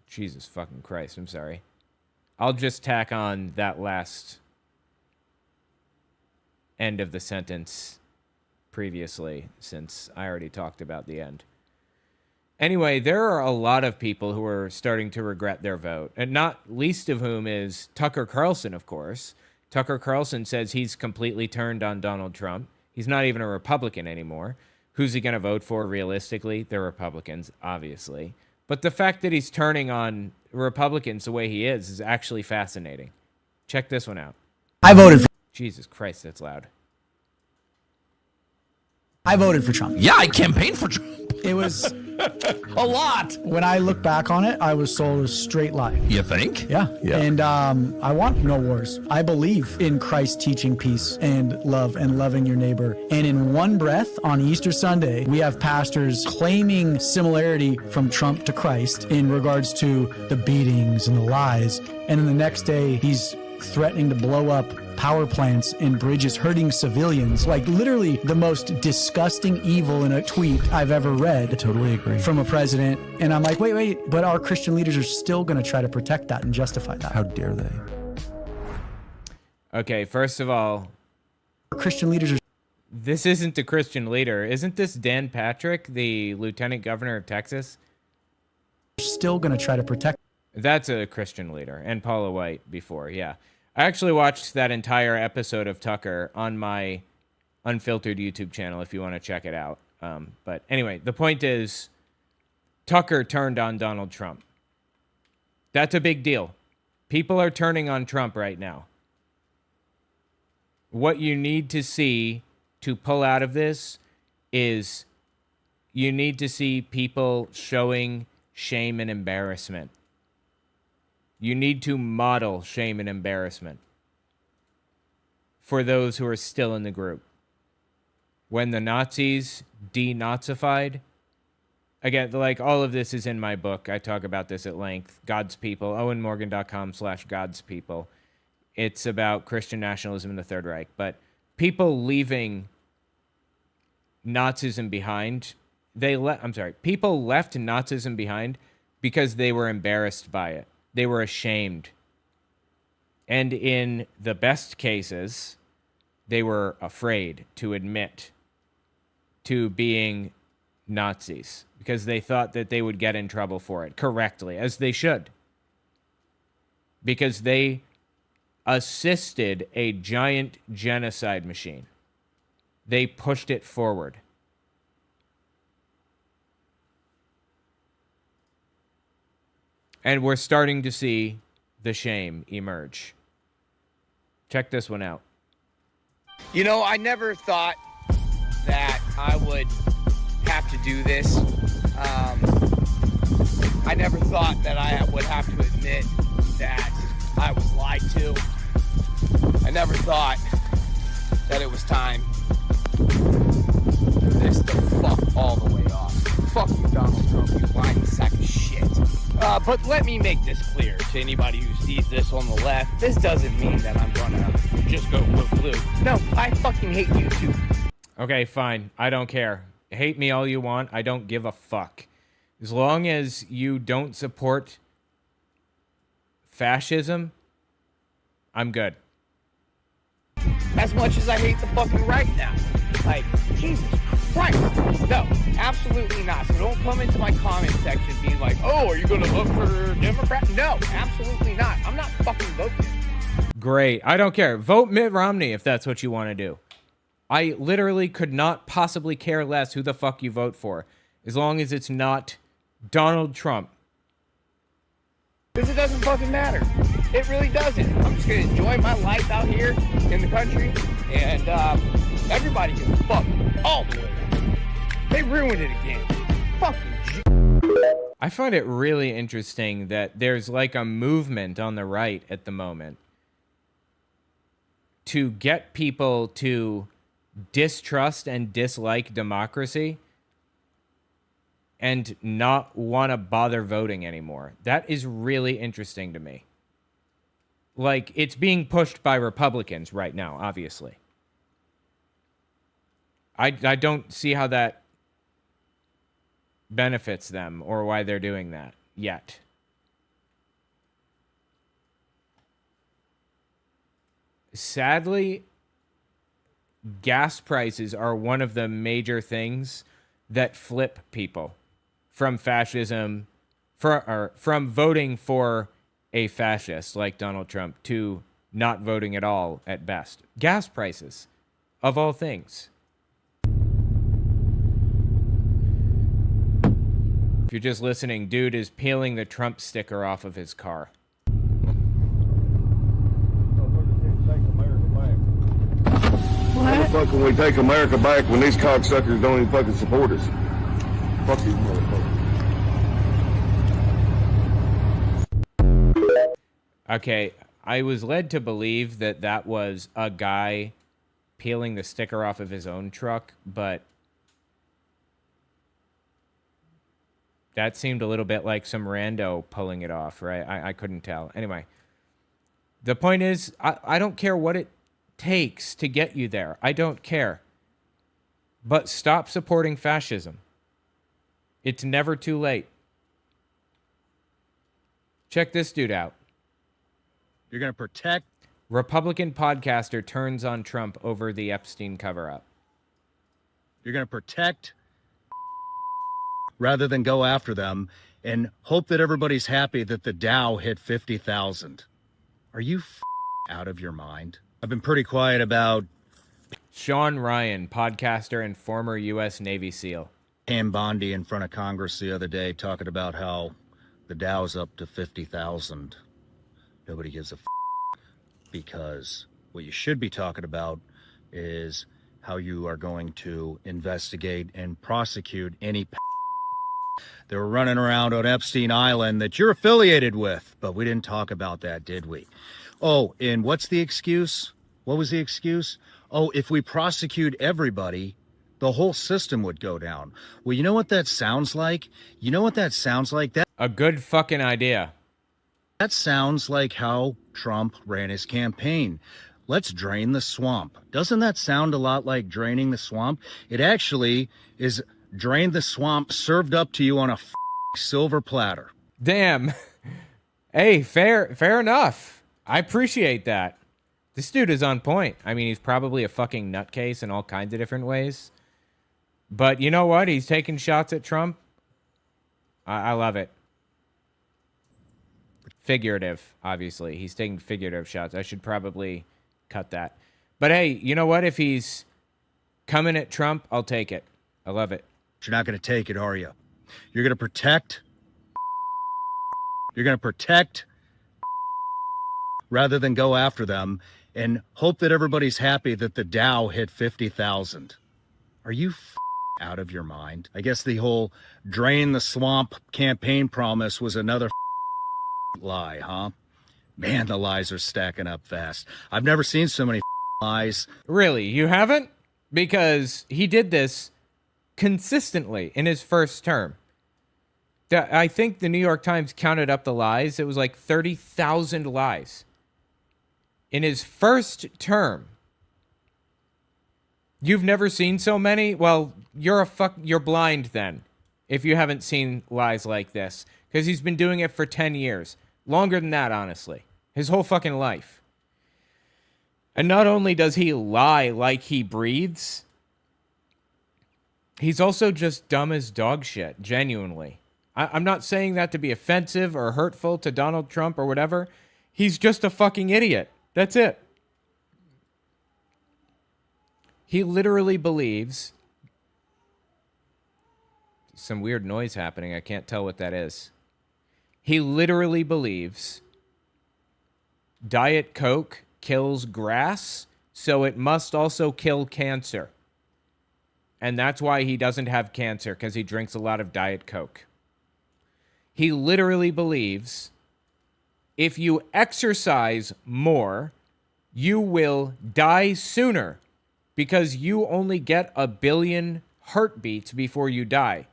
Jesus fucking Christ, I'm sorry. I'll just tack on that last end of the sentence previously, since I already talked about the end. Anyway, there are a lot of people who are starting to regret their vote, and not least of whom is Tucker Carlson, of course. Tucker Carlson says he's completely turned on Donald Trump. He's not even a Republican anymore. Who's he going to vote for realistically? The Republicans, obviously. But the fact that he's turning on Republicans the way he is actually fascinating. Check this one out. I voted for... Jesus Christ, that's loud. I voted for Trump. Yeah, I campaigned for Trump. It was... a lot. When I look back on it, I was sold a straight lie. You think? Yeah. And I want no wars. I believe in Christ teaching peace and love and loving your neighbor. And in one breath, on Easter Sunday, we have pastors claiming similarity from Trump to Christ in regards to the beatings and the lies. And then the next day, he's threatening to blow up power plants and bridges, hurting civilians. Like literally the most disgusting evil in a tweet I've ever read. I totally agree. From a president. And I'm like, wait, but our Christian leaders are still going to try to protect that and justify that. How dare they? Okay, first of all, Christian leaders are... This isn't a Christian leader. Isn't this Dan Patrick, the lieutenant governor of Texas? Still going to try to protect... That's a Christian leader. And Paula White before, yeah. I actually watched that entire episode of Tucker on my unfiltered YouTube channel if you want to check it out. But anyway, the point is, Tucker turned on Donald Trump. That's a big deal. People are turning on Trump right now. What you need to see to pull out of this is you need to see people showing shame and embarrassment. You need to model shame and embarrassment for those who are still in the group. When the Nazis denazified, again, like all of this is in my book. I talk about this at length. God's People, owenmorgan.com/God's People. It's about Christian nationalism in the Third Reich. But people leaving Nazism behind, people left Nazism behind because they were embarrassed by it. They were ashamed. And in the best cases, they were afraid to admit to being Nazis because they thought that they would get in trouble for it correctly, as they should. Because they assisted a giant genocide machine. They pushed it forward. And we're starting to see the shame emerge. Check this one out. You know, I never thought that I would have to do this. I never thought that I would have to admit that I was lied to. I never thought that it was time for this to fuck all the way off. Fuck you, Donald Trump, you lying sack of shit. But let me make this clear to anybody who sees this on the left. This doesn't mean that I'm gonna just go blue. No, I fucking hate you too. Okay, fine. I don't care. Hate me all you want. I don't give a fuck. As long as you don't support fascism, I'm good. As much as I hate the fucking right now. Like, Jesus Christ. No, absolutely not. So don't come into my comment section being like, oh, are you going to vote for Democrat? No, absolutely not. I'm not fucking voting. Great. I don't care. Vote Mitt Romney if that's what you want to do. I literally could not possibly care less who the fuck you vote for, as long as it's not Donald Trump. Because it doesn't fucking matter. It really doesn't. I'm just going to enjoy my life out here in the country, and everybody can fuck all the way up. They ruined it again. Fucking I find it really interesting that there's like a movement on the right at the moment to get people to distrust and dislike democracy and not want to bother voting anymore. That is really interesting to me. Like, it's being pushed by Republicans right now, obviously. I don't see how that benefits them or why they're doing that yet. Sadly, gas prices are one of the major things that flip people from fascism, from voting for a fascist like Donald Trump to not voting at all at best. Gas prices, of all things. If you're just listening, dude is peeling the Trump sticker off of his car. How the fuck can we take America back when these cocksuckers don't even fucking support us? Fuck these motherfuckers. Okay, I was led to believe that that was a guy peeling the sticker off of his own truck, but that seemed a little bit like some rando pulling it off, right? I couldn't tell. Anyway, the point is, I don't care what it takes to get you there. I don't care. But stop supporting fascism. It's never too late. Check this dude out. You're going to protect. Republican podcaster turns on Trump over the Epstein cover-up. You're going to protect rather than go after them and hope that everybody's happy that the Dow hit 50,000. Are you out of your mind? I've been pretty quiet about Sean Ryan, podcaster and former U.S. Navy SEAL. Pam Bondi in front of Congress the other day talking about how the Dow's up to 50,000. Nobody gives a because what you should be talking about is how you are going to investigate and prosecute any that were running around on Epstein Island that you're affiliated with. But we didn't talk about that, did we? Oh, and what's the excuse? What was the excuse? Oh, if we prosecute everybody, the whole system would go down. Well, you know what that sounds like? You know what that sounds like? A good fucking idea. That sounds like how Trump ran his campaign. Let's drain the swamp. Doesn't that sound a lot like draining the swamp? It actually is drain the swamp served up to you on a silver platter. Damn. Hey, fair enough. I appreciate that. This dude is on point. I mean, he's probably a fucking nutcase in all kinds of different ways. But you know what? He's taking shots at Trump. I love it. Figurative, obviously. He's taking figurative shots. I should probably cut that. But hey, you know what? If he's coming at Trump, I'll take it. I love it. You're not going to take it, are you? You're going to protect. You're going to protect rather than go after them and hope that everybody's happy that the Dow hit 50,000. Are you out of your mind? I guess the whole drain the swamp campaign promise was another lie, huh? Man, the lies are stacking up fast. I've never seen so many lies. Really? You haven't? Because he did this consistently in his first term. I think the New York Times counted up the lies. It was like 30,000 lies. In his first term. You've never seen so many? Well, you're blind then, if you haven't seen lies like this. Because he's been doing it for 10 years. Longer than that, honestly. His whole fucking life. And not only does he lie like he breathes, he's also just dumb as dog shit, genuinely. I'm not saying that to be offensive or hurtful to Donald Trump or whatever. He's just a fucking idiot. That's it. He literally believes... Some weird noise happening. I can't tell what that is. He literally believes Diet Coke kills grass, so it must also kill cancer. And that's why he doesn't have cancer, because he drinks a lot of Diet Coke. He literally believes if you exercise more, you will die sooner, because you only get 1 billion heartbeats before you die.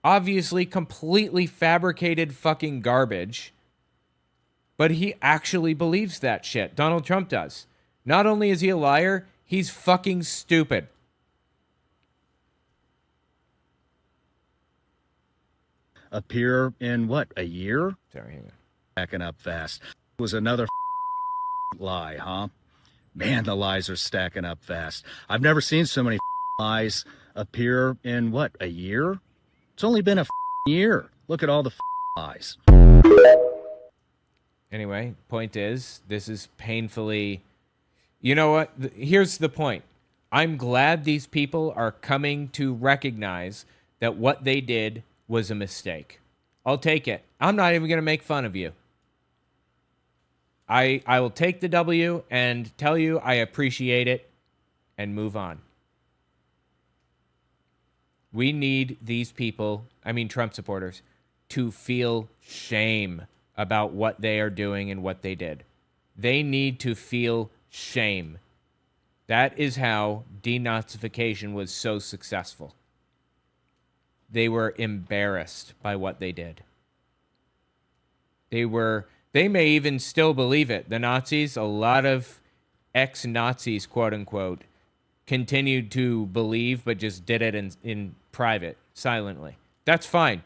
Obviously, completely fabricated fucking garbage. But he actually believes that shit. Donald Trump does. Not only is he a liar, he's fucking stupid. Appear in what, a year? Sorry, hang on. Backing up fast. It was another lie, huh? Man, the lies are stacking up fast. I've never seen so many lies appear in what, a year? It's only been a year. Look at all the lies. Anyway, point is, this is painfully... You know what? Here's the point. I'm glad these people are coming to recognize that what they did was a mistake. I'll take it. I'm not even going to make fun of you. I will take the W and tell you I appreciate it and move on. We need these people, I mean Trump supporters, to feel shame about what they are doing and what they did. They need to feel shame. That is how denazification was so successful. They were embarrassed by what they did. They may even still believe it. The Nazis, a lot of ex-Nazis, quote unquote, continued to believe, but just did it in private, silently. That's fine.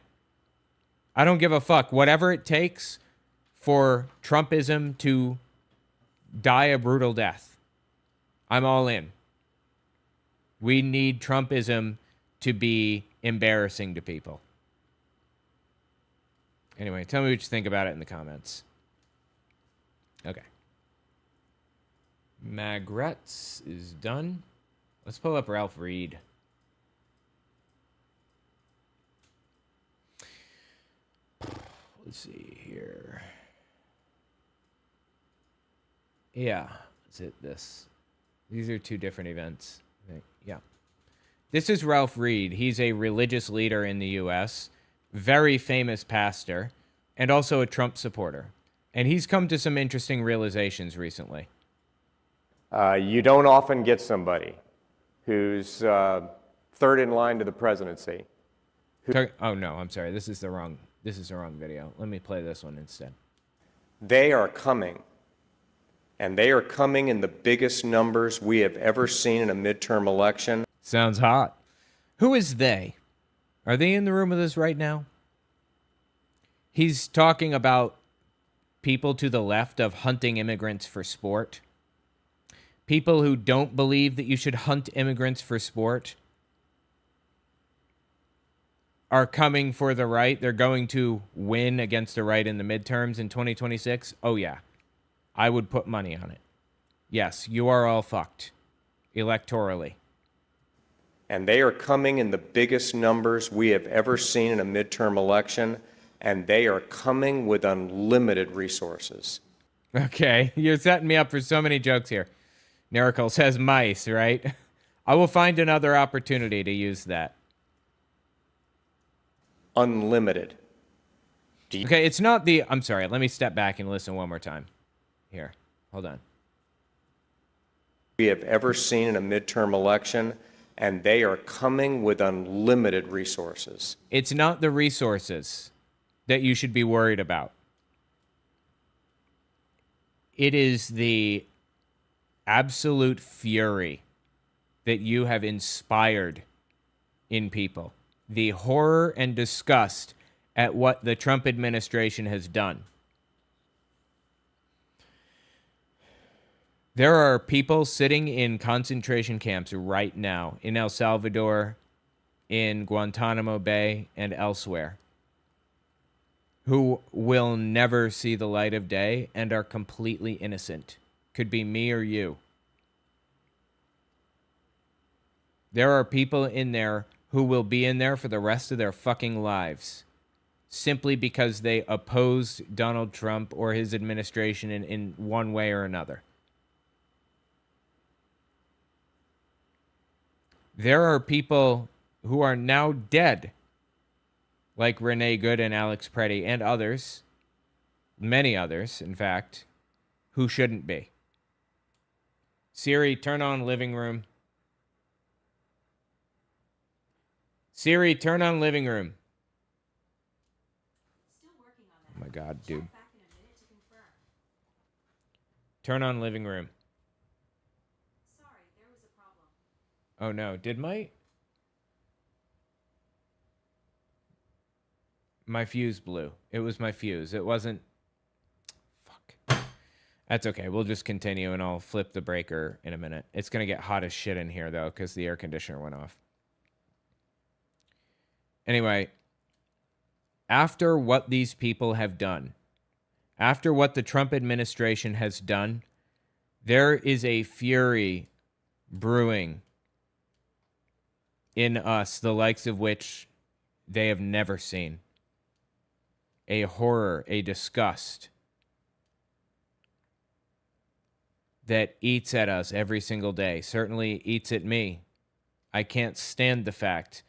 I don't give a fuck. Whatever it takes for Trumpism to die a brutal death, I'm all in. We need Trumpism to be embarrassing to people. Anyway, tell me what you think about it in the comments. Okay. Magrets is done. Let's pull up Ralph Reed. Let's see here. Yeah. Is it this? These are two different events. Yeah. This is Ralph Reed. He's a religious leader in the U.S., very famous pastor, and also a Trump supporter. And he's come to some interesting realizations recently. You don't often get somebody who's third in line to the presidency. Oh no, I'm sorry. This is the wrong video. Let me play this one instead. They are coming. And they are coming in the biggest numbers we have ever seen in a midterm election. Sounds hot. Who is they? Are they in the room with us right now? He's talking about people to the left of hunting immigrants for sport. People who don't believe that you should hunt immigrants for sport are coming for the right. They're going to win against the right in the midterms in 2026. Oh, yeah. I would put money on it. Yes, you are all fucked electorally. And they are coming in the biggest numbers we have ever seen in a midterm election, and they are coming with unlimited resources. Okay, you're setting me up for so many jokes here. Miracle says mice, right? I will find another opportunity to use that. Unlimited. Okay, it's not the... I'm sorry, let me step back and listen one more time. Here, hold on. We have ever seen in a midterm election, and they are coming with unlimited resources. It's not the resources that you should be worried about. It is the absolute fury that you have inspired in people. The horror and disgust at what the Trump administration has done. There are people sitting in concentration camps right now in El Salvador, in Guantanamo Bay, and elsewhere who will never see the light of day and are completely innocent. Could be me or you. There are people in there who will be in there for the rest of their fucking lives simply because they opposed Donald Trump or his administration in one way or another. There are people who are now dead, like Renee Good and Alex Preddy and others, many others, in fact, who shouldn't be. Siri, turn on living room. Siri, turn on living room. Oh my God, dude. Turn on living room. Oh no, did my fuse blew? It was my fuse. It wasn't... Fuck. That's okay. We'll just continue and I'll flip the breaker in a minute. It's going to get hot as shit in here though because the air conditioner went off. Anyway, after what these people have done, after what the Trump administration has done, there is a fury brewing in us, the likes of which they have never seen. A horror, a disgust that eats at us every single day, certainly eats at me. I can't stand the fact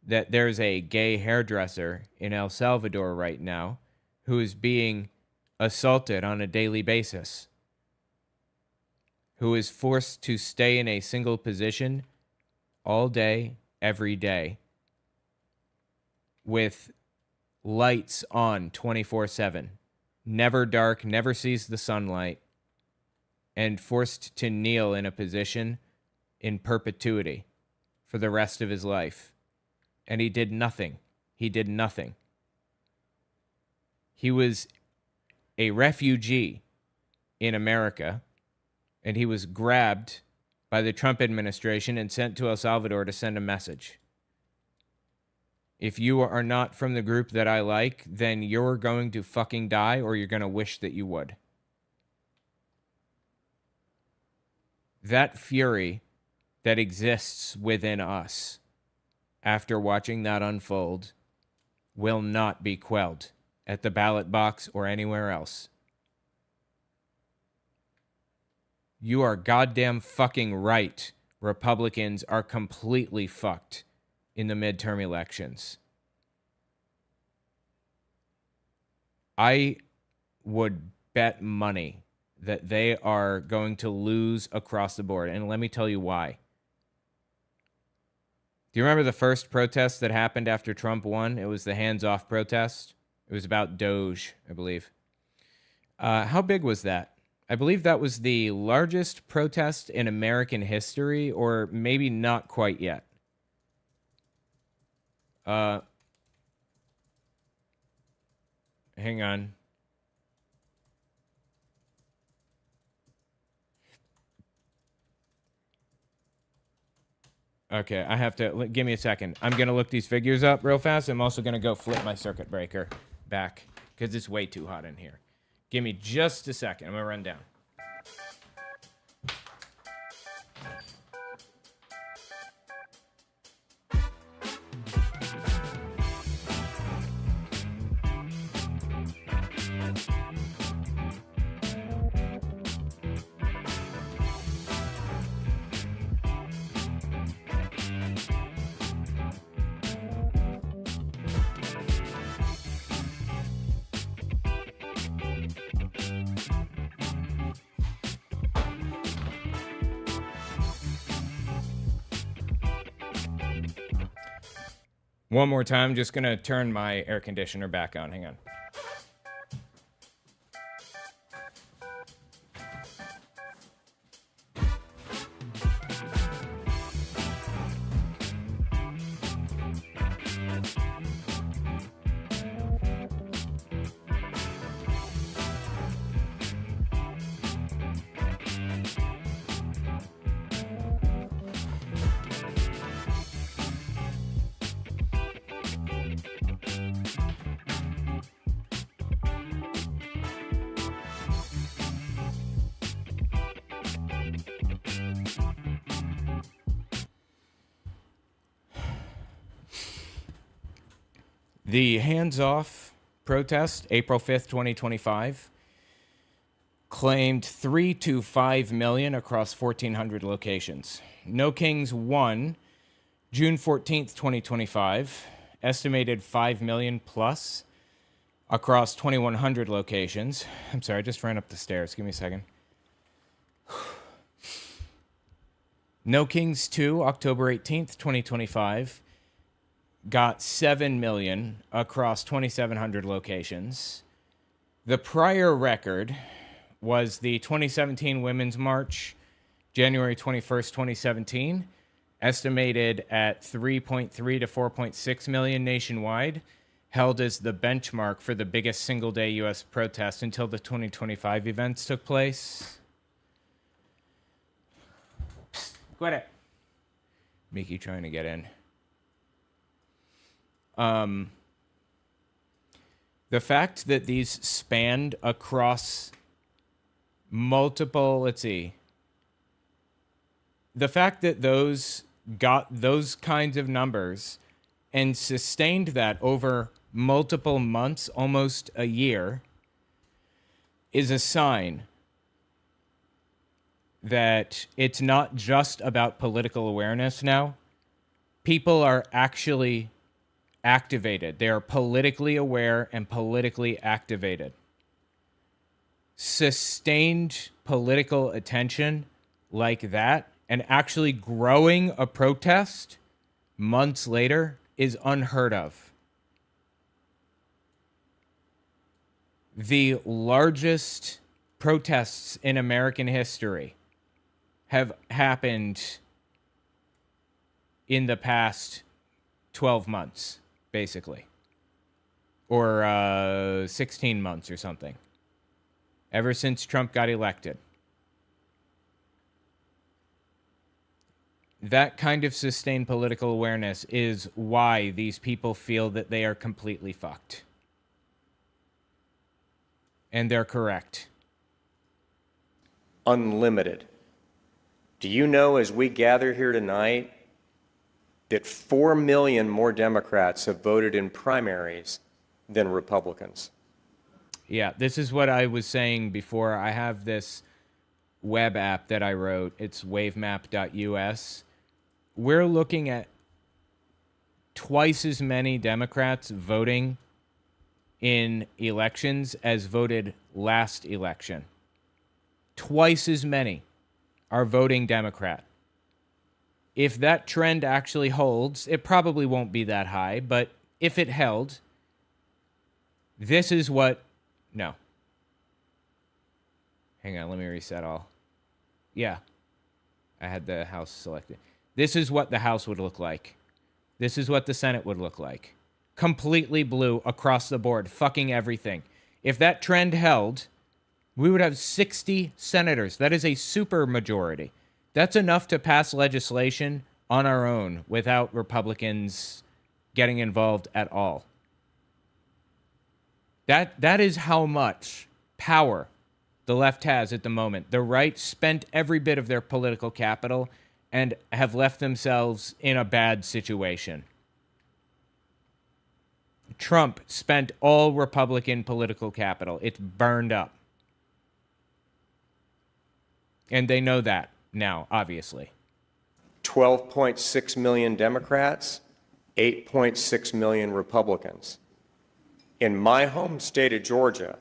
that there's a gay hairdresser in El Salvador right now who is being assaulted on a daily basis, who is forced to stay in a single position all day, every day, with lights on 24/7, never dark, never sees the sunlight, and forced to kneel in a position in perpetuity for the rest of his life. And he did nothing. He did nothing. He was a refugee in America, and he was grabbed by the Trump administration and sent to El Salvador to send a message. If you are not from the group that I like, then you're going to fucking die or you're going to wish that you would. That fury that exists within us after watching that unfold will not be quelled at the ballot box or anywhere else. You are goddamn fucking right. Republicans are completely fucked in the midterm elections. I would bet money that they are going to lose across the board. And let me tell you why. Do you remember the first protest that happened after Trump won? It was the hands-off protest. It was about Doge, I believe. How big was that? I believe that was the largest protest in American history, or maybe not quite yet. Hang on. Okay, I have to, give me a second. I'm going to look these figures up real fast. I'm also going to go flip my circuit breaker back because it's way too hot in here. Give me just a second. I'm going to run down. One more time, just going to turn my air conditioner back on. Hang on. The hands-off protest, April 5th, 2025, claimed 3 to 5 million across 1,400 locations. No Kings won, June 14th, 2025, estimated 5 million plus across 2,100 locations. I'm sorry, I just ran up the stairs. Give me a second. No Kings 2, October 18th, 2025, got 7 million across 2,700 locations. The prior record was the 2017 Women's March, January 21st, 2017, estimated at 3.3 to 4.6 million nationwide, held as the benchmark for the biggest single-day U.S. protest until the 2025 events took place. Quit it. Mickey trying to get in. The fact that these spanned across multiple, let's see, the fact that those got those kinds of numbers and sustained that over multiple months, almost a year, is a sign that it's not just about political awareness now. People are actually activated. They are politically aware and politically activated. Sustained political attention like that and actually growing a protest months later is unheard of. The largest protests in American history have happened in the past 12 months. Basically, or 16 months or something, ever since Trump got elected. That kind of sustained political awareness is why these people feel that they are completely fucked. And they're correct. Unlimited. Do you know, as we gather here tonight, that 4 million more Democrats have voted in primaries than Republicans? Yeah, this is what I was saying before. I have this web app that I wrote. It's wavemap.us. We're looking at twice as many Democrats voting in elections as voted last election. Twice as many are voting Democrat. If that trend actually holds, it probably won't be that high, but if it held, this is what... No. Hang on, let me reset all. Yeah. I had the House selected. This is what the House would look like. This is what the Senate would look like. Completely blue across the board, fucking everything. If that trend held, we would have 60 senators. That is a super majority. That's enough to pass legislation on our own without Republicans getting involved at all. That is how much power the left has at the moment. The right spent every bit of their political capital and have left themselves in a bad situation. Trump spent all Republican political capital. It's burned up. And they know that now, obviously. 12.6 million Democrats, 8.6 million Republicans. In my home state of Georgia,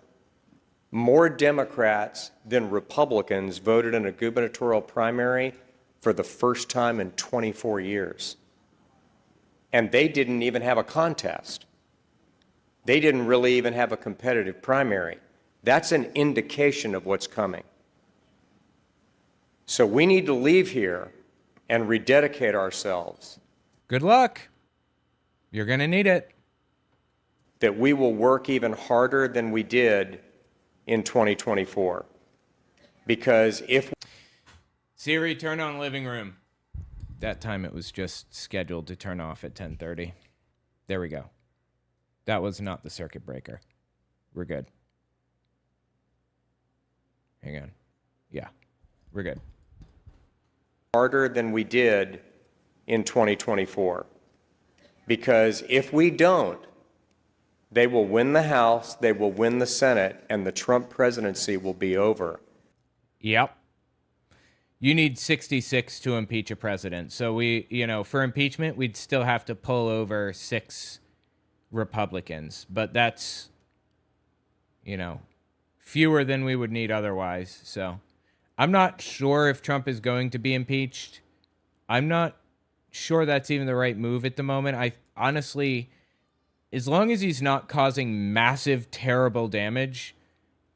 more Democrats than Republicans voted in a gubernatorial primary for the first time in 24 years. And they didn't even have a contest. They didn't really even have a competitive primary. That's an indication of what's coming. So we need to leave here and rededicate ourselves. Good luck. You're going to need it. That we will work even harder than we did in 2024. Because if... Siri, turn on living room. That time it was just scheduled to turn off at 10:30. There we go. That was not the circuit breaker. We're good. Hang on. Yeah, we're good. Harder than we did in 2024. Because if we don't, they will win the House, they will win the Senate, and the Trump presidency will be over. Yep. You need 66 to impeach a president. So for impeachment, we'd still have to pull over 6 Republicans. But that's, fewer than we would need otherwise. So I'm not sure if Trump is going to be impeached. I'm not sure that's even the right move at the moment. I honestly, as long as he's not causing massive, terrible damage,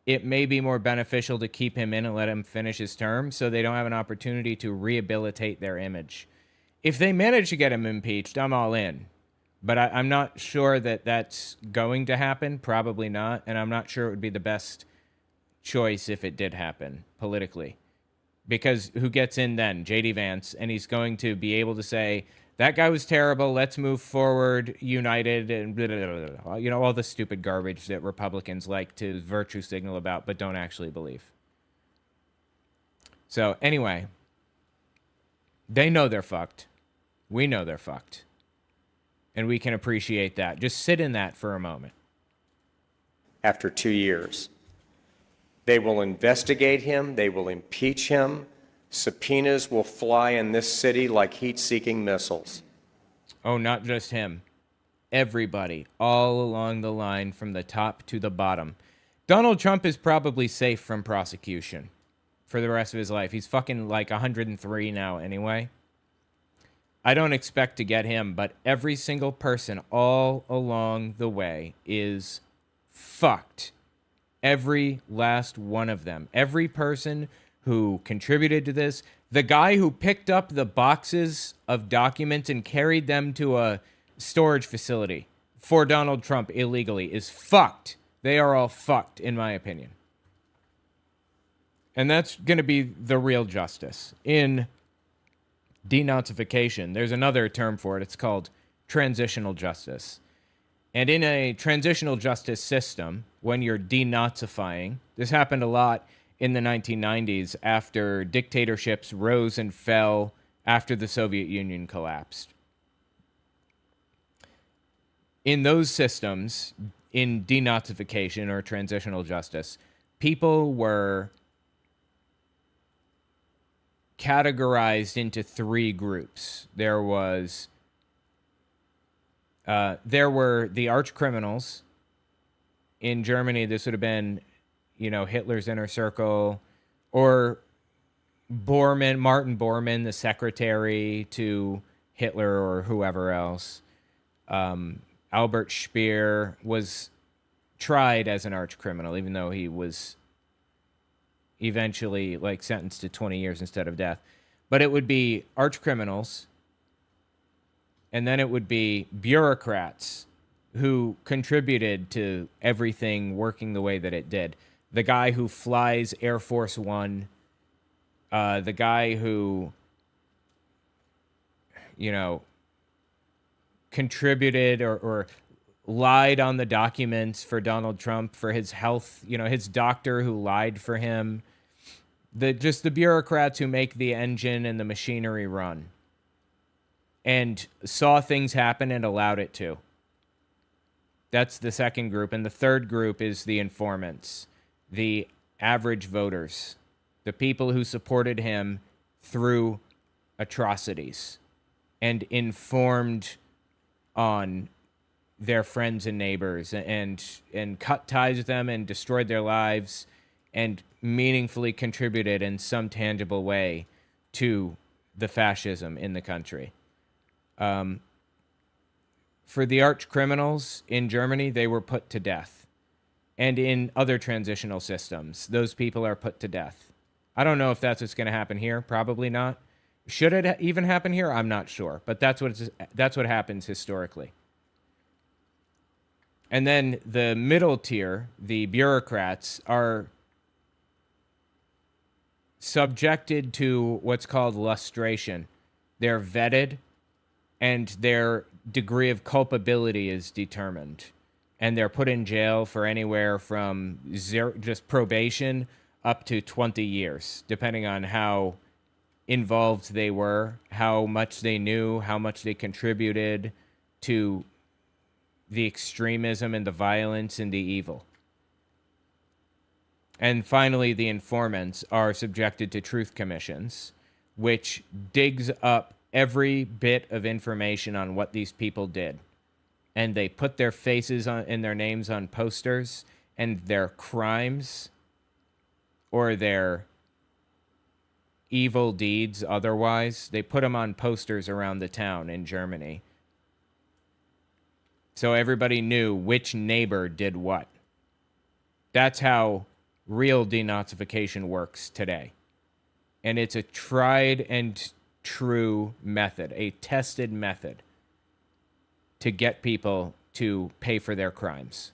it may be more beneficial to keep him in and let him finish his term so they don't have an opportunity to rehabilitate their image. If they manage to get him impeached, I'm all in. But I'm not sure that that's going to happen. Probably not. And I'm not sure it would be the best choice if it did happen politically. Because who gets in then? J.D. Vance. And he's going to be able to say, that guy was terrible. Let's move forward, united, and blah, blah, blah, blah. All the stupid garbage that Republicans like to virtue signal about, but don't actually believe. So anyway, they know they're fucked. We know they're fucked. And we can appreciate that. Just sit in that for a moment. After 2 years, they will investigate him. They will impeach him. Subpoenas will fly in this city like heat-seeking missiles. Oh, not just him. Everybody, all along the line from the top to the bottom. Donald Trump is probably safe from prosecution for the rest of his life. He's fucking like 103 now anyway. I don't expect to get him, but every single person all along the way is fucked. Every last one of them. Every person who contributed to this. The guy who picked up the boxes of documents and carried them to a storage facility for Donald Trump illegally is fucked. They are all fucked, in my opinion. And that's going to be the real justice. In denazification, there's another term for it. It's called transitional justice. And in a transitional justice system, when you're denazifying, this happened a lot in the 1990s after dictatorships rose and fell after the Soviet Union collapsed. In those systems, in denazification or transitional justice, people were categorized into three groups. There were the arch criminals. In Germany, this would have been, Hitler's inner circle, or Martin Bormann, the secretary to Hitler or whoever else. Albert Speer was tried as an arch criminal, even though he was eventually sentenced to 20 years instead of death. But it would be arch criminals, and then it would be bureaucrats who contributed to everything working the way that it did. The guy who flies Air Force One, the guy who, contributed or lied on the documents for Donald Trump for his health, his doctor who lied for him. Just the bureaucrats who make the engine and the machinery run and saw things happen and allowed it to. That's the second group. And the third group is the informants, the average voters, the people who supported him through atrocities and informed on their friends and neighbors and cut ties with them and destroyed their lives and meaningfully contributed in some tangible way to the fascism in the country. For the arch criminals in Germany, they were put to death. And in other transitional systems, those people are put to death. I don't know if that's what's going to happen here. Probably not. Should it even happen here? I'm not sure. But that's what happens historically. And then the middle tier, the bureaucrats, are subjected to what's called lustration. They're vetted, and their degree of culpability is determined. And they're put in jail for anywhere from just probation up to 20 years, depending on how involved they were, how much they knew, how much they contributed to the extremism and the violence and the evil. And finally, the informants are subjected to truth commissions, which digs up every bit of information on what these people did. And they put their faces and their names on posters, and their crimes or their evil deeds otherwise, they put them on posters around the town in Germany. So everybody knew which neighbor did what. That's how real denazification works today. And it's a tried and true method, a tested method to get people to pay for their crimes.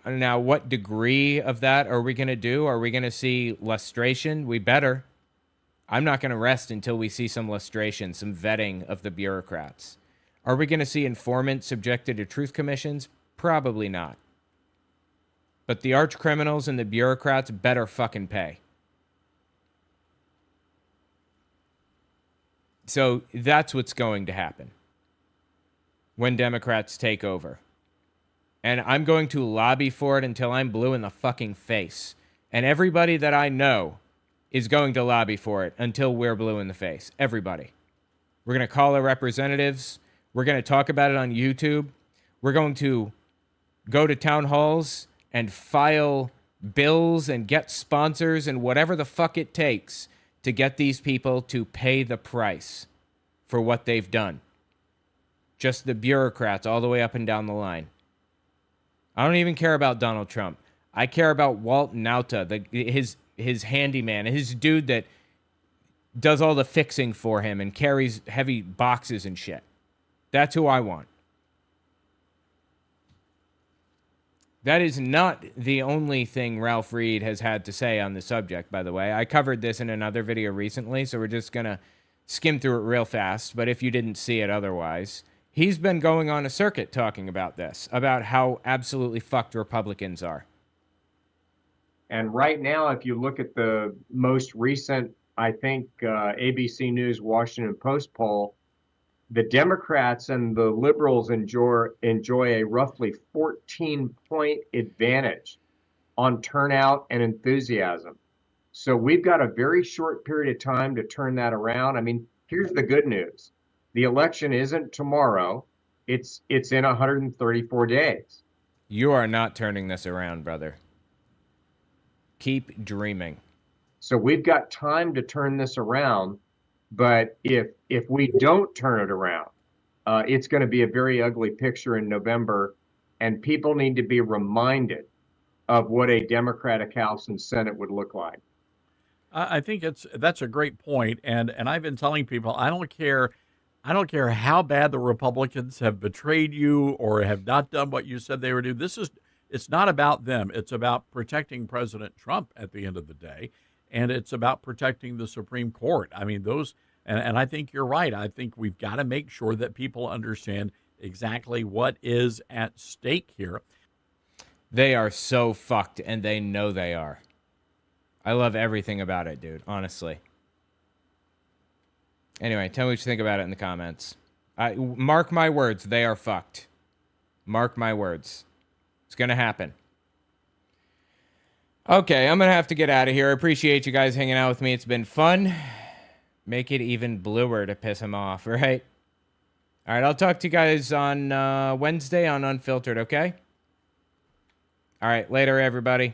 Now, what degree of that are we going to do? Are we going to see lustration? We better. I'm not going to rest until we see some lustration, some vetting of the bureaucrats. Are we going to see informants subjected to truth commissions? Probably not. But the arch criminals and the bureaucrats better fucking pay. So that's what's going to happen when Democrats take over. And I'm going to lobby for it until I'm blue in the fucking face. And everybody that I know is going to lobby for it until we're blue in the face. Everybody. We're going to call our representatives. We're going to talk about it on YouTube. We're going to go to town halls and file bills and get sponsors and whatever the fuck it takes to get these people to pay the price for what they've done. Just the bureaucrats all the way up and down the line. I don't even care about Donald Trump. I care about Walt Nauta, his handyman, his dude that does all the fixing for him and carries heavy boxes and shit. That's who I want. That is not the only thing Ralph Reed has had to say on the subject, by the way. I covered this in another video recently, so we're just going to skim through it real fast. But if you didn't see it otherwise, he's been going on a circuit talking about this, about how absolutely fucked Republicans are. And right now, if you look at the most recent, I think, ABC News Washington Post poll, the Democrats and the liberals enjoy a roughly 14-point advantage on turnout and enthusiasm. So we've got a very short period of time to turn that around. I mean, here's the good news. The election isn't tomorrow. It's in 134 days. You are not turning this around, brother. Keep dreaming. So we've got time to turn this around, but if we don't turn it around, it's going to be a very ugly picture in November, and people need to be reminded of what a Democratic House and Senate would look like. I think that's a great point, and I've been telling people I don't care how bad the Republicans have betrayed you or have not done what you said they would do. It's not about them. It's about protecting President Trump at the end of the day, and it's about protecting the Supreme Court. I mean, and I think you're right. I think we've got to make sure that people understand exactly what is at stake here. They are so fucked, and they know they are. I love everything about it, dude, honestly. Anyway, tell me what you think about it in the comments. Mark my words, they are fucked. Mark my words. It's going to happen. Okay, I'm going to have to get out of here. I appreciate you guys hanging out with me. It's been fun. Make it even bluer to piss him off, right? All right, I'll talk to you guys on Wednesday on Unfiltered, okay? All right, later, everybody.